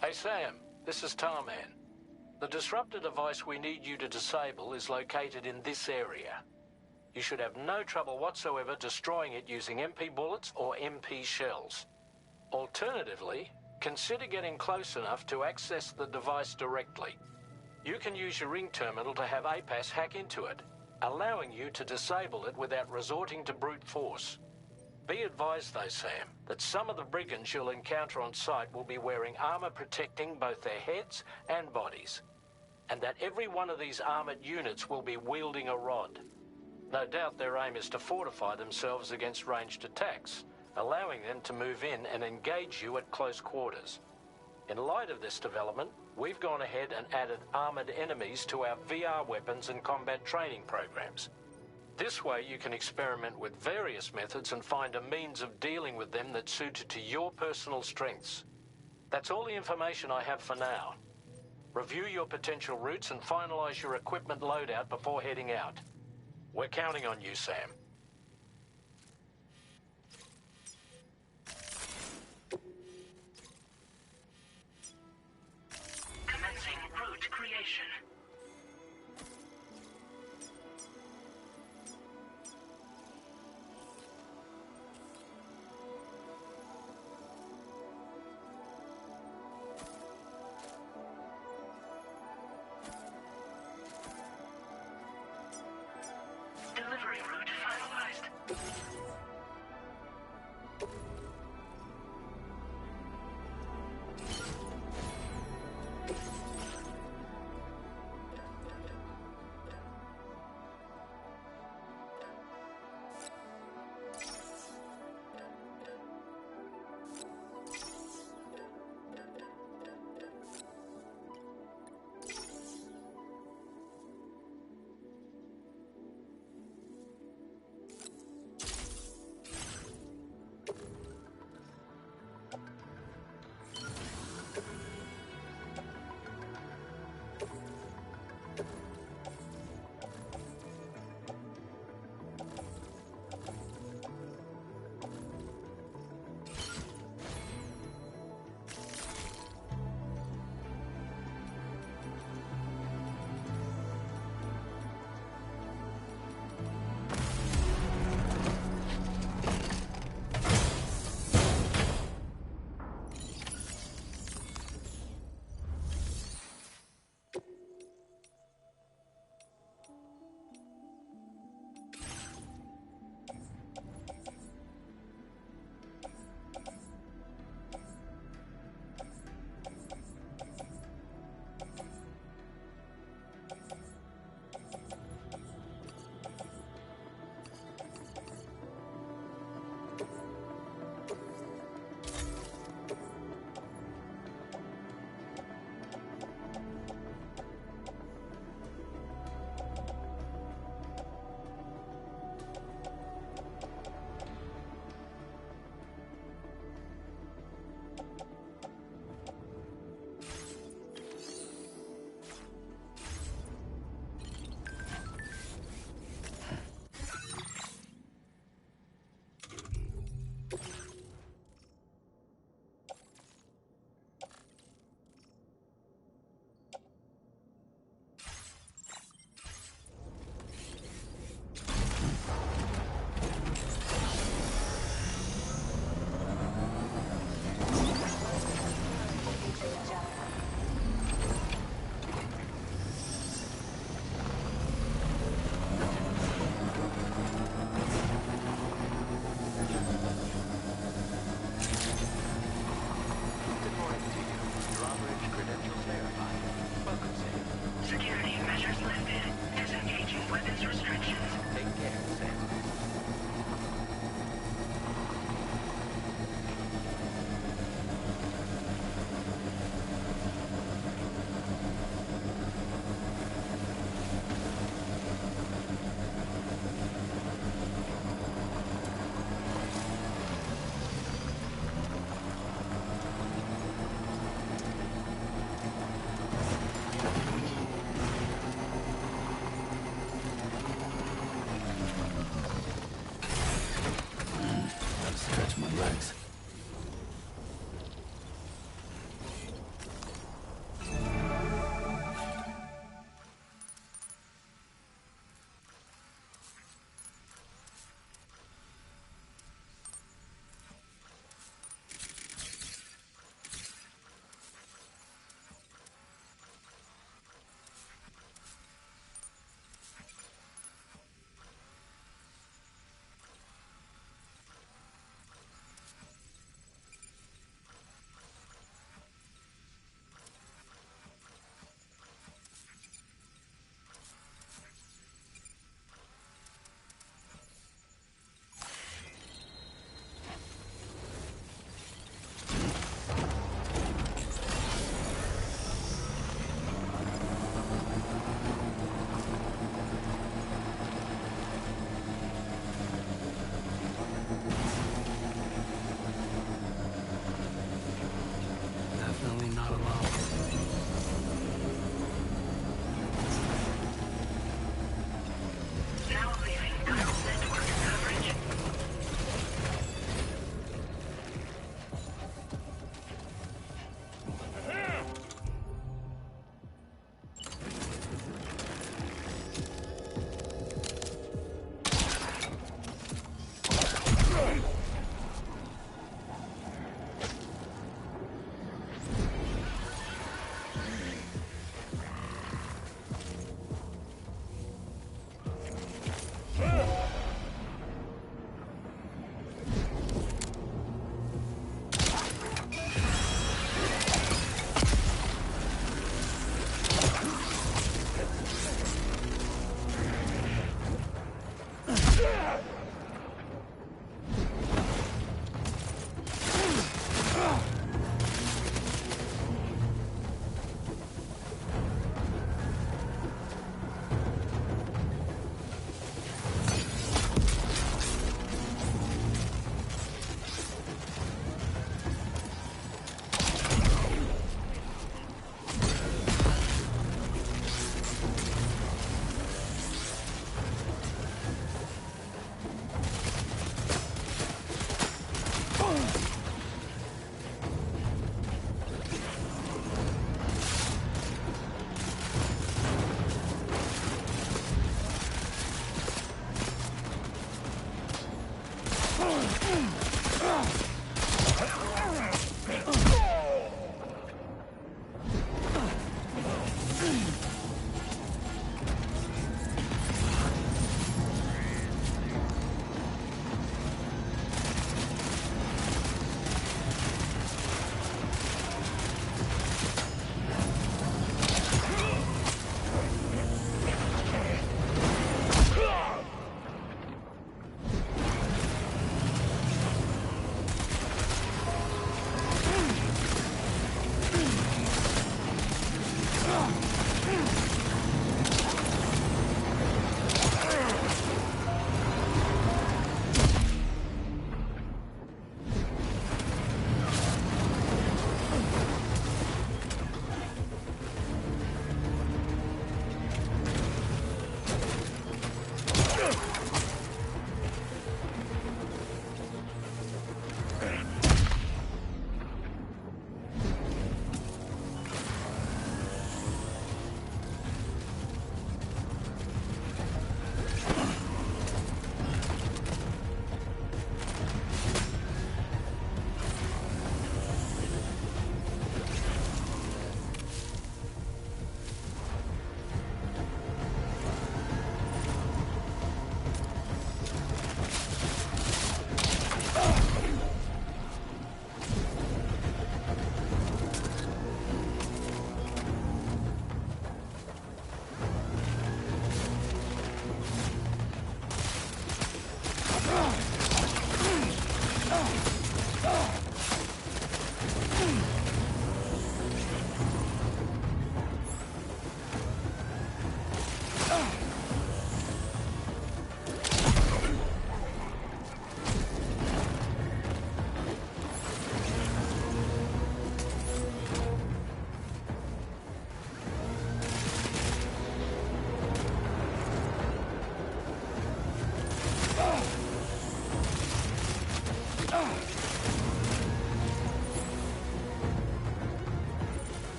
Hey, Sam, this is Tarman. The disruptor device we need you to disable is located in this area. You should have no trouble whatsoever destroying it using MP bullets or MP shells. Alternatively, consider getting close enough to access the device directly. You can use your ring terminal to have APAS hack into it, allowing you to disable it without resorting to brute force. Be advised, though, Sam, that some of the brigands you'll encounter on site will be wearing armor protecting both their heads and bodies, and that every one of these armored units will be wielding a rod. No doubt their aim is to fortify themselves against ranged attacks, allowing them to move in and engage you at close quarters. In light of this development, we've gone ahead and added armored enemies to our VR weapons and combat training programs. This way you can experiment with various methods and find a means of dealing with them that's suited to your personal strengths. That's all the information I have for now. Review your potential routes and finalize your equipment loadout before heading out. We're counting on you, Sam. Commencing route creation. Delivery route finalized.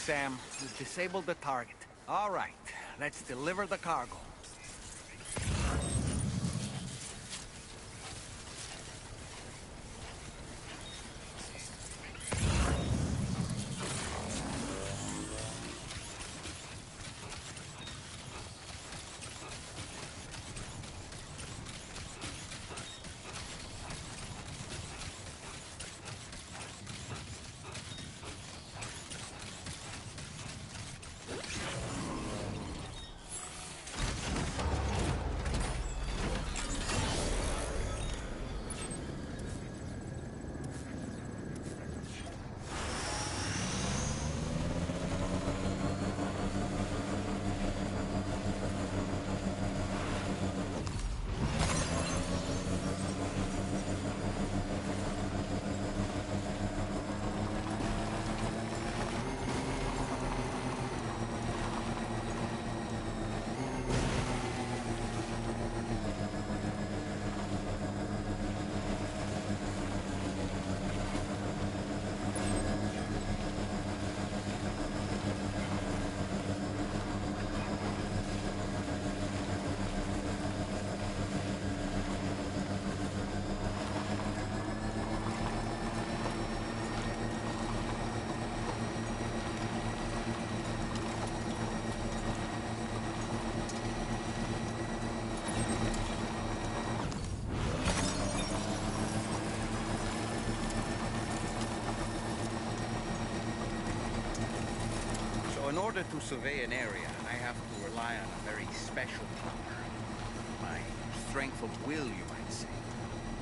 Sam. We've disabled the target. All right, let's deliver the cargo. In order to survey an area, I have to rely on a very special power. My strength of will, you might say.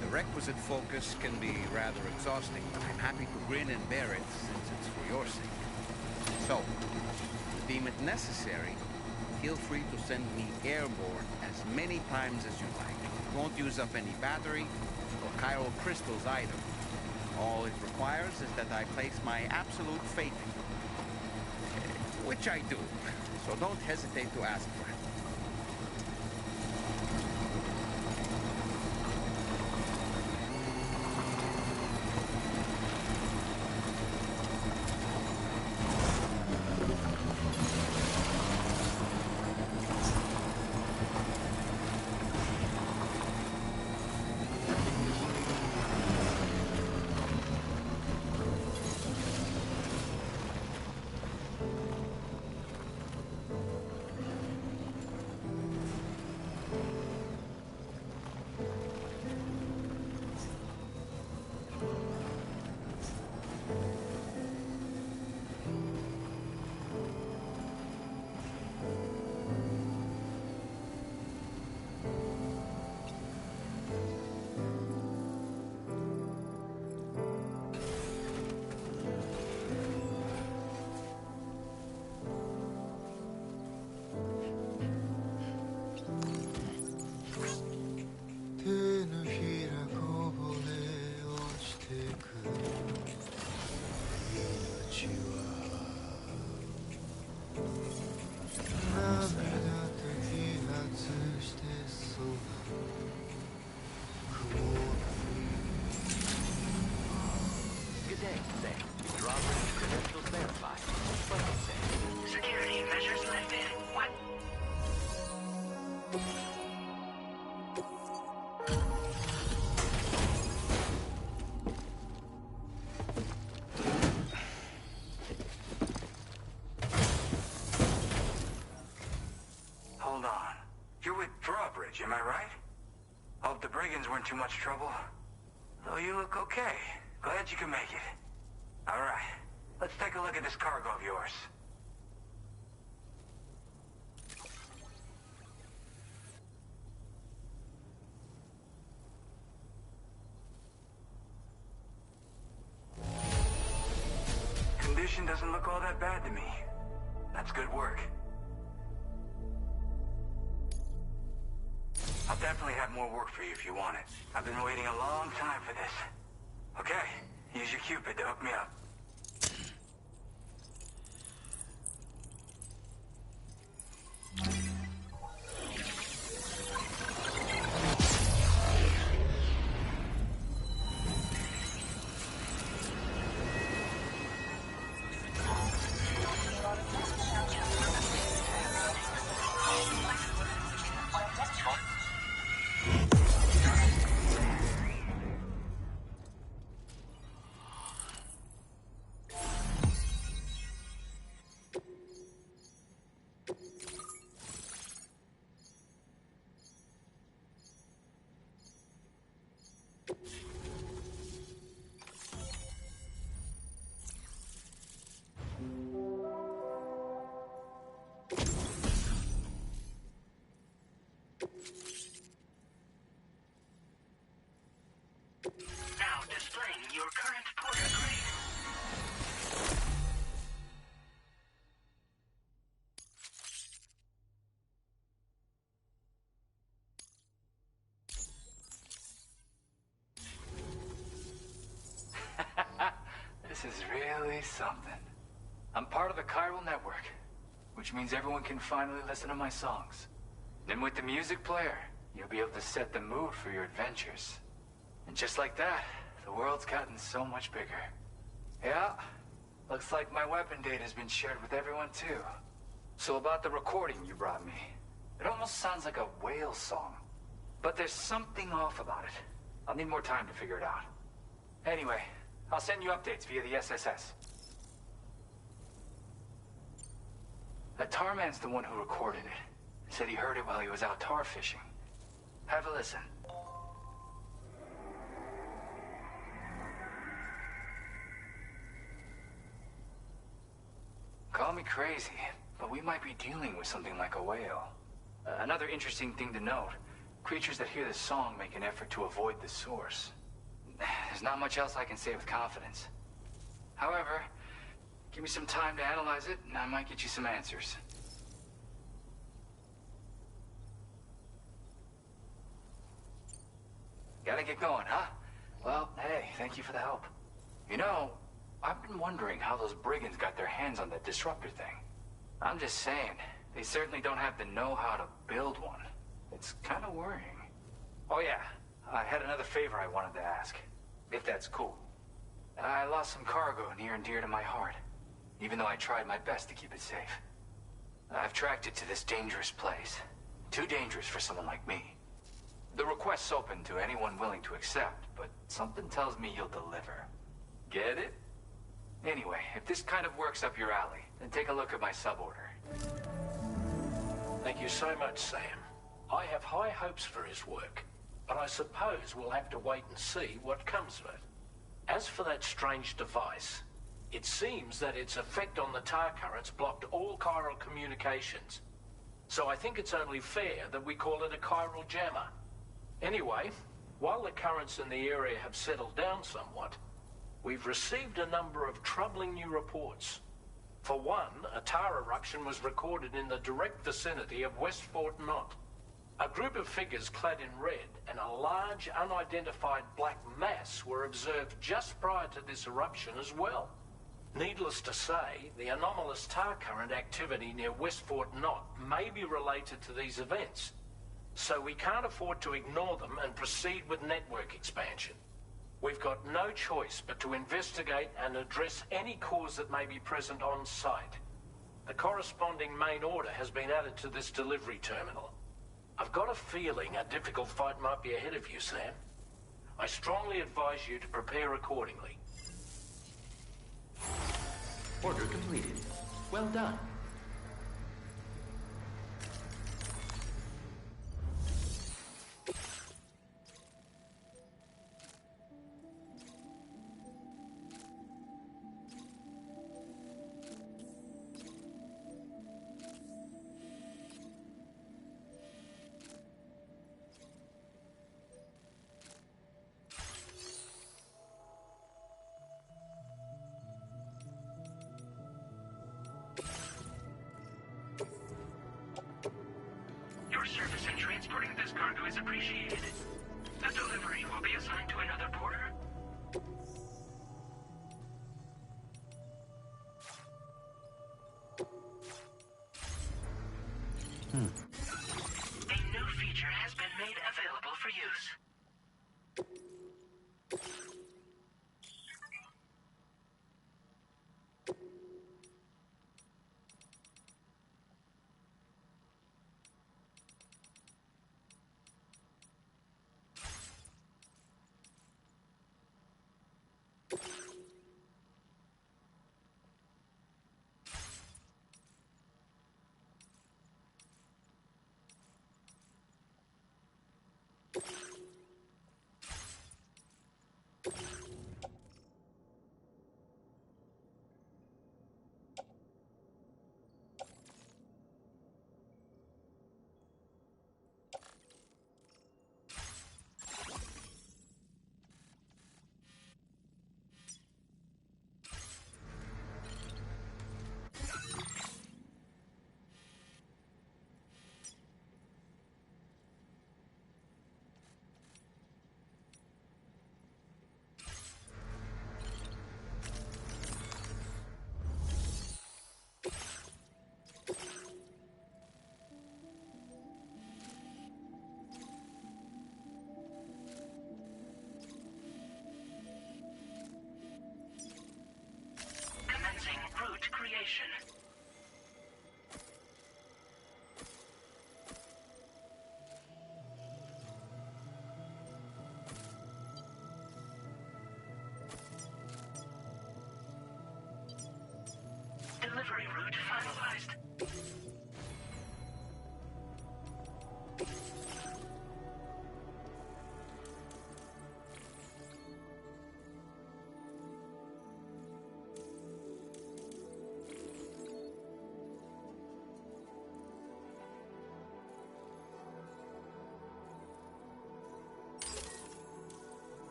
The requisite focus can be rather exhausting, but I'm happy to grin and bear it since it's for your sake. So, if you deem it necessary, feel free to send me airborne as many times as you like. It won't use up any battery or chiral crystals either. All it requires is that I place my absolute faith in you. Which I do, so don't hesitate to ask for it. Security measures lifted. What? Hold on. You're with Drawbridge, am I right? Hope the brigands weren't too much trouble. Though you look okay. Glad you can make it. All right. Let's take a look at this cargo of yours. Condition doesn't look all that bad to me. That's good work. I'll definitely have more work for you if you want it. I've been waiting a long time for this. Okay, use your Cupid to hook me up. your current porter grade. This is really something. I'm part of the chiral network, which means everyone can finally listen to my songs. Then with the music player, you'll be able to set the mood for your adventures. And just like that, the world's gotten so much bigger. Yeah, looks like my weapon data has been shared with everyone too. So about the recording you brought me, it almost sounds like a whale song. But there's something off about it. I'll need more time to figure it out. Anyway, I'll send you updates via the SSS. That Tarman's the one who recorded it. Said he heard it while he was out tar fishing. Have a listen. Call me crazy, but we might be dealing with something like a whale. Another interesting thing to note, creatures that hear this song make an effort to avoid the source. There's not much else I can say with confidence. However, give me some time to analyze it, and I might get you some answers. Gotta get going, huh? Well, hey, thank you for the help. You know, I've been wondering how those brigands got their hands on that disruptor thing. I'm just saying, they certainly don't have the know-how to build one. It's kind of worrying. Oh yeah, I had another favor I wanted to ask, if that's cool. I lost some cargo near and dear to my heart, even though I tried my best to keep it safe. I've tracked it to this dangerous place. Too dangerous for someone like me. The request's open to anyone willing to accept, but something tells me you'll deliver. Get it? Anyway, if this kind of works up your alley, then take a look at my suborder. Thank you so much, Sam. I have high hopes for his work, but I suppose we'll have to wait and see what comes of it. As for that strange device, it seems that its effect on the tar currents blocked all chiral communications. So I think it's only fair that we call it a chiral jammer. Anyway, while the currents in the area have settled down somewhat, we've received a number of troubling new reports. For one, a tar eruption was recorded in the direct vicinity of West Fort Knot. A group of figures clad in red and a large unidentified black mass were observed just prior to this eruption as well. Needless to say, the anomalous tar current activity near West Fort Knot may be related to these events. So we can't afford to ignore them and proceed with network expansion. We've got no choice but to investigate and address any cause that may be present on site. The corresponding main order has been added to this delivery terminal. I've got a feeling a difficult fight might be ahead of you, Sam. I strongly advise you to prepare accordingly. Order completed. Well done. Your service in transporting this cargo is appreciated. The delivery will be assigned to another porter. A new feature has been made available for use.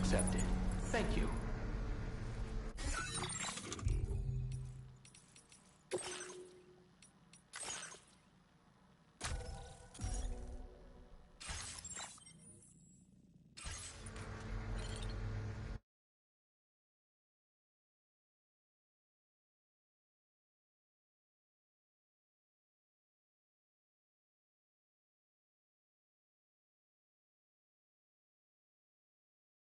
accepted. Thank you.